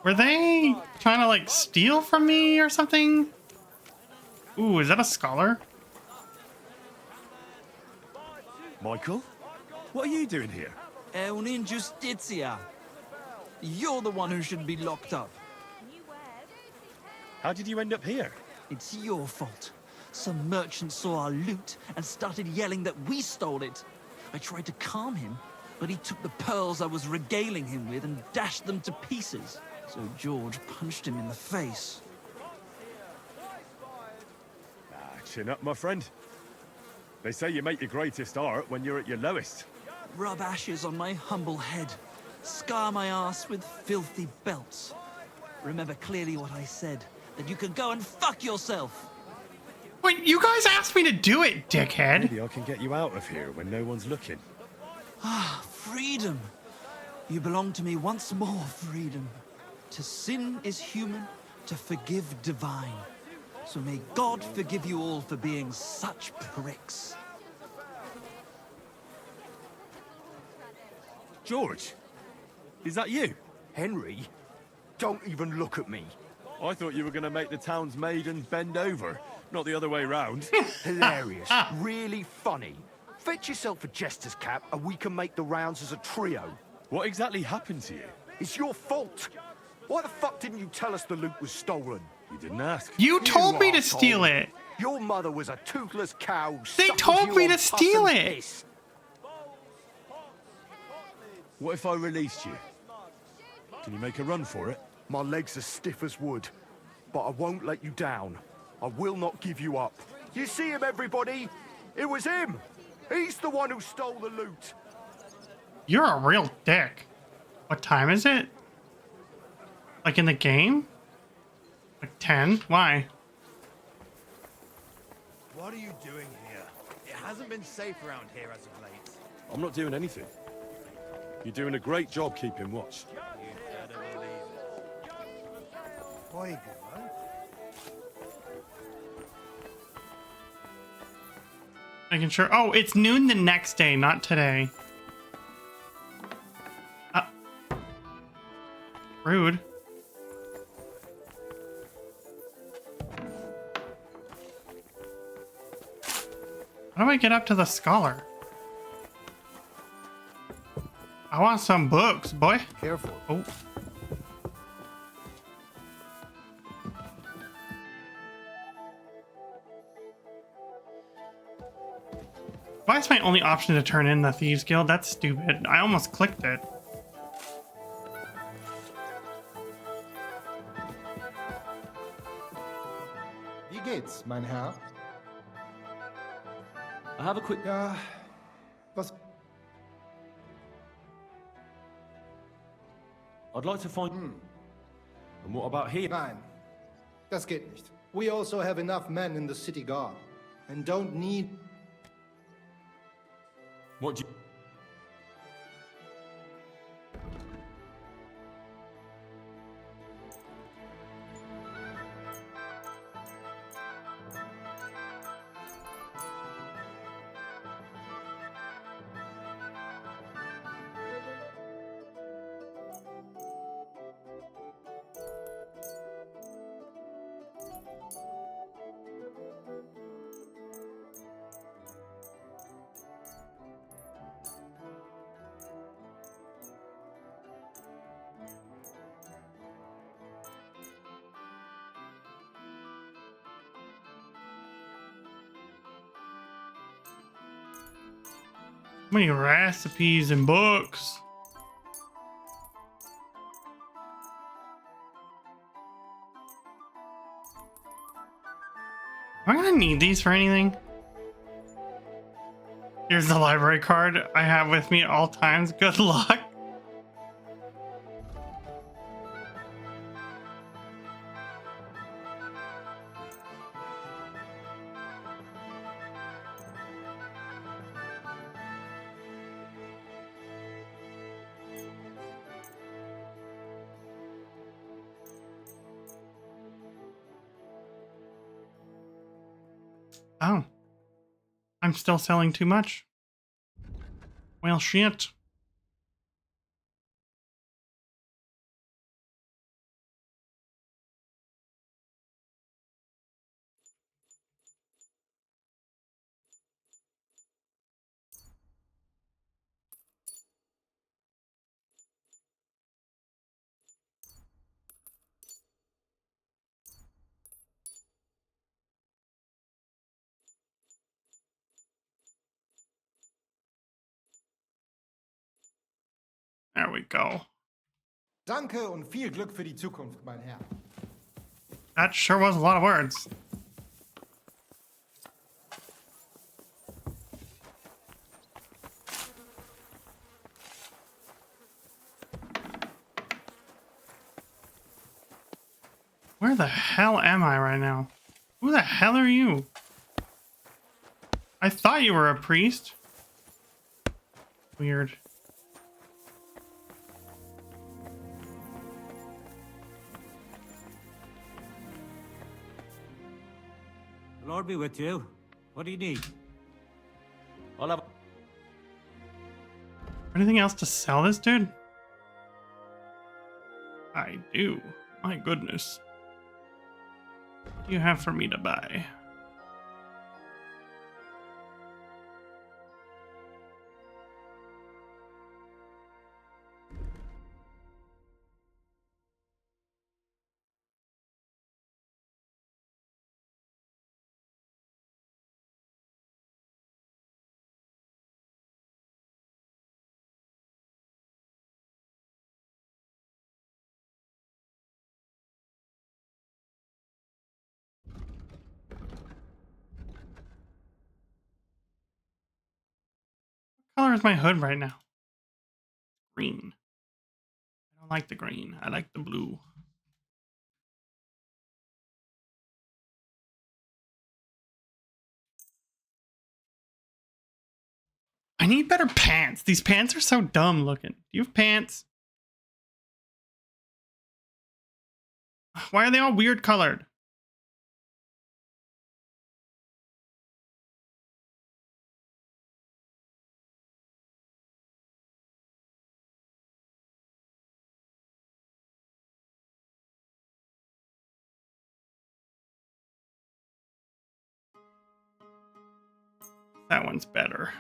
Were they trying to, like, steal from me or something? Ooh, is that a scholar? Michael? What are you doing here? È un'ingiustizia. You're the one who should be locked up. How did you end up here? It's your fault. Some merchant saw our loot and started yelling that we stole it. I tried to calm him, but he took the pearls I was regaling him with and dashed them to pieces. So George punched him in the face. Chin up, my friend. They say you make your greatest art when you're at your lowest. Rub ashes on my humble head. Scar my ass with filthy belts. Remember clearly what I said, that you can go and fuck yourself. Wait, you guys asked me to do it, dickhead. Maybe I can get you out of here when no one's looking. Ah, freedom. You belong to me once more, freedom. To sin is human, to forgive divine. So may God forgive you all for being such pricks. George, is that you? Henry, don't even look at me. I thought you were going to make the town's maiden bend over, not the other way round. Hilarious. Really funny. Fetch yourself a jester's cap and we can make the rounds as a trio. What exactly happened to you? It's your fault. Why the fuck didn't you tell us the loot was stolen? You didn't ask. You told me to steal it. Your mother was a toothless cow. They told me to steal it. What if I released you? Can you make a run for it? My legs are stiff as wood, but I won't let you down. I will not give you up. You see him, everybody? It was him. He's the one who stole the loot. You're a real dick. What time is it? Like in the game? Like 10? Why? What are you doing here? It hasn't been safe around here as of late. I'm not doing anything. You're doing a great job keeping watch. Boy, Making sure. Oh, it's noon the next day, not today. Rude. How do I get up to the scholar? I want some books, boy. Careful. Oh. Why is my only option to turn in the Thieves Guild? That's stupid. I almost clicked it. Wie geht's, mein Herr? I have a quick... Ja, was... I'd like to find... And what about here? Nein, das geht nicht. We also have enough men in the city guard and don't need... What do you... How many recipes and books? Am I gonna need these for anything? Here's the library card I have with me at all times. Good luck. Oh. I'm still selling too much. Well, shit. There we go. Danke und viel Glück für die Zukunft, mein Herr. That sure was a lot of words. Where the hell am I right now? Who the hell are you? I thought you were a priest. Weird. The Lord be with you. What do you need? I'll have... Anything else to sell this dude? I do. My goodness. What do you have for me to buy? What color is my hood right now? Green. I don't like the green. I like the blue. I need better pants. These pants are so dumb looking. Do you have pants? Why are they all weird colored? That one's better.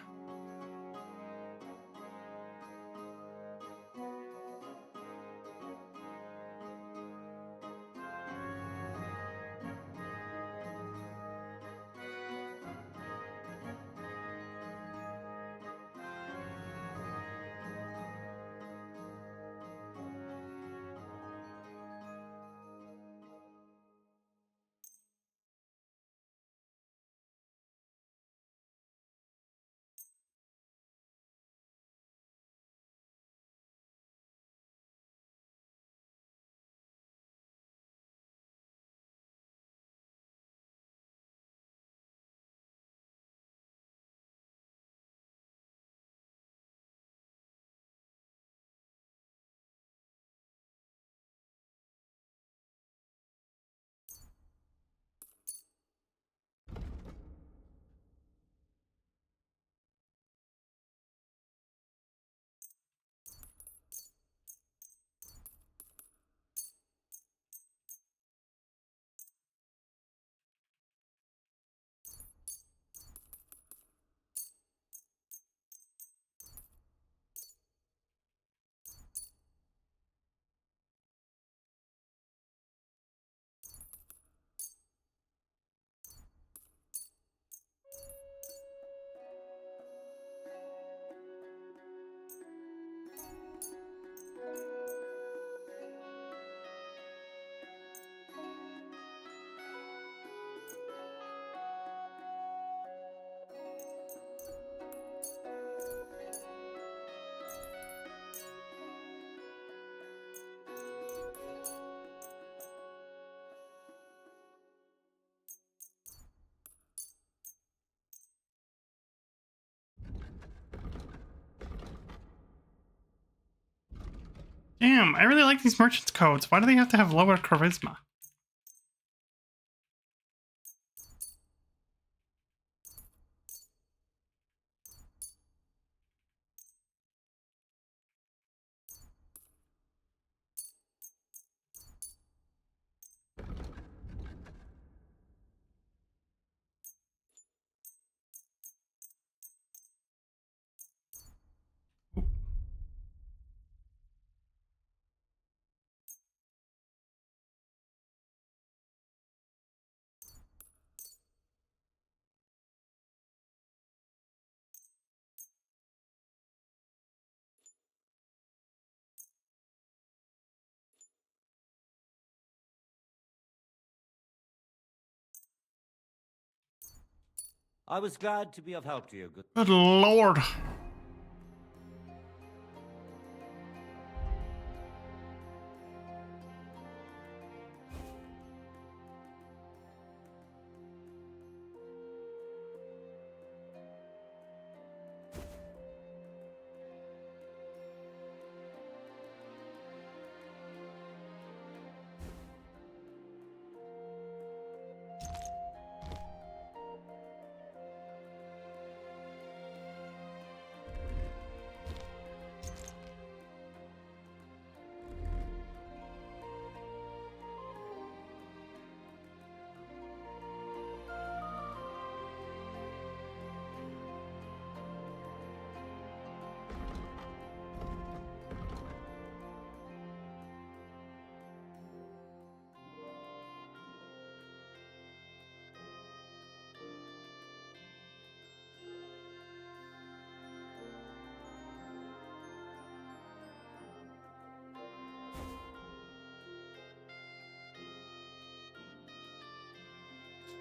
Damn, I really like these merchants' codes. Why do they have to have lower charisma? I was glad to be of help to you. Good lord.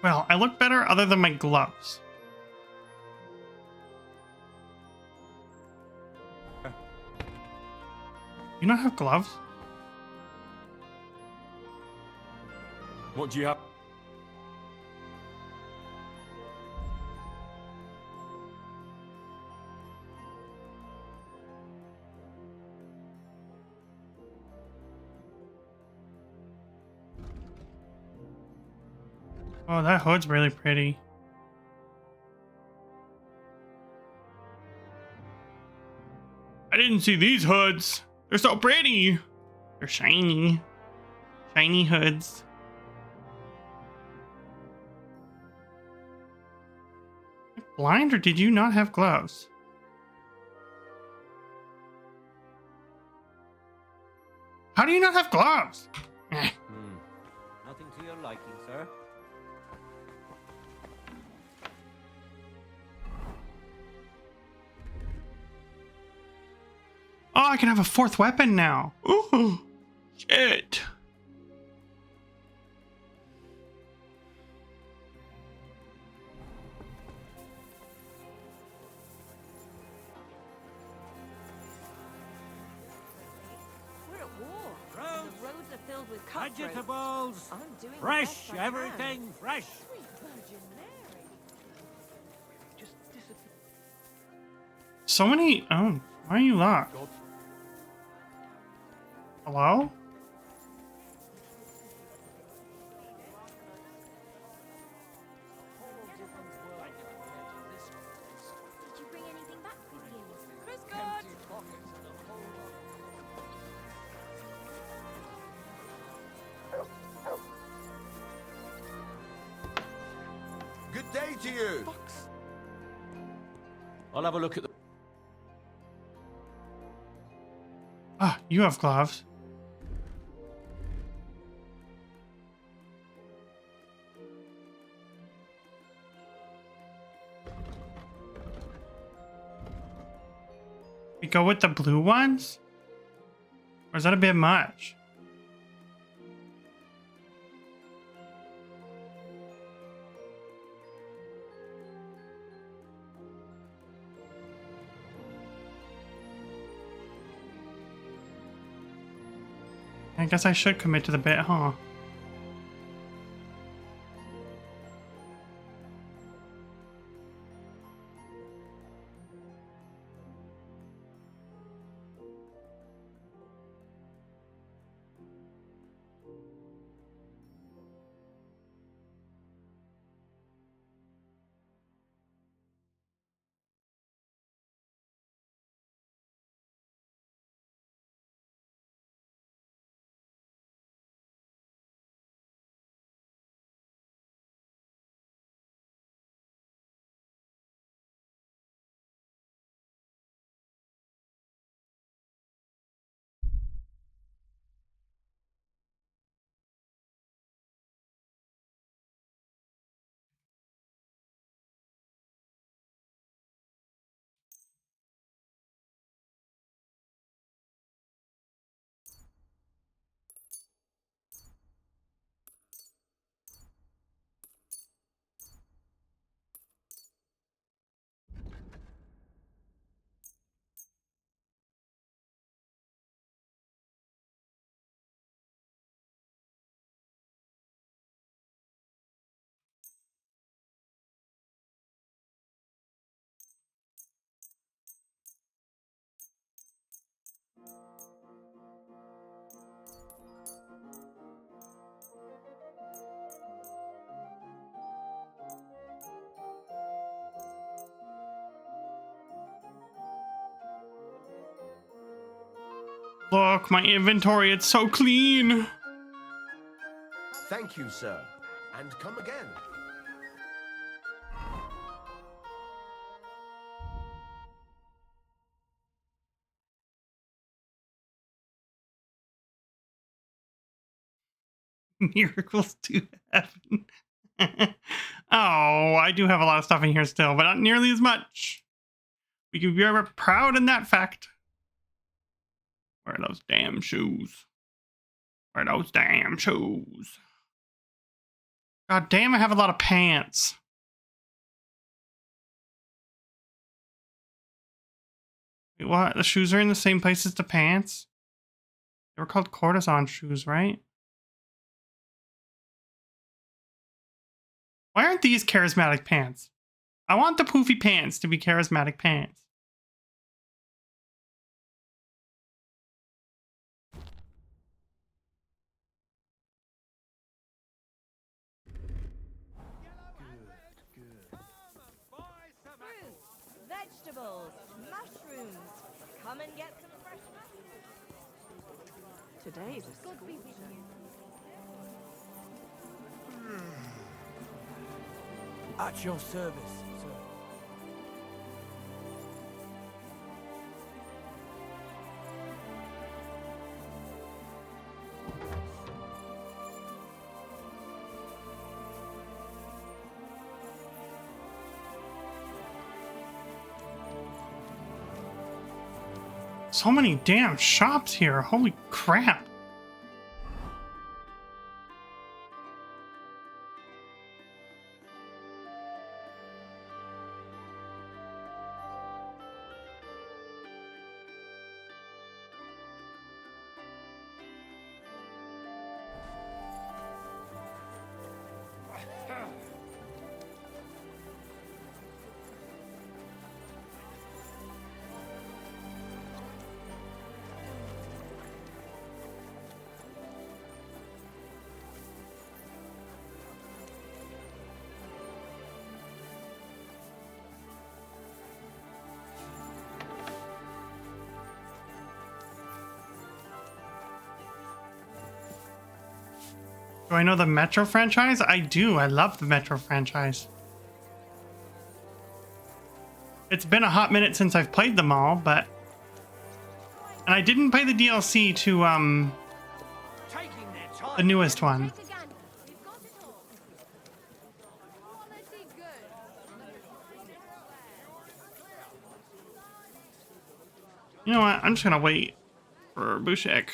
Well, I look better other than my gloves. You not have gloves? What do you have? Oh, that hood's really pretty. I didn't see these hoods. They're so pretty. They're shiny. Shiny hoods. Blind, or did you not have gloves? How do you not have gloves? Nothing to your liking, sir. Oh, I can have a fourth weapon now. Ooh, shit. We're at war. Roads, The roads are filled with cutthroats. vegetables, I'm doing the fresh, best I can. everything fresh. Sweet Virgin Mary. Just disappear. So many. Oh, why are you locked? Hello? Did you bring anything back with you? Chris God! Good day to you. I'll have a look at the... Ah, you have gloves. We go with the blue ones? Or is that a bit much? I guess I should commit to the bit, huh? Look, my inventory, it's so clean. Thank you, sir. And come again. Miracles to heaven. Oh, I do have a lot of stuff in here still, but not nearly as much. We can be ever proud in that fact. Where are those damn shoes? Where are those damn shoes? God damn, I have a lot of pants. Wait, what? The shoes are in the same place as the pants? They were called courtesan shoes, right? Why aren't these charismatic pants? I want the poofy pants to be charismatic pants. Fruits, vegetables, mushrooms. Come and get some fresh mushrooms. Today's a good week. At your service, sir. So many damn shops here. Holy crap. Do I know the Metro franchise? I do. I love the Metro franchise. It's been a hot minute since I've played them all, but... And I didn't play the DLC to, the newest one. You know what? I'm just gonna wait for Bushek.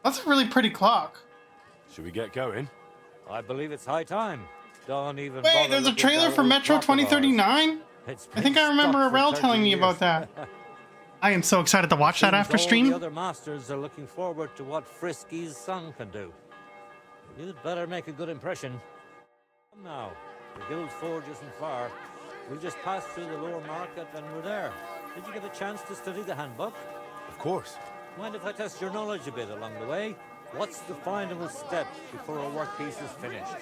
That's a really pretty clock. Should we get going? I believe it's high time. Don't even Wait, bother there's a looking trailer at for old Metro clock of ours. 2039? It's I think been I remember stopped for Arel 30 telling me years. about that. I am so excited to watch that Seems after all stream. The other masters are looking forward to what Frisky's son can do. You'd better make a good impression. Come now, the Guild Forge isn't far. We'll just pass through the lower market and we're there. Did you get a chance to study the handbook? Of course. Mind if I test your knowledge a bit along the way? What's the final step before a workpiece is finished?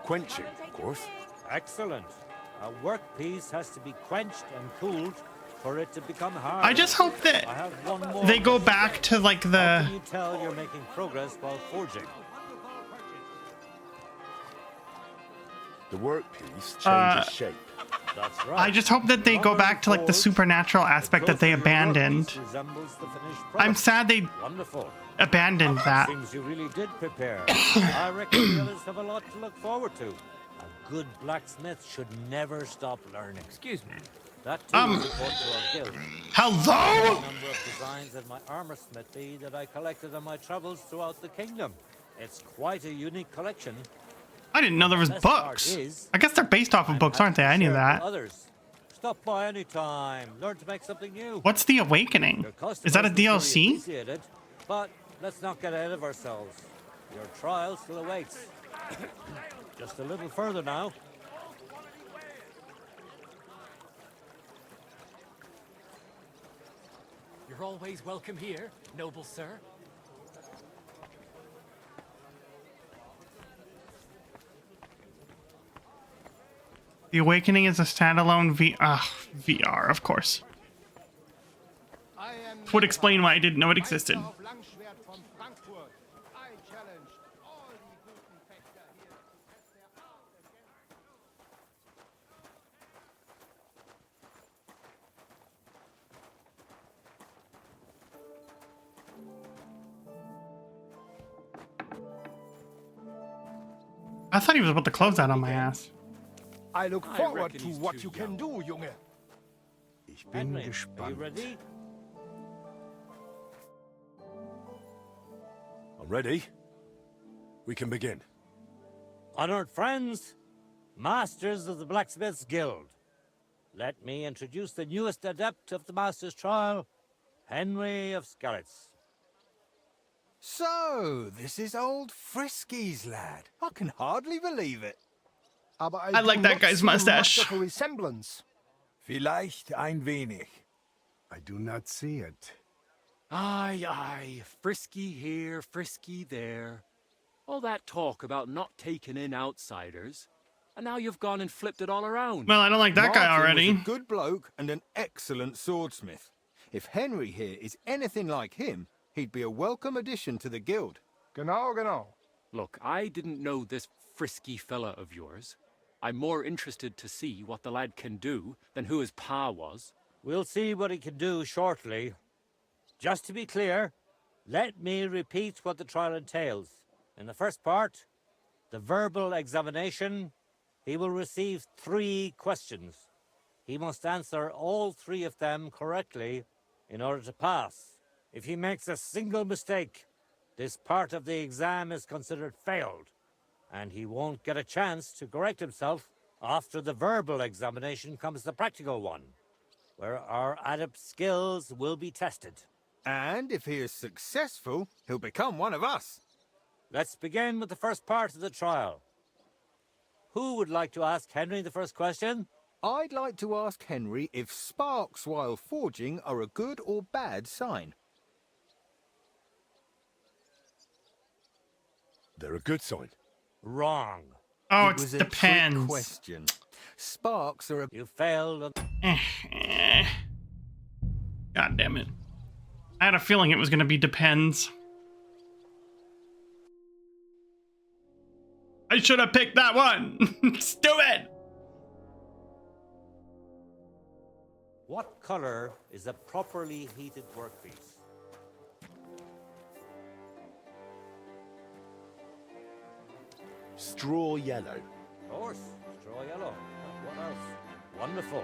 Quenching, of course. Excellent. A workpiece has to be quenched and cooled for it to become hard. I just hope that I have one more they go back to like How the... can you tell you're making progress while forging? The workpiece changes shape. That's right. I just hope that they go back to like the supernatural aspect that they abandoned. Resembles the finished I'm product. sad they Wonderful. abandoned that. Seems you really did prepare. I reckon the others have a lot to look forward to. A good blacksmith should never stop learning. Excuse me. That too is important to our guild. Hello? A number of designs in my armor smithy that I collected on my travels throughout the kingdom. It's quite a unique collection. I didn't know there was Best part books. is, I guess they're based off of books, aren't they? I knew share that. with others. Stop by any time. Learn to make something new. What's The Awakening? Is that a Customers will really DLC? appreciate it, but let's not get ahead of ourselves. Your trial still awaits. Just a little further now. You You're always welcome here, noble sir. The Awakening is a standalone VR, of course. Would explain why I didn't know it existed. I thought he was about to close that on my ass. I look forward to what you can do, Junge. Ich bin Henry, are you gespannt. ready? I'm ready. We can begin. Honored friends, masters of the Blacksmiths Guild, let me introduce the newest adept of the Master's Trial, Henry of Skalitz. So, this is old Frisky's lad. I can hardly believe it. Aber I like that guy's mustache. Much of a resemblance. Vielleicht ein wenig. I do not see it. Aye, aye, frisky here, frisky there. All that talk about not taking in outsiders, and now you've gone and flipped it all around. Well, I don't like that guy Martin already. was a good bloke and an excellent swordsmith. If Henry here is anything like him, he'd be a welcome addition to the guild. Genau, genau. Look, I didn't know this frisky fella of yours. I'm more interested to see what the lad can do than who his pa was. We'll see what he can do shortly. Just to be clear, let me repeat what the trial entails. In the first part, the verbal examination, he will receive 3 questions. He must answer all 3 of them correctly in order to pass. If he makes a single mistake, this part of the exam is considered failed, and he won't get a chance to correct himself. After the verbal examination comes the practical one, where our adept skills will be tested. And if he is successful, he'll become one of us. Let's begin with the first part of the trial. Who would like to ask Henry the first question? I'd like to ask Henry if sparks while forging are a good or bad sign. They're a good sign. Wrong. Oh, It it was a trick depends. question. Sparks are a... You failed. God damn it. I had a feeling it was going to be depends. I should have picked that one. Stupid. What color is a properly heated workpiece? Straw yellow. Of course, straw yellow. What else? Wonderful.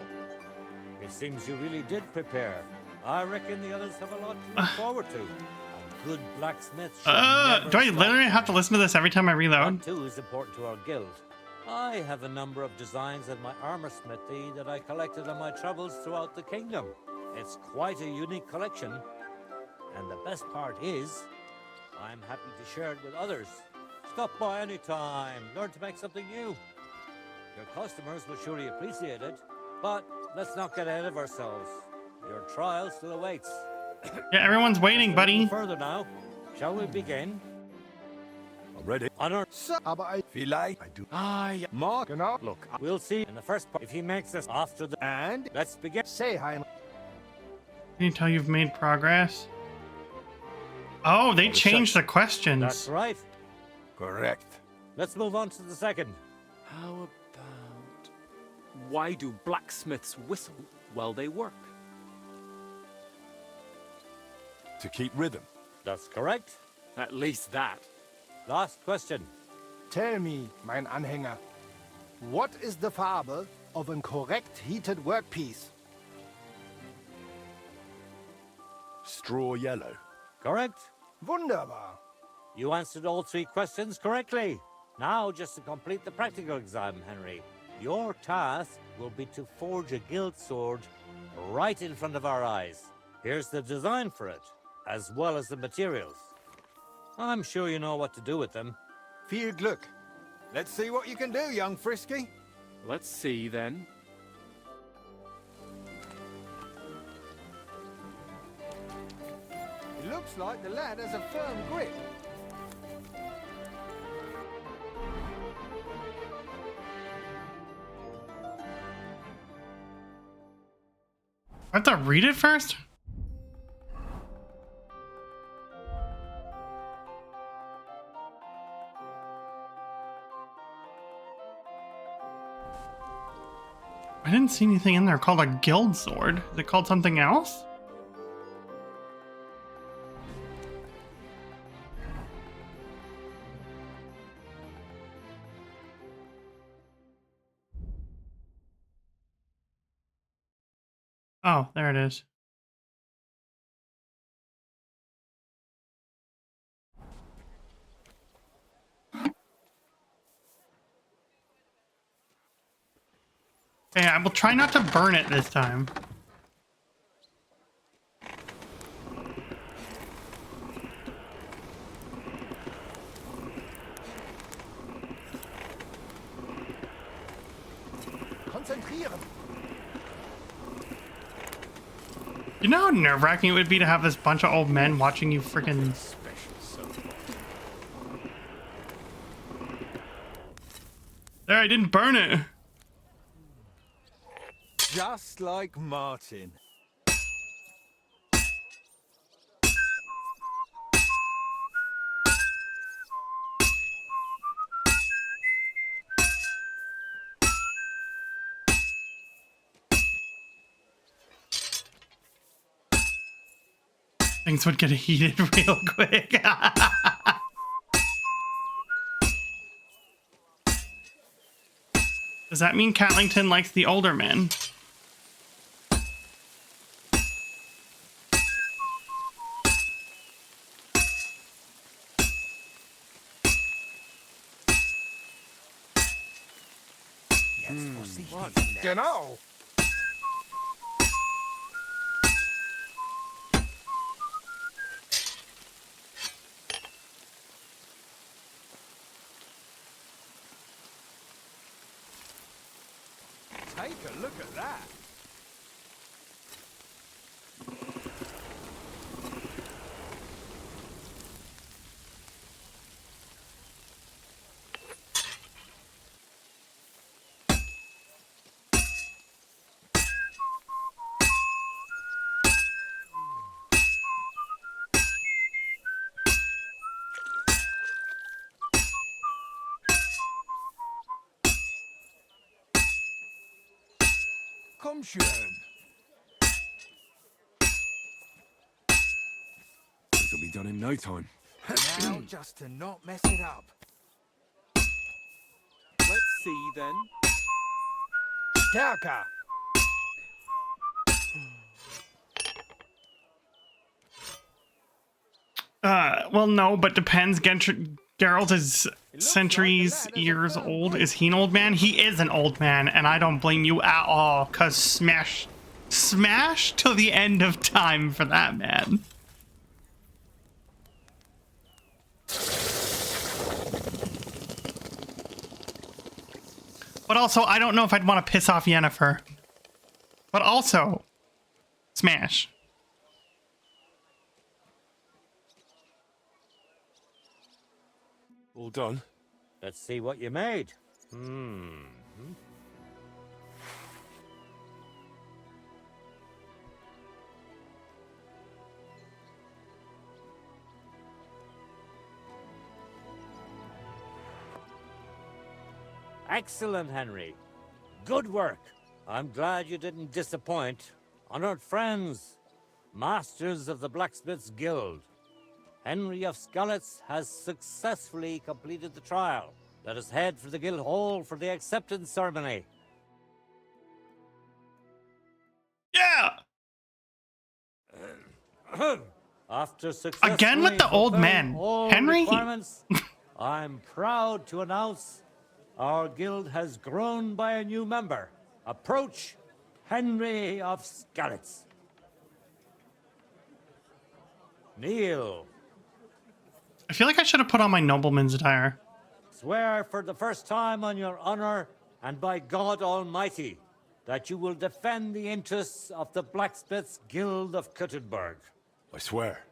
It seems you really did prepare. I reckon the others have a lot to look forward to. A good blacksmith should never do I stop. literally have to listen to this every time I reload? That too is important to our guild. I have a number of designs in my armor smithy that I collected on my travels throughout the kingdom. It's quite a unique collection. And the best part is, I'm happy to share it with others. Stop by any time. Learn to make something new. Your customers will surely appreciate it, but let's not get ahead of ourselves. Your trial still awaits. Yeah, everyone's waiting, buddy. Further now, shall we begin? I'm ready. Honor. Aber I... Vielleicht. I do. Aye. Mark. Genau. Look, we'll see in the first part if he makes this after the... And? Let's begin. Say, Hein. Can you tell you've made progress? Oh, they changed the questions. That's right. Correct. Let's move on to the second. How about... Why do blacksmiths whistle while they work? To keep rhythm. That's correct. At least that. Last question. Tell me, mein Anhänger, what is the Farbe of a correct heated workpiece? Straw yellow. Correct. Wunderbar. You answered all 3 questions correctly. Now, just to complete the practical exam, Henry, your task will be to forge a guild sword right in front of our eyes. Here's the design for it, as well as the materials. I'm sure you know what to do with them. Viel Glück. Let's see what you can do, young Frisky. Let's see, then. Looks like the lad has a firm grip. I have to read it first? I didn't see anything in there called a guild sword. Is it called something else? Oh, there it is. Okay, I will try not to burn it this time. Konzentrieren. You know how nerve-wracking it would be to have this bunch of old men watching you freaking... There, I didn't burn it. Just like Martin. Things would get heated real quick. Does that mean Catlington likes the older men? Genau. Take a look at that. Komm schön. This'll be done in no time. Now, just to not mess it up. Let's see then. Stärker. Well, no, but depends. Geralt is centuries years old. Is he an old man? He is an old man, and I don't blame you at all, because smash till the end of time for that man. But also, I don't know if I'd want to piss off Yennefer. But also, smash. All done? Let's see what you made. Excellent, Henry. Good work. I'm glad you didn't disappoint. Honored friends, masters of the Blacksmith's Guild, Henry of Skalitz has successfully completed the trial. Let us head for the guild hall for the acceptance ceremony. Yeah! After successfully Again with the old man. fulfilling all Henry? requirements, I'm proud to announce our guild has grown by a new member. Approach Henry of Skalitz. Kneel. I feel like I should have put on my nobleman's attire. Swear for the first time on your honor and by God Almighty that you will defend the interests of the Blacksmiths Guild of Kuttenberg. I swear.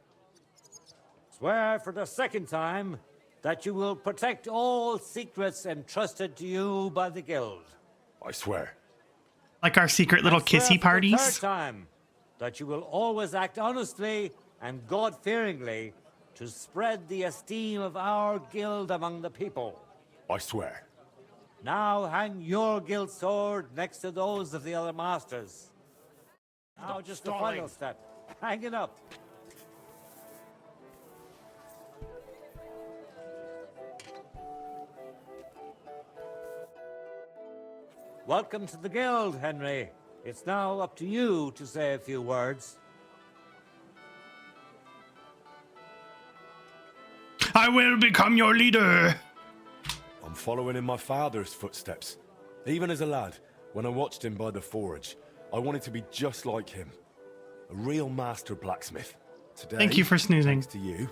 Swear for the second time that you will protect all secrets entrusted to you by the guild. I swear. Like our secret little And swear kissy for the parties. third time that you will always act honestly and God-fearingly to spread the esteem of our guild among the people. I swear. Now hang your guild sword next to those of the other masters. Now just the final step. Hang it up. Welcome to the guild, Henry. It's now up to you to say a few words. I will become your leader. I'm following in my father's footsteps. Even as a lad, when I watched him by the forge, I wanted to be just like him. A real master blacksmith. Today, Thank you for snoozing. thanks to you,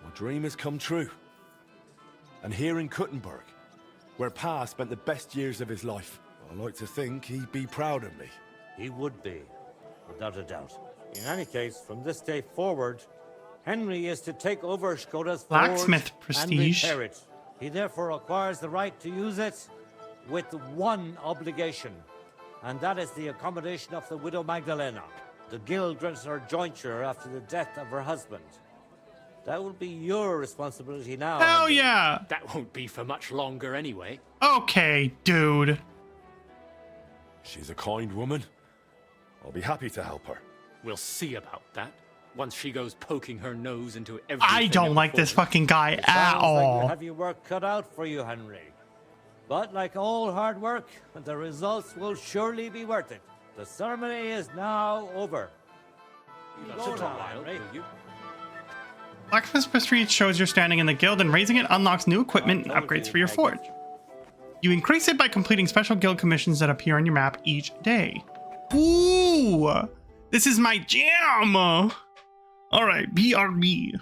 my dream has come true. And here in Kuttenberg, where Pa spent the best years of his life, I like to think he'd be proud of me. He would be, without a doubt. In any case, from this day forward, Henry is to take over Skoda's Blacksmith forge prestige. and repair it. He therefore acquires the right to use it with one obligation, and that is the accommodation of the widow Magdalena. The guild grants her jointure after the death of her husband. That will be your responsibility now. Hell Henry. yeah. That won't be for much longer anyway. Okay, dude. She's a kind woman. I'll be happy to help her. We'll see about that. Once she goes poking her nose into everything. I don't like this fucking guy It at sounds like you all. have your work cut out for you, Henry. But like all hard work, the results will surely be worth it. The ceremony is now over. Go now, Henry. Blacksmith's prestige shows you're standing in the guild, and raising it unlocks new equipment and upgrades for your forge. You increase it by completing special guild commissions that appear on your map each day. Ooh, this is my jam. All right, BRB.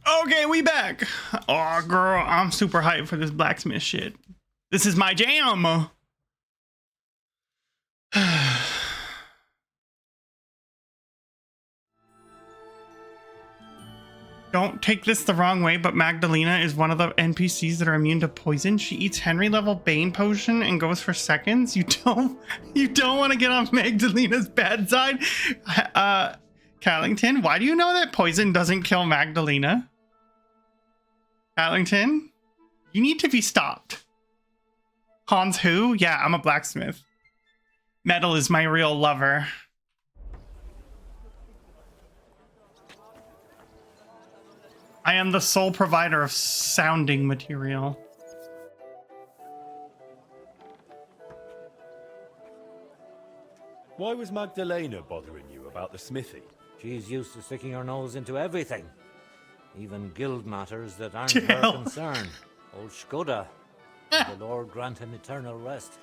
Okay, we back. Oh, girl, I'm super hyped for this blacksmith shit. This is my jam. Don't take this the wrong way, but Magdalena is one of the NPCs that are immune to poison. She eats Henry level Bane potion and goes for seconds. You don't want to get on Magdalena's bad side. Callington, why do you know that poison doesn't kill Magdalena? Callington, you need to be stopped. Hans who? Yeah, I'm a blacksmith. Metal is my real lover. I am the sole provider of sounding material. Why was Magdalena bothering you about the smithy? She's used to sticking her nose into everything. Even guild matters that aren't her concern. Old Skoda, the Lord grant him eternal rest,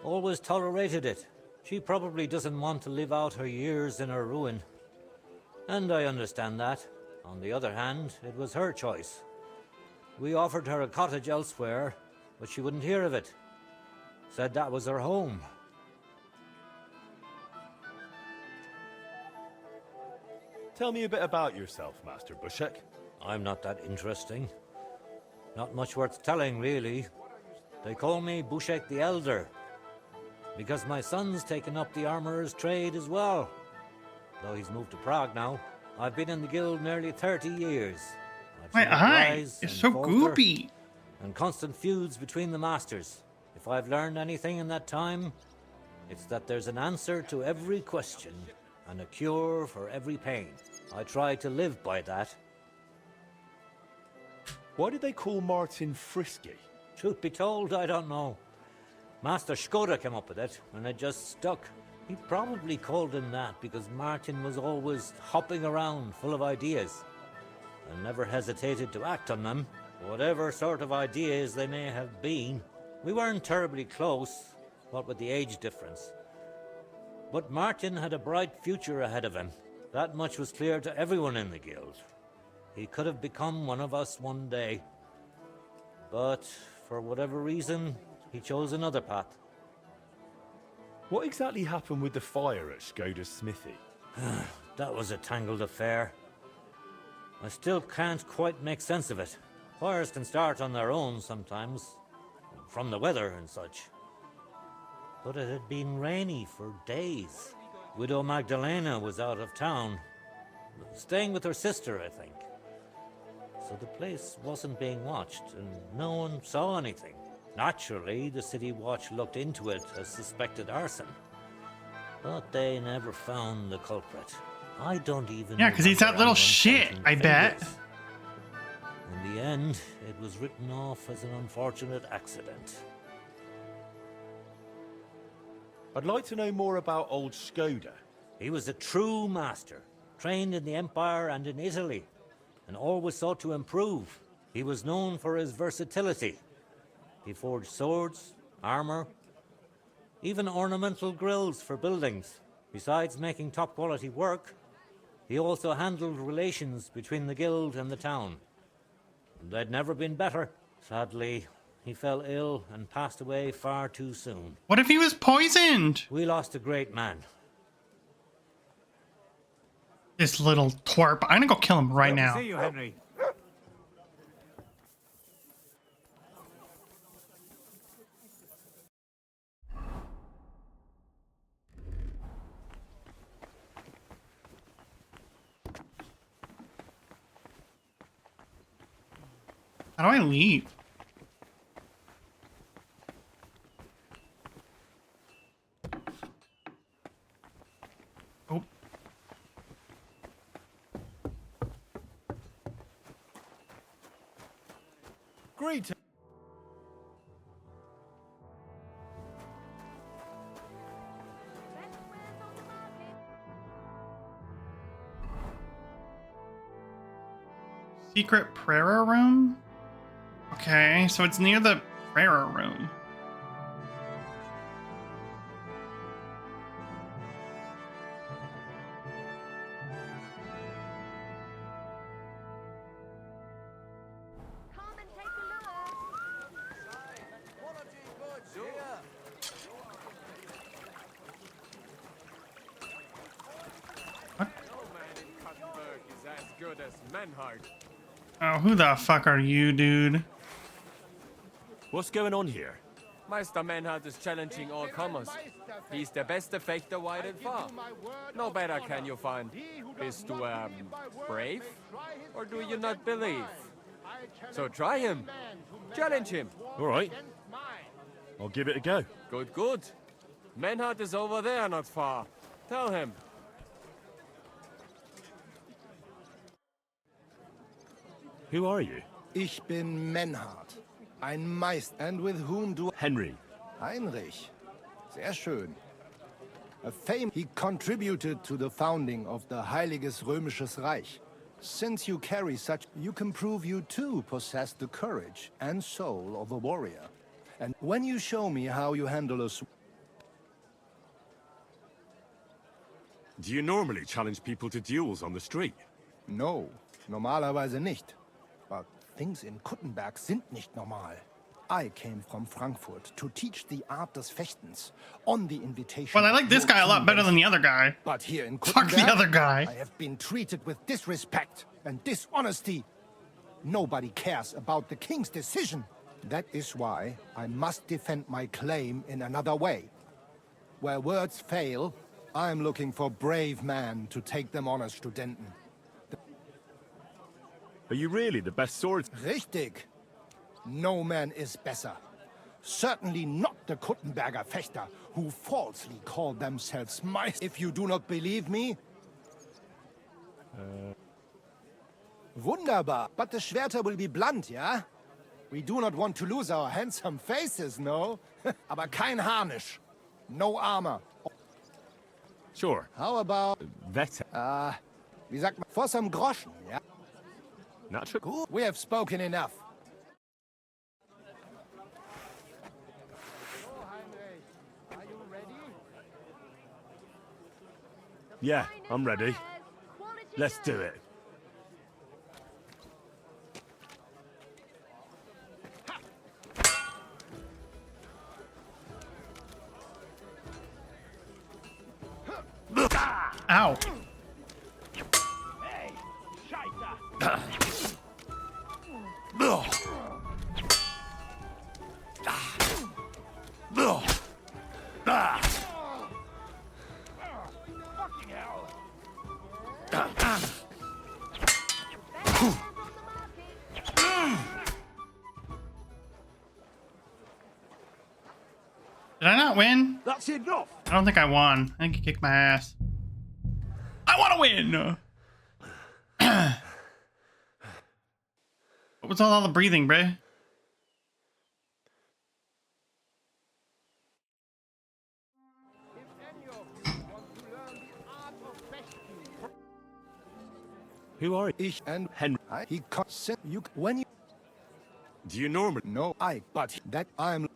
always tolerated it. She probably doesn't want to live out her years in her ruin. And I understand that. On the other hand, it was her choice. We offered her a cottage elsewhere, but she wouldn't hear of it. Said that was her home. Tell me a bit about yourself, Master Bushek. I'm not that interesting. Not much worth telling, really. They call me Bushek the Elder, because my son's taken up the armorer's trade as well. Though he's moved to Prague now. I've been in the guild nearly 30 years. My eye is so goopy. And constant feuds between the masters. If I've learned anything in that time, it's that there's an answer to every question and a cure for every pain. I try to live by that. Why did they call Martin Frisky? Truth be told, I don't know. Master Skoda came up with it, and it just stuck. He probably called him that because Martin was always hopping around full of ideas and never hesitated to act on them, whatever sort of ideas they may have been. We weren't terribly close, what with the age difference. But Martin had a bright future ahead of him. That much was clear to everyone in the guild. He could have become one of us one day. But for whatever reason, he chose another path. What exactly happened with the fire at Skoda's smithy? That was a tangled affair. I still can't quite make sense of it. Fires can start on their own sometimes, from the weather and such. But it had been rainy for days. Widow Magdalena was out of town, staying with her sister, I think. So the place wasn't being watched, and no one saw anything. Naturally, the City Watch looked into it as suspected arson. But they never found the culprit. I don't even... Yeah, because he's that little shit, I bet. In the end, it was written off as an unfortunate accident. I'd like to know more about old Skoda. He was a true master, trained in the Empire and in Italy, and always sought to improve. He was known for his versatility. He forged swords, armor, even ornamental grills for buildings. Besides making top-quality work, he also handled relations between the guild and the town. They'd never been better. Sadly, he fell ill and passed away far too soon. What if he was poisoned? We lost a great man. This little twerp. I'm gonna go kill him right now. See you, Henry. How do I leave? Oh. Great. Secret prayer room? Okay, so it's near the prayer room. Manhart. Oh, who the fuck are you, dude? What's going on here? Meister Manhart is challenging all comers. He's the best fechter wide and far. No better can you find. Bist du, brave? Or do you not believe? So try him. Challenge him. All right. I'll give it a go. Good, good. Manhart is over there not far. Tell him. Who are you? Ich bin Menhard. Ein Meister. And with whom do... Henry. Heinrich. Sehr schön. A fame he contributed to the founding of the Heiliges Römisches Reich. Since you carry such, you can prove you too possess the courage and soul of a warrior. And when you show me how you handle a Do you normally challenge people to duels on the street? No, normalerweise nicht. But things in Kuttenberg sind nicht normal. I came from Frankfurt to teach the art des Fechtens on the invitation. Well, I like this guy a lot better than the other guy. But here in Fuck Kuttenberg, the other guy. I have been treated with disrespect and dishonesty. Nobody cares about the king's decision. That is why I must defend my claim in another way. Where words fail, I'm looking for brave men to take them on as Studenten. Are you really the best sword? Richtig. No man is better. Certainly not the Kuttenberger Fechter, who falsely call themselves Meister. If you do not believe me... Wunderbar. But the Schwerter will be blunt, yeah? We do not want to lose our handsome faces, no? Aber kein Harnisch. No armor. Sure. How about... Vetter. Wie sagt man? For some Groschen, yeah? Natural. Good. We have spoken enough. Yeah, I'm ready. Let's do it. Ow. Did I not win? That's enough. I don't think I won. I think he kicked my ass. I want to win! What was all the breathing, bruh? Who are you? Ich and Henry. He can't you when you... Do you normally... No, but that I'm...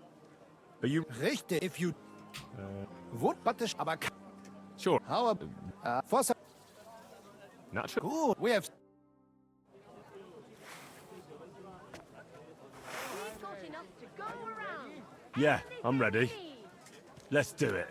Are you... Richtig, if you... Would, but the... Aber... Sure. How about... for some... Natural. Good, we have... Yeah, I'm ready. Let's do it.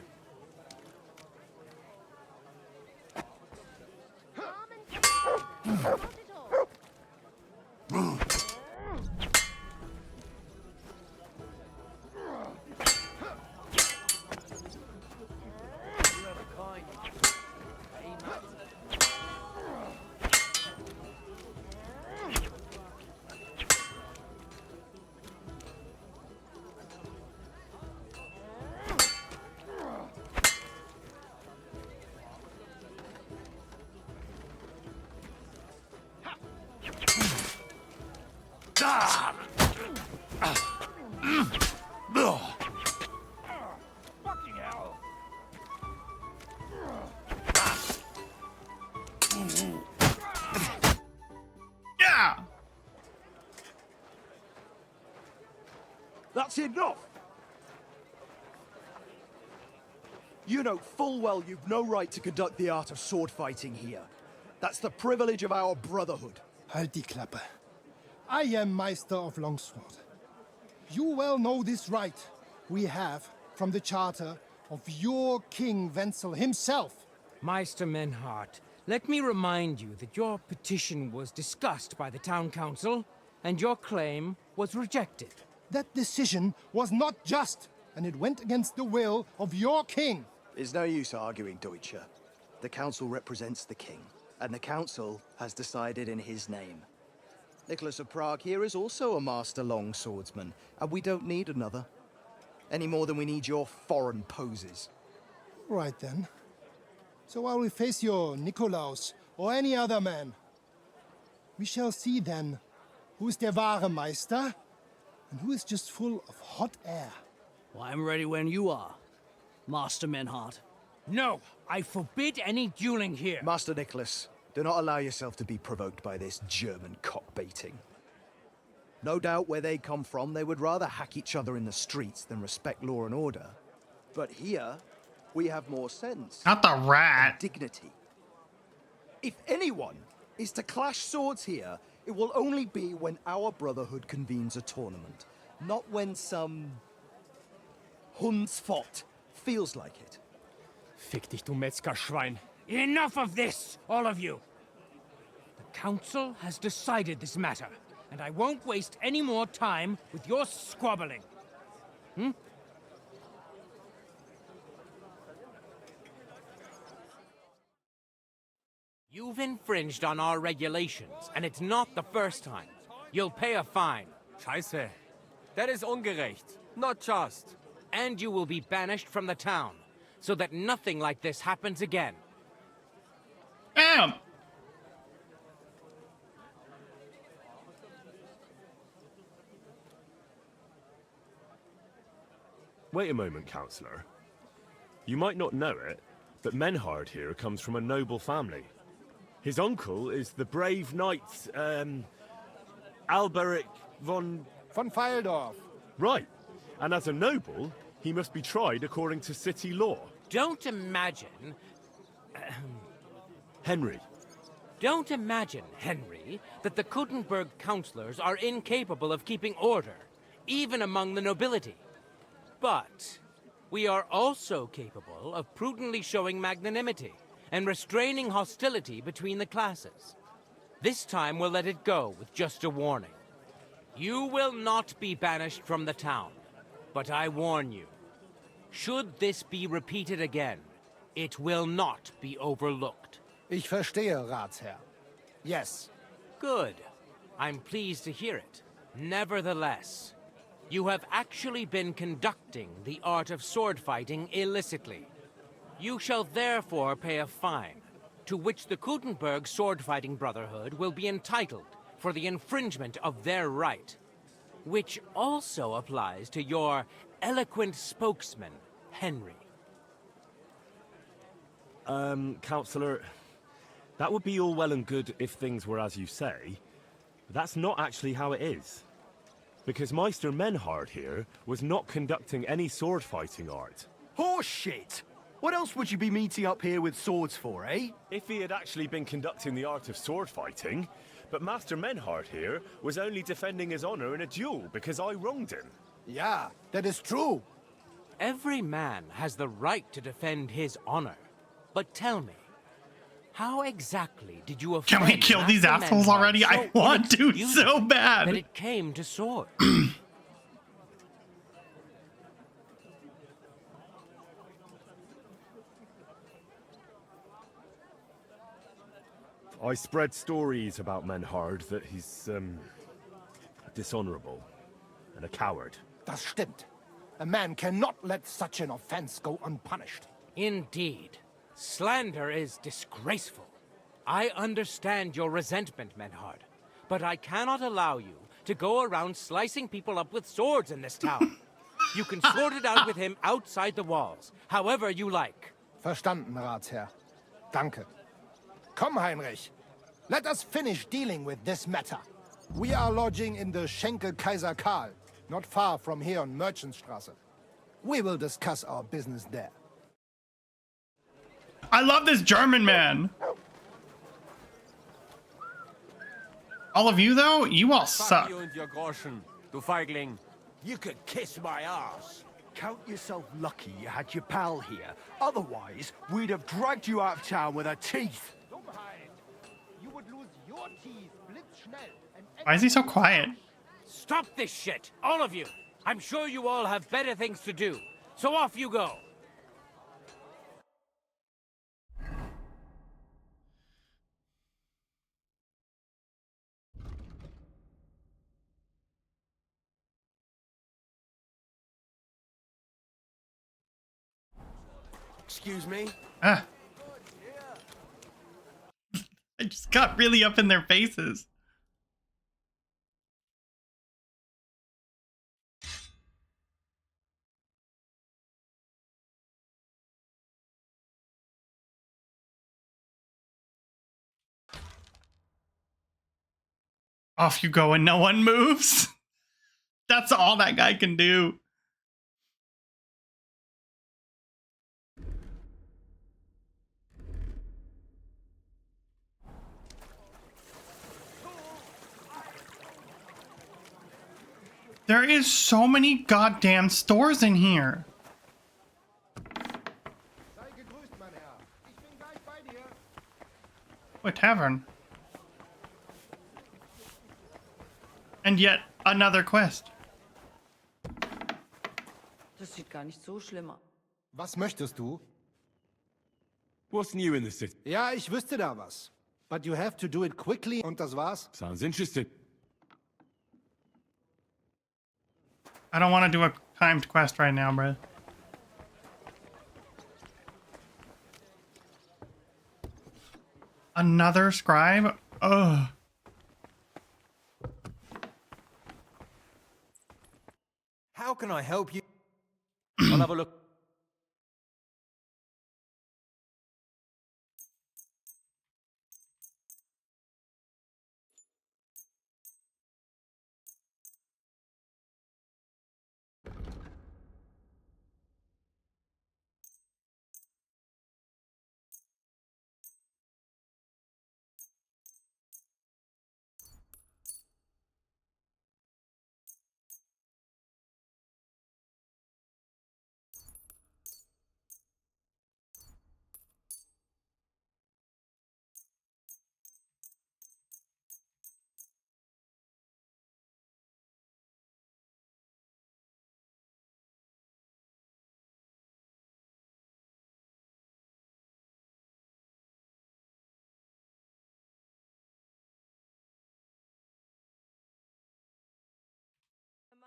Fucking hell. Yeah! That's enough. You know full well you've no right to conduct the art of sword fighting here. That's the privilege of our brotherhood. Halt die Klappe. I am Meister of Longsword. You well know this right we have from the charter of your King Wenzel himself. Meister Menhart, Let me remind you that your petition was discussed by the town council, and your claim was rejected. That decision was not just, and it went against the will of your king. It's no use arguing, Deutscher. The council represents the king, and the council has decided in his name. Nicholas of Prague here is also a master long swordsman, and we don't need another. Any more than we need your foreign poses. Right then. So while we face your Nikolaus or any other man, we shall see then who is der wahre Meister and who is just full of hot air. Well, I'm ready when you are, Master Menhart. No, I forbid any dueling here. Master Nicholas, do not allow yourself to be provoked by this German cock-baiting. No doubt where they come from, they would rather hack each other in the streets than respect law and order. But here, we have more sense. Not the rat. And dignity. If anyone is to clash swords here, it will only be when our brotherhood convenes a tournament, not when some Hundsfott feels like it. Fick dich, du Metzgerschwein. Enough of this, all of you. The council has decided this matter, and I won't waste any more time with your squabbling. You've infringed on our regulations, and it's not the first time. You'll pay a fine. Scheiße. That is ungerecht. Not just. And you will be banished from the town, so that nothing like this happens again. Damn! Wait a moment, Counselor. You might not know it, but Menhard here comes from a noble family. His uncle is the brave knight, Alberic von Feildorf. Right. And as a noble, he must be tried according to city law. Don't imagine... Henry. Don't imagine, Henry, that the Kuttenberg councillors are incapable of keeping order, even among the nobility. But we are also capable of prudently showing magnanimity and restraining hostility between the classes. This time we'll let it go with just a warning. You will not be banished from the town, but I warn you, should this be repeated again, it will not be overlooked. Ich verstehe, Ratsherr. Yes. Good. I'm pleased to hear it. Nevertheless, you have actually been conducting the art of sword fighting illicitly. You shall therefore pay a fine, to which the Kuttenberg Sword-Fighting Brotherhood will be entitled for the infringement of their right, which also applies to your eloquent spokesman, Henry. Counselor, that would be all well and good if things were as you say, but that's not actually how it is. Because Meister Menhard here was not conducting any sword-fighting art. Horseshit! What else would you be meeting up here with swords for, eh? If he had actually been conducting the art of sword fighting, but Master Menhard here was only defending his honor in a duel because I wronged him. Yeah, that is true. Every man has the right to defend his honor. But tell me, how exactly did you offend Can we kill these Master assholes Menhard already? I want to so bad. that it came to sword? I spread stories about Menhard that he's, dishonorable and a coward. Das stimmt. A man cannot let such an offense go unpunished. Indeed. Slander is disgraceful. I understand your resentment, Menhard, but I cannot allow you to go around slicing people up with swords in this town. You can sort it out with him outside the walls, however you like. Verstanden, Ratsherr. Danke. Komm, Heinrich. Let us finish dealing with this matter. We are lodging in the Schenkel Kaiser Karl, not far from here on Merchantstrasse. We will discuss our business there. I love this German man. All of you, though, you all suck. You and your Groschen, du Feigling. You could kiss my ass. Count yourself lucky you had your pal here. Otherwise, we'd have dragged you out of town with our teeth. Why is he so quiet? Stop this shit, all of you. I'm sure you all have better things to do. So off you go. Excuse me? Ah. I just got really up in their faces. Off you go and no one moves. That's all that guy can do. There is so many goddamn stores in here. A tavern. And yet another quest. Das sieht gar nicht so schlimm aus. Was möchtest du? What's new in the city? Ja, ich wüsste da was. But you have to do it quickly und das war's. Sounds interesting. I don't want to do a timed quest right now, bro. Another scribe? Ugh. How can I help you? I'll have a look.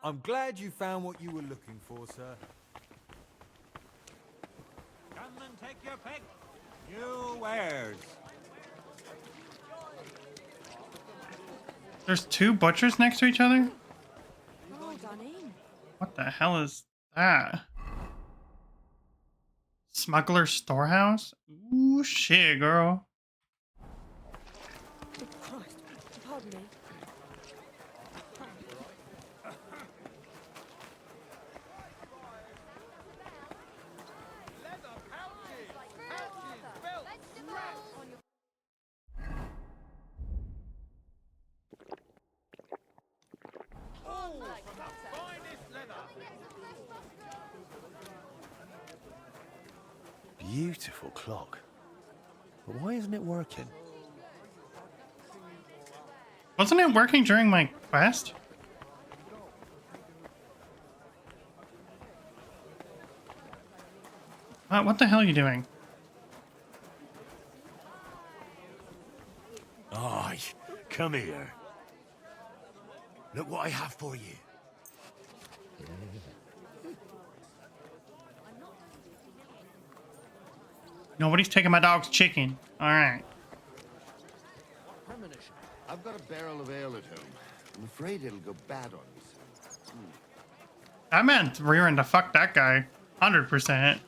I'm glad you found what you were looking for, sir. Come and take your pick. New wares. There's two butchers next to each other? Oh, done in. What the hell is that? Smuggler storehouse? Ooh, shit, girl. Oh, Christ. Pardon me. Beautiful clock. But why isn't it working? Wasn't it working during my quest? What the hell are you doing? Aye, come here. Look what I have for you. Nobody's taking my dog's chicken. Alright. Premonition. I've got a barrel of ale at home. I'm afraid it'll go bad on you. I meant rearing to fuck that guy. 100%.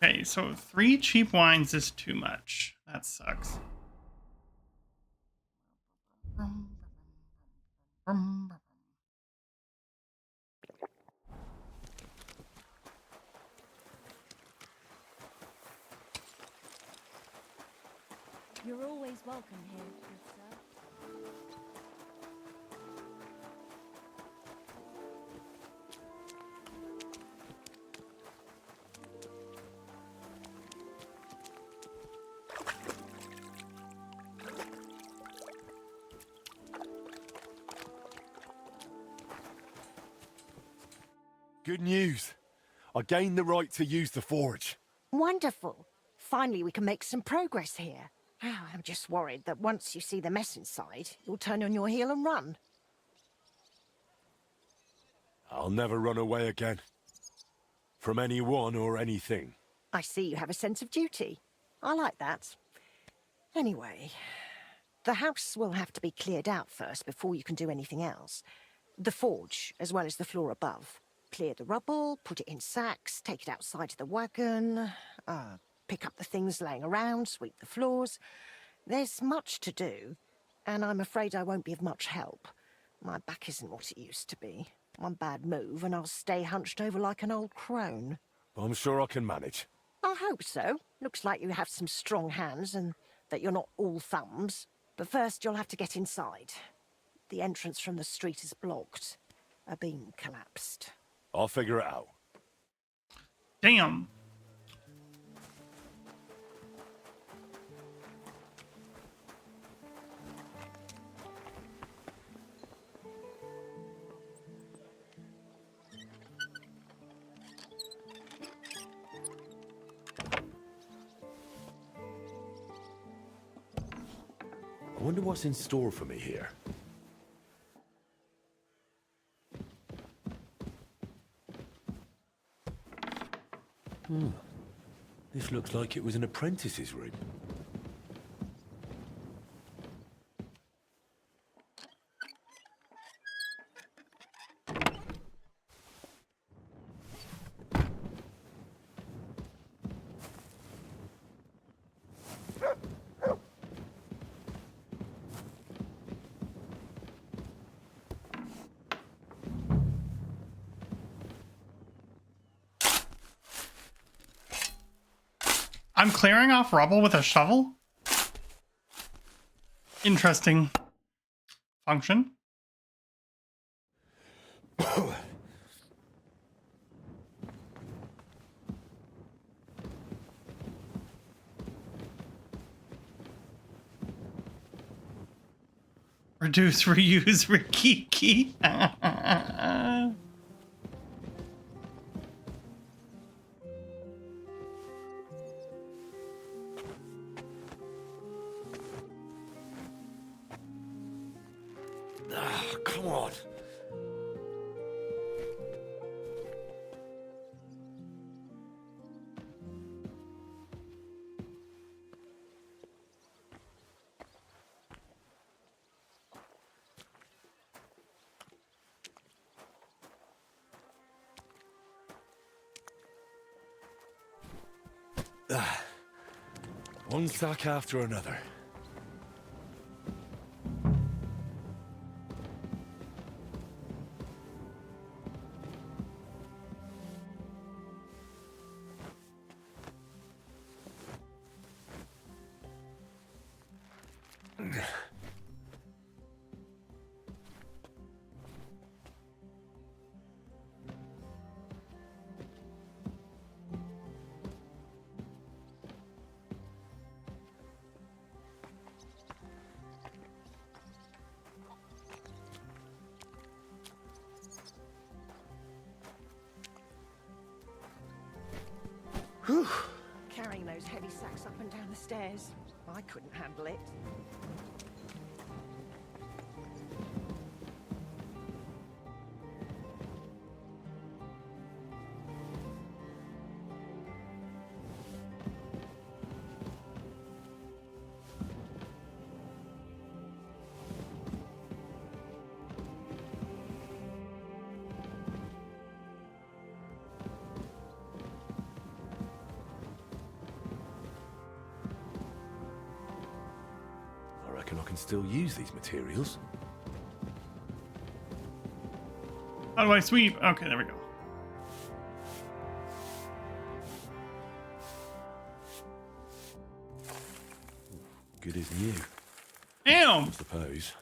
Okay, so 3 cheap wines is too much. That sucks. welcome here, good sir. Good news. I gained the right to use the forge. Wonderful. Finally, we can make some progress here. I'm just worried that once you see the mess inside, you'll turn on your heel and run. I'll never run away again. From anyone or anything. I see you have a sense of duty. I like that. Anyway, the house will have to be cleared out first before you can do anything else. The forge, as well as the floor above. Clear the rubble, put it in sacks, take it outside to the wagon, pick up the things laying around, sweep the floors. There's much to do, and I'm afraid I won't be of much help. My back isn't what it used to be. One bad move, and I'll stay hunched over like an old crone. I'm sure I can manage. I hope so. Looks like you have some strong hands, and that you're not all thumbs. But first, you'll have to get inside. The entrance from the street is blocked. A beam collapsed. I'll figure it out. Damn. I wonder what's in store for me here. This looks like it was an apprentice's room. I'm clearing off rubble with a shovel? Interesting function. Reduce, reuse, Rikiki. Come on. One sack after another. Whew. Carrying those heavy sacks up and down the stairs. I couldn't handle it. I reckon I can still use these materials. How do I sweep? Okay, there we go. Good as new. Damn. I suppose.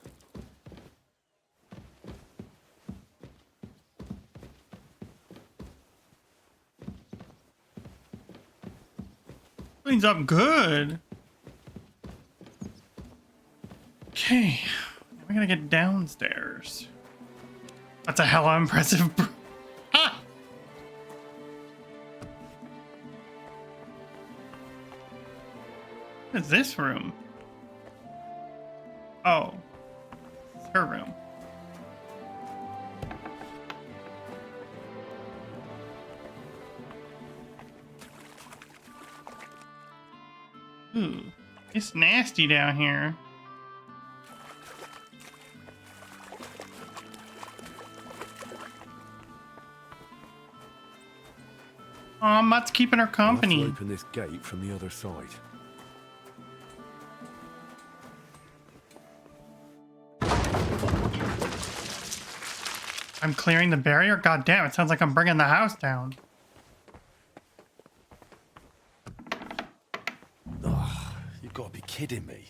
Cleans up good. Okay. Now we're gonna get downstairs. That's a hella impressive. Ah! What is this room? Oh. It's her room. Ooh. It's nasty down here. Aw, Mutt's keeping her company. I'll have to open this gate from the other side. I'm clearing the barrier? God damn, it sounds like I'm bringing the house down. Ugh, you've got to be kidding me.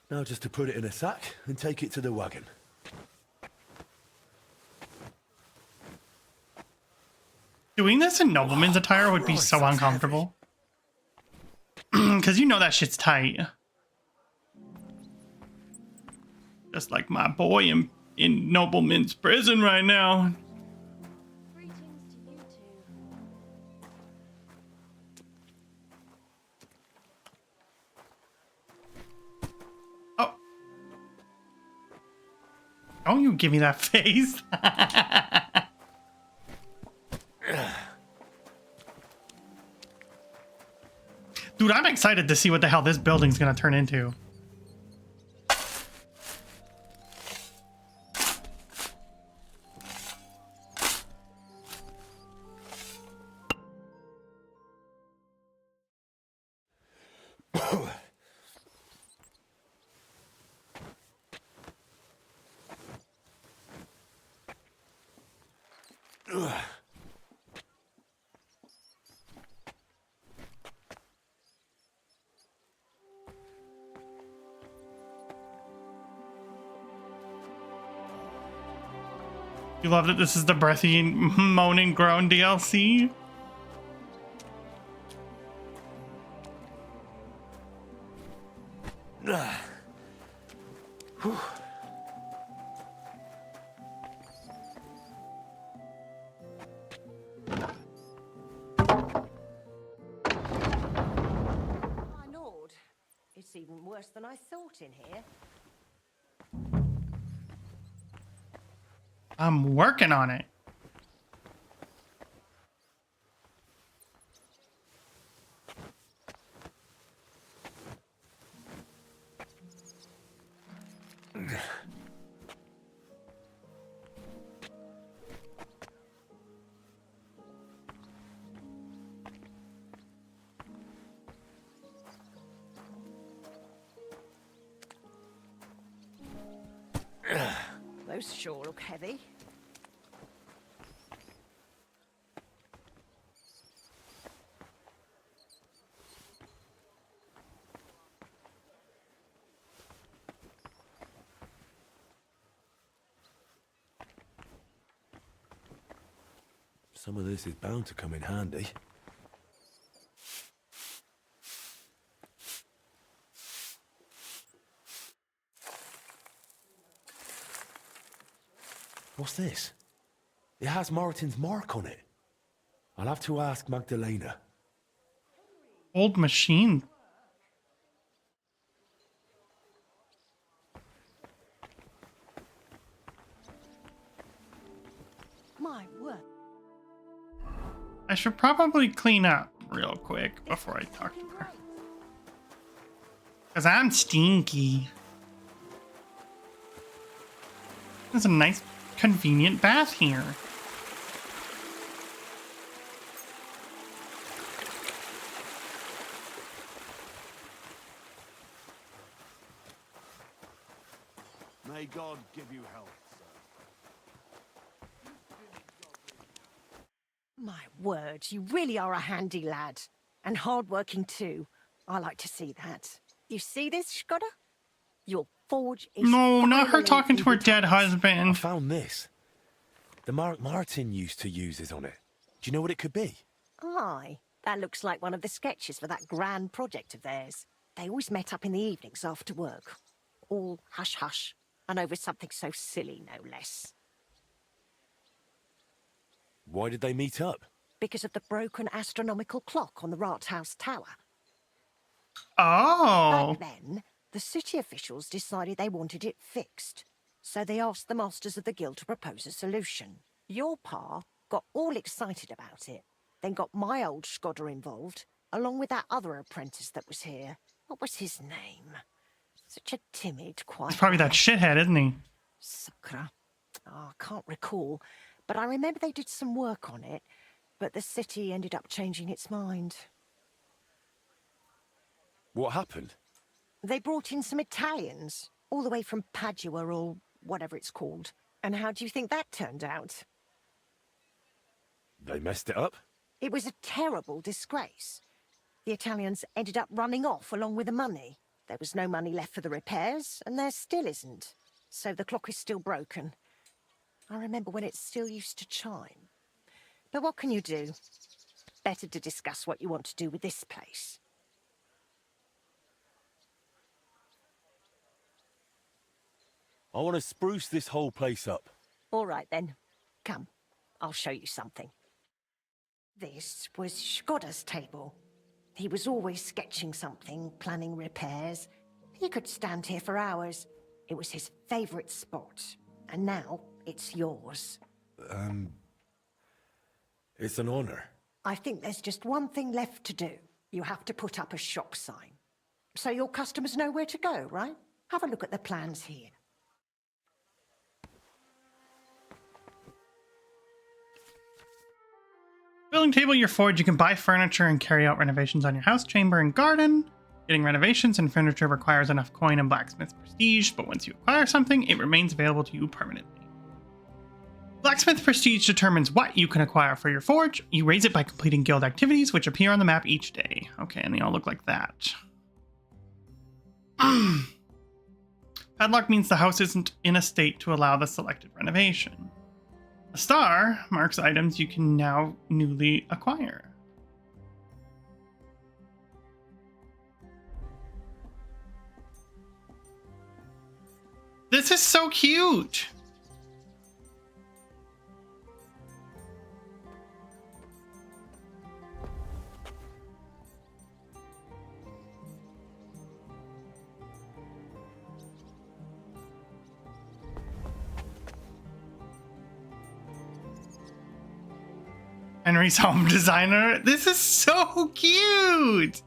Now just to put it in a sack and take it to the wagon. Doing this in nobleman's attire would be so uncomfortable. Because you know that shit's tight. Just like my boy in nobleman's prison right now. Don't you give me that face. Dude, I'm excited to see what the hell this building's gonna turn into. You love that this is the breathy moan and groan DLC? My lord, it's even worse than I thought in here. I'm working on it. Those sure look heavy. Some of this is bound to come in handy. What's this? It has Martin's mark on it. I'll have to ask Magdalena. Old machine. My word. I should probably clean up real quick before I talk to her. Because I'm stinky. There's a nice, convenient bath here. May God give you health, sir. My word, you really are a handy lad. And hard-working too. I like to see that. You see this, Skoda? Your forge is No, not her finally talking to her in dead husband. I found this. The mark Martin used to use is on it. Do you know what it could be? Aye, that looks like one of the sketches for that grand project of theirs. They always met up in the evenings after work. All hush-hush, and over something so silly, no less. Why did they meet up? Because of the broken astronomical clock on the Rathaus Tower. Oh. Back then, the city officials decided they wanted it fixed. So they asked the masters of the guild to propose a solution. Your pa got all excited about it, then got my old Skoda involved, along with that other apprentice that was here. What was his name? Such a timid, quiet... He's probably that shithead, isn't he? Sakra. Oh, I can't recall, but I remember they did some work on it, but the city ended up changing its mind. What happened? They brought in some Italians, all the way from Padua or whatever it's called. And how do you think that turned out? They messed it up? It was a terrible disgrace. The Italians ended up running off along with the money. There was no money left for the repairs, and there still isn't. So the clock is still broken. I remember when it still used to chime. But what can you do? Better to discuss what you want to do with this place. I want to spruce this whole place up. All right, then. Come, I'll show you something. This was Skoda's table. He was always sketching something, planning repairs. He could stand here for hours. It was his favourite spot. And now, it's yours. It's an honor. I think there's just one thing left to do. You have to put up a shop sign. So your customers know where to go, right? Have a look at the plans here. Building table your forge, you can buy furniture and carry out renovations on your house, chamber, and garden. Getting renovations and furniture requires enough coin and blacksmith prestige, but once you acquire something, it remains available to you permanently. Blacksmith prestige determines what you can acquire for your forge. You raise it by completing guild activities, which appear on the map each day. Okay, and they all look like that. Padlock means the house isn't in a state to allow the selected renovation. A star marks items you can now newly acquire. This is so cute! Henry's home designer. This is so cute!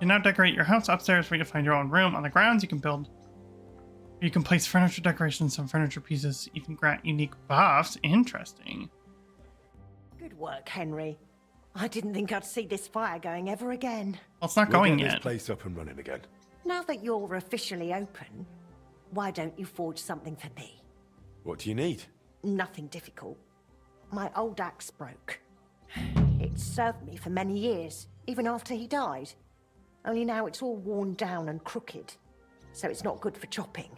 You now decorate your house upstairs where you find your own room. On the grounds, you can place furniture decorations. Some furniture pieces even grant unique buffs. Interesting. Good work, Henry. I didn't think I'd see this fire going ever again. Well, it's not going We'll get yet. this place up and running again. Now that you're officially open, why don't you forge something for me? What do you need? Nothing difficult. My old axe broke. It served me for many years, even after he died. Only now it's all worn down and crooked, so it's not good for chopping.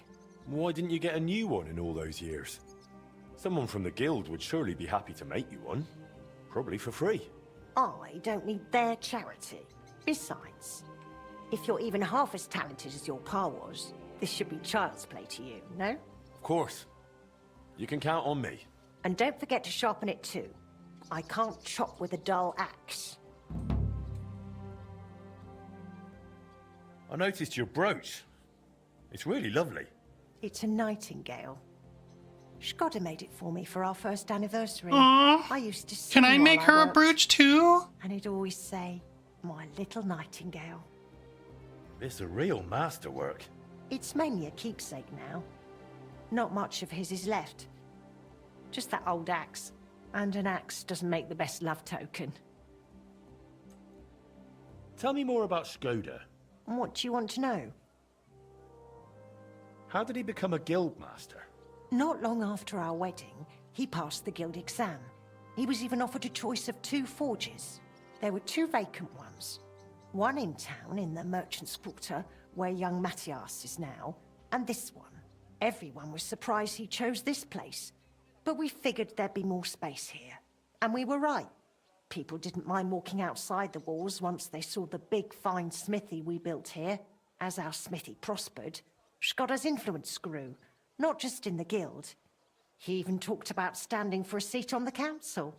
Why didn't you get a new one in all those years? Someone from the guild would surely be happy to make you one. Probably for free. I don't need their charity. Besides, if you're even half as talented as your pa was, this should be child's play to you, no? Of course. You can count on me. And don't forget to sharpen it too. I can't chop with a dull axe. I noticed your brooch. It's really lovely. It's a nightingale. Shkoda made it for me for our first anniversary. Aww. I used to sing Can I make while her a worked, brooch too? and he'd always say, "My little nightingale." It's a real masterwork. It's mainly a keepsake now. Not much of his is left. Just that old axe. And an axe doesn't make the best love token. Tell me more about Shkoda. What do you want to know? How did he become a guild master? Not long after our wedding, he passed the guild exam. He was even offered a choice of 2 forges. There were 2 vacant ones. One in town, in the Merchant's Quarter, where young Matthias is now, and this one. Everyone was surprised he chose this place. But we figured there'd be more space here. And we were right. People didn't mind walking outside the walls once they saw the big, fine smithy we built here. As our smithy prospered, Shkoda's influence grew, not just in the guild. He even talked about standing for a seat on the council.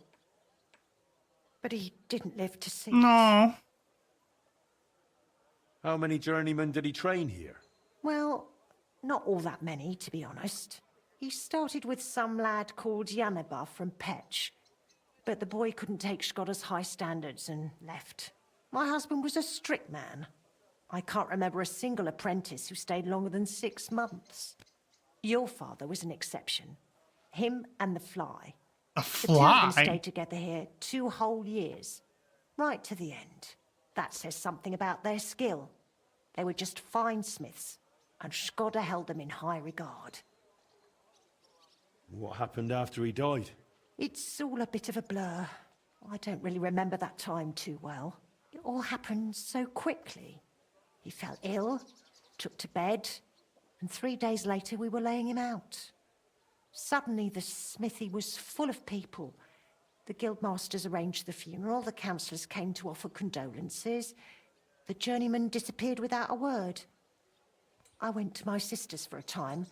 But he didn't live to see it. No. How many journeymen did he train here? Well, not all that many, to be honest. He started with some lad called Yaneba from Petch. But the boy couldn't take Shkoda's high standards and left. My husband was a strict man. I can't remember a single apprentice who stayed longer than 6 months. Your father was an exception. Him and the Fly. A The two of them fly? stayed together here 2 whole years. Right to the end. That says something about their skill. They were just fine smiths, and Shkoda held them in high regard. What happened after he died? It's all a bit of a blur. I don't really remember that time too well. It all happened so quickly. He fell ill, took to bed, and 3 days later we were laying him out. Suddenly the smithy was full of people. The guildmasters arranged the funeral, the councillors came to offer condolences. The journeyman disappeared without a word. I went to my sister's for a time,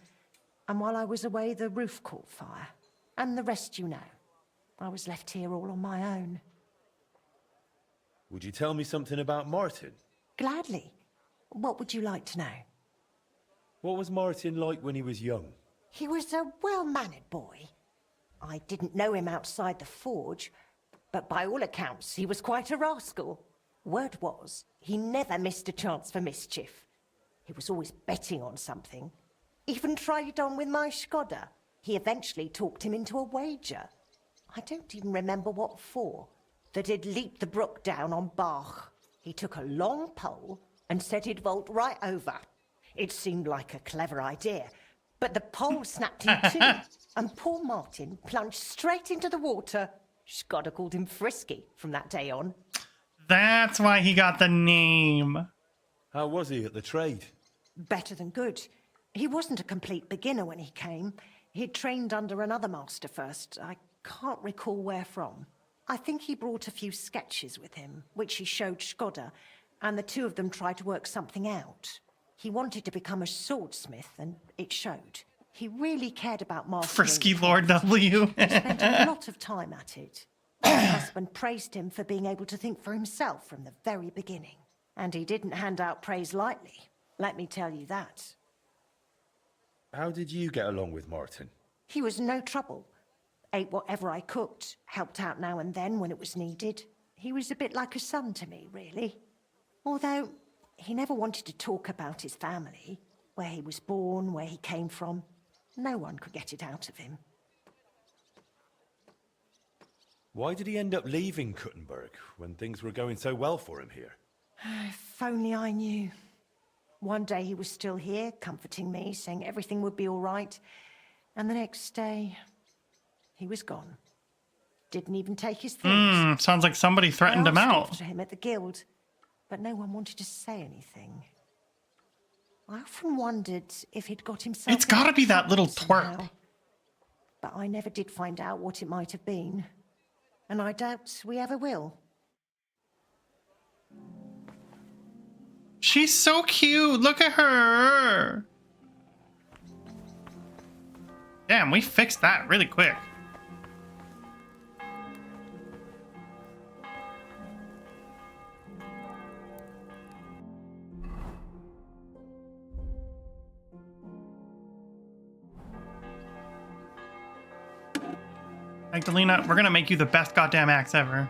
and while I was away the roof caught fire. And the rest you know. I was left here all on my own. Would you tell me something about Martin? Gladly. What would you like to know? What was Martin like when he was young? He was a well-mannered boy. I didn't know him outside the forge, but by all accounts he was quite a rascal. Word was, he never missed a chance for mischief. He was always betting on something. Even tried it on with my Shkoda. He eventually talked him into a wager. I don't even remember what for. That he'd leap the brook down on Bach. He took a long pole and said he'd vault right over. It seemed like a clever idea, but the pole snapped in 2, and poor Martin plunged straight into the water. Shkoda called him Frisky from that day on. That's why he got the name. How was he at the trade? Better than good. He wasn't a complete beginner when he came. He'd trained under another master first. I can't recall where from. I think he brought a few sketches with him, which he showed Shkoda, and the 2 of them tried to work something out. He wanted to become a swordsmith, and it showed. He really cared about mastering. Frisky Lord W. He spent a lot of time at it. My husband praised him for being able to think for himself from the very beginning. And he didn't hand out praise lightly, let me tell you that. How did you get along with Martin? He was no trouble. Ate whatever I cooked, helped out now and then when it was needed. He was a bit like a son to me, really. Although, he never wanted to talk about his family, where he was born, where he came from. No one could get it out of him. Why did he end up leaving Kuttenberg when things were going so well for him here? If only I knew. One day he was still here, comforting me, saying everything would be all right. And the next day, he was gone. Didn't even take his things. Sounds like somebody threatened him I asked out. after him at the guild, but no one wanted to say anything. I often wondered if he'd got himself. It's gotta be that little somehow. twerp. But I never did find out what it might have been. And I doubt we ever will. She's so cute. Look at her. Damn, we fixed that really quick. Magdalena, we're gonna make you the best goddamn axe ever.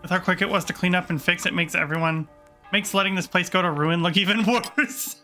With how quick it was to clean up and fix, it makes letting this place go to ruin look even worse.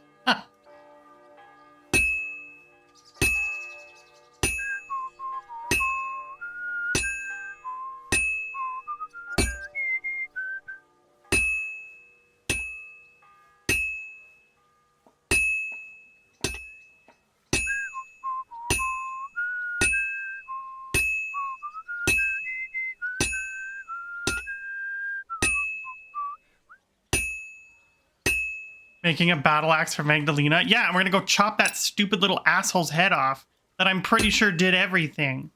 Making a battle axe for Magdalena. Yeah, we're gonna go chop that stupid little asshole's head off that I'm pretty sure did everything.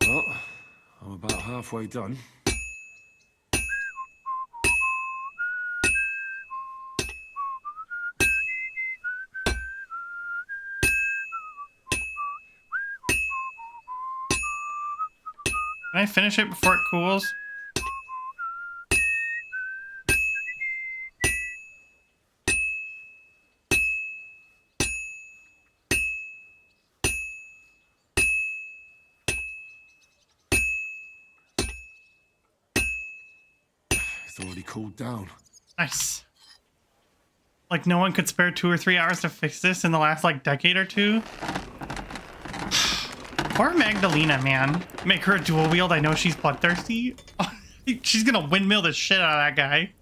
Well, I'm about halfway done. Can I finish it before it cools? It's already cooled down. Nice. Like no one could spare 2 or 3 hours to fix this in the last like decade or two. Poor Magdalena, man. Make her a dual wield. I know she's bloodthirsty. She's gonna windmill the shit out of that guy.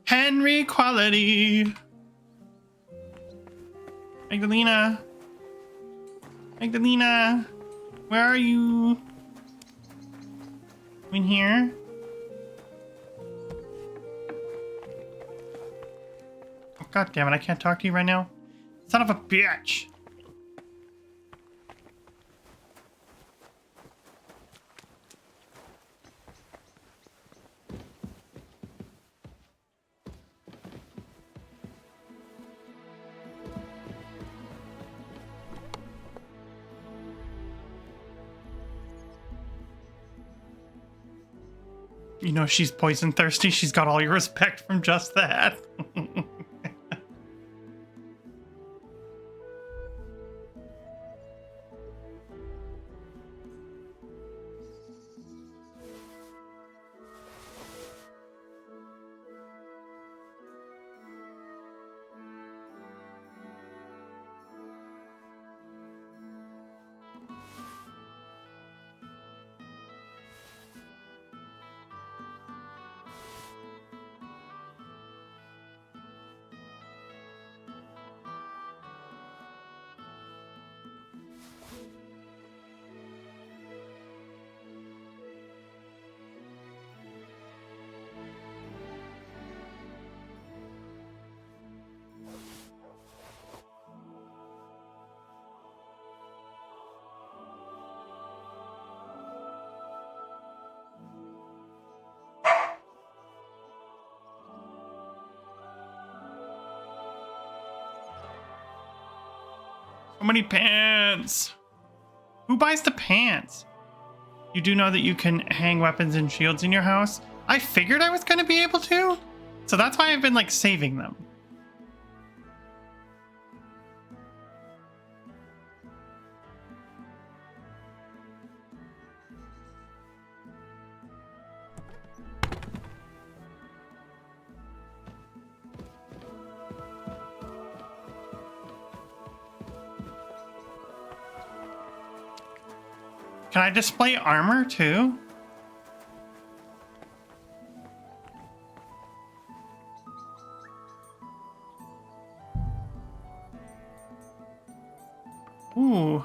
Henry quality. Magdalena. Magdalena. Where are you? In here? Oh, God damn it, I can't talk to you right now. Son of a bitch. You know she's poison thirsty. She's got all your respect from just that. So many pants. Who buys the pants? You do know that you can hang weapons and shields in your house? I figured I was going to be able to. So that's why I've been like saving them. Can I display armor too? Ooh.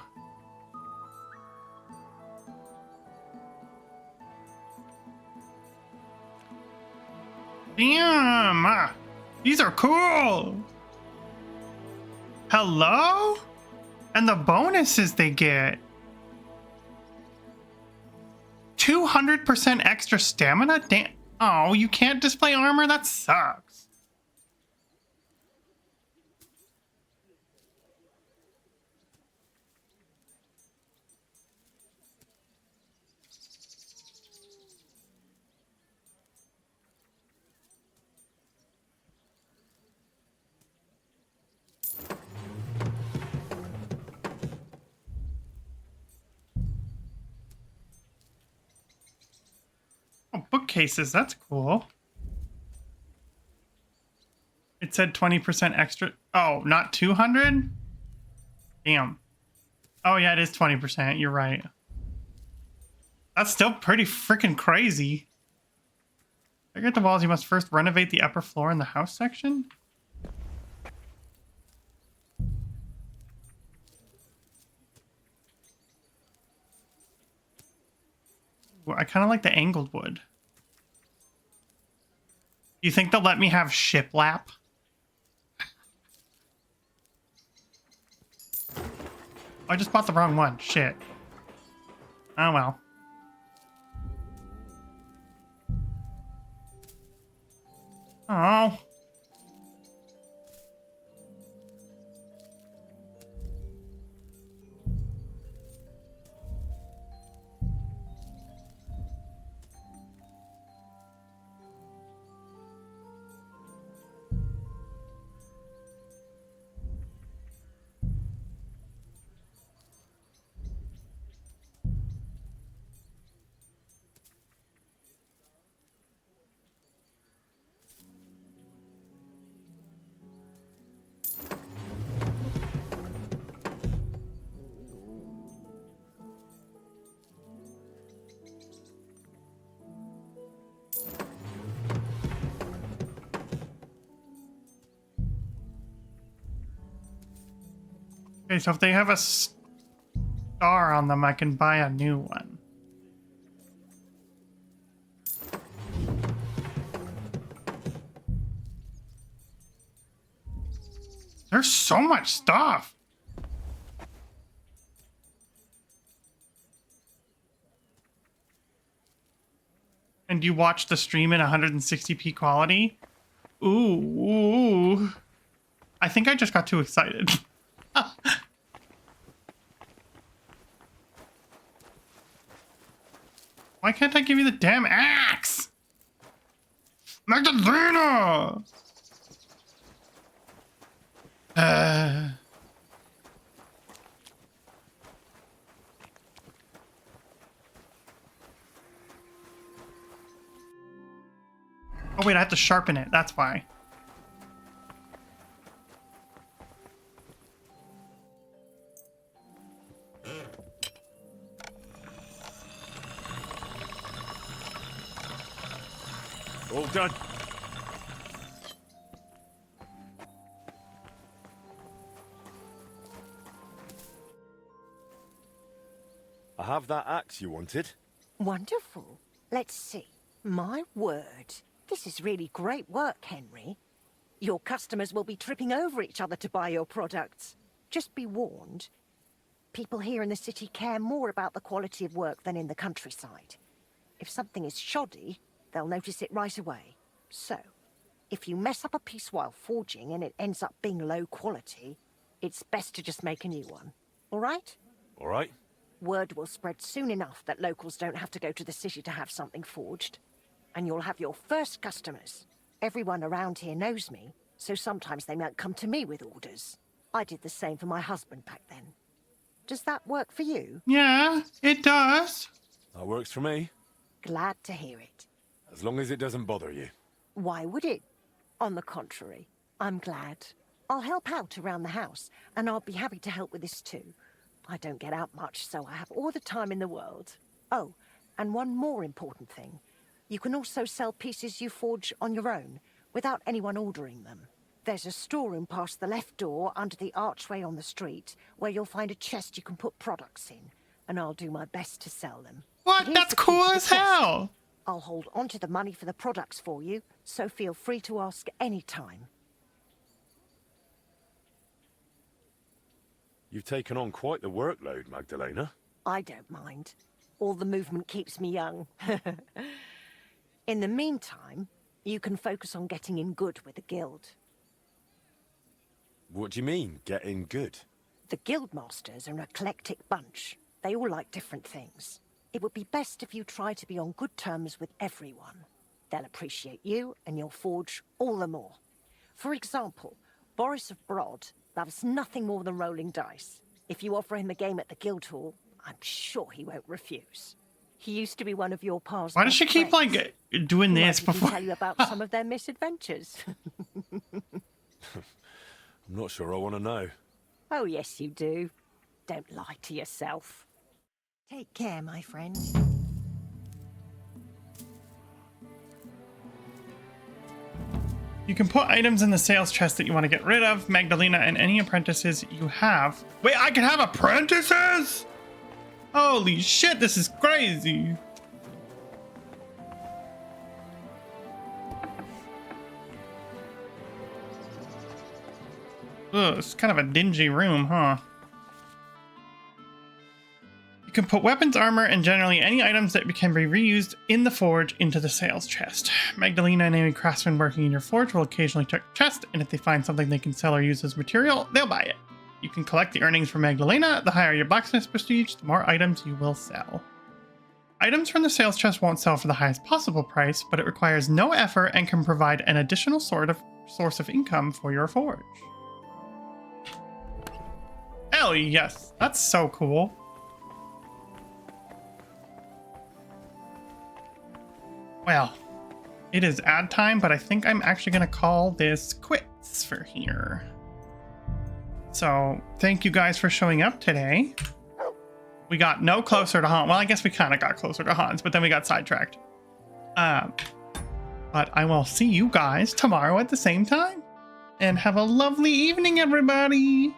Damn! These are cool! Hello? And the bonuses they get. 200% extra stamina? Damn. Oh, you can't display armor? That sucks. Oh, bookcases, that's cool. It said 20% extra. Oh, not 200? Damn. Oh, yeah, it is 20%. You're right. That's still pretty freaking crazy. To get the walls, you must first renovate the upper floor in the house section. Well, I kind of like the angled wood. You think they'll let me have shiplap? I just bought the wrong one. Shit. Oh well. Oh. Okay, so if they have a star on them, I can buy a new one. There's so much stuff. And you watch the stream in 160p quality? Ooh. I think I just got too excited. Why can't I give you the damn axe? Magdalena! Oh wait, I have to sharpen it. That's why. All done. I have that axe you wanted. Wonderful. Let's see. My word. This is really great work, Henry. Your customers will be tripping over each other to buy your products. Just be warned. People here in the city care more about the quality of work than in the countryside. If something is shoddy, they'll notice it right away. So, if you mess up a piece while forging and it ends up being low quality, it's best to just make a new one. All right? All right. Word will spread soon enough that locals don't have to go to the city to have something forged. And you'll have your first customers. Everyone around here knows me, so sometimes they might come to me with orders. I did the same for my husband back then. Does that work for you? Yeah, it does. That works for me. Glad to hear it. As long as it doesn't bother you. Why would it? On the contrary, I'm glad. I'll help out around the house, and I'll be happy to help with this too. I don't get out much, so I have all the time in the world. Oh, and one more important thing. You can also sell pieces you forge on your own, without anyone ordering them. There's a storeroom past the left door under the archway on the street, where you'll find a chest you can put products in, and I'll do my best to sell them. What? That's cool as hell! I'll hold on to the money for the products for you, so feel free to ask any time. You've taken on quite the workload, Magdalena. I don't mind. All the movement keeps me young. In the meantime, you can focus on getting in good with the guild. What do you mean, getting good? The guildmasters are an eclectic bunch. They all like different things. It would be best if you try to be on good terms with everyone. They'll appreciate you and your forge all the more. For example, Boris of Brod loves nothing more than rolling dice. If you offer him a game at the guild hall, I'm sure he won't refuse. He used to be one of your past. Why does she keep friends. like doing this He might even before? tell you about some of their misadventures. I'm not sure I want to know. Oh, yes, you do. Don't lie to yourself. Take care, my friend. You can put items in the sales chest that you want to get rid of, Magdalena, and any apprentices you have. Wait, I can have apprentices? Holy shit, this is crazy. Ugh, it's kind of a dingy room, huh? You can put weapons, armor, and generally any items that can be reused in the forge into the sales chest. Magdalena and any craftsmen working in your forge will occasionally check the chest, and if they find something they can sell or use as material, they'll buy it. You can collect the earnings from Magdalena. The higher your blacksmith's prestige, the more items you will sell. Items from the sales chest won't sell for the highest possible price, but it requires no effort and can provide an additional source of income for your forge. Hell yes, that's so cool. Well, it is ad time, but I think I'm actually going to call this quits for here. So, thank you guys for showing up today. We got no closer to Hans. Well, I guess we kind of got closer to Hans, but then we got sidetracked. But I will see you guys tomorrow at the same time. And have a lovely evening, everybody!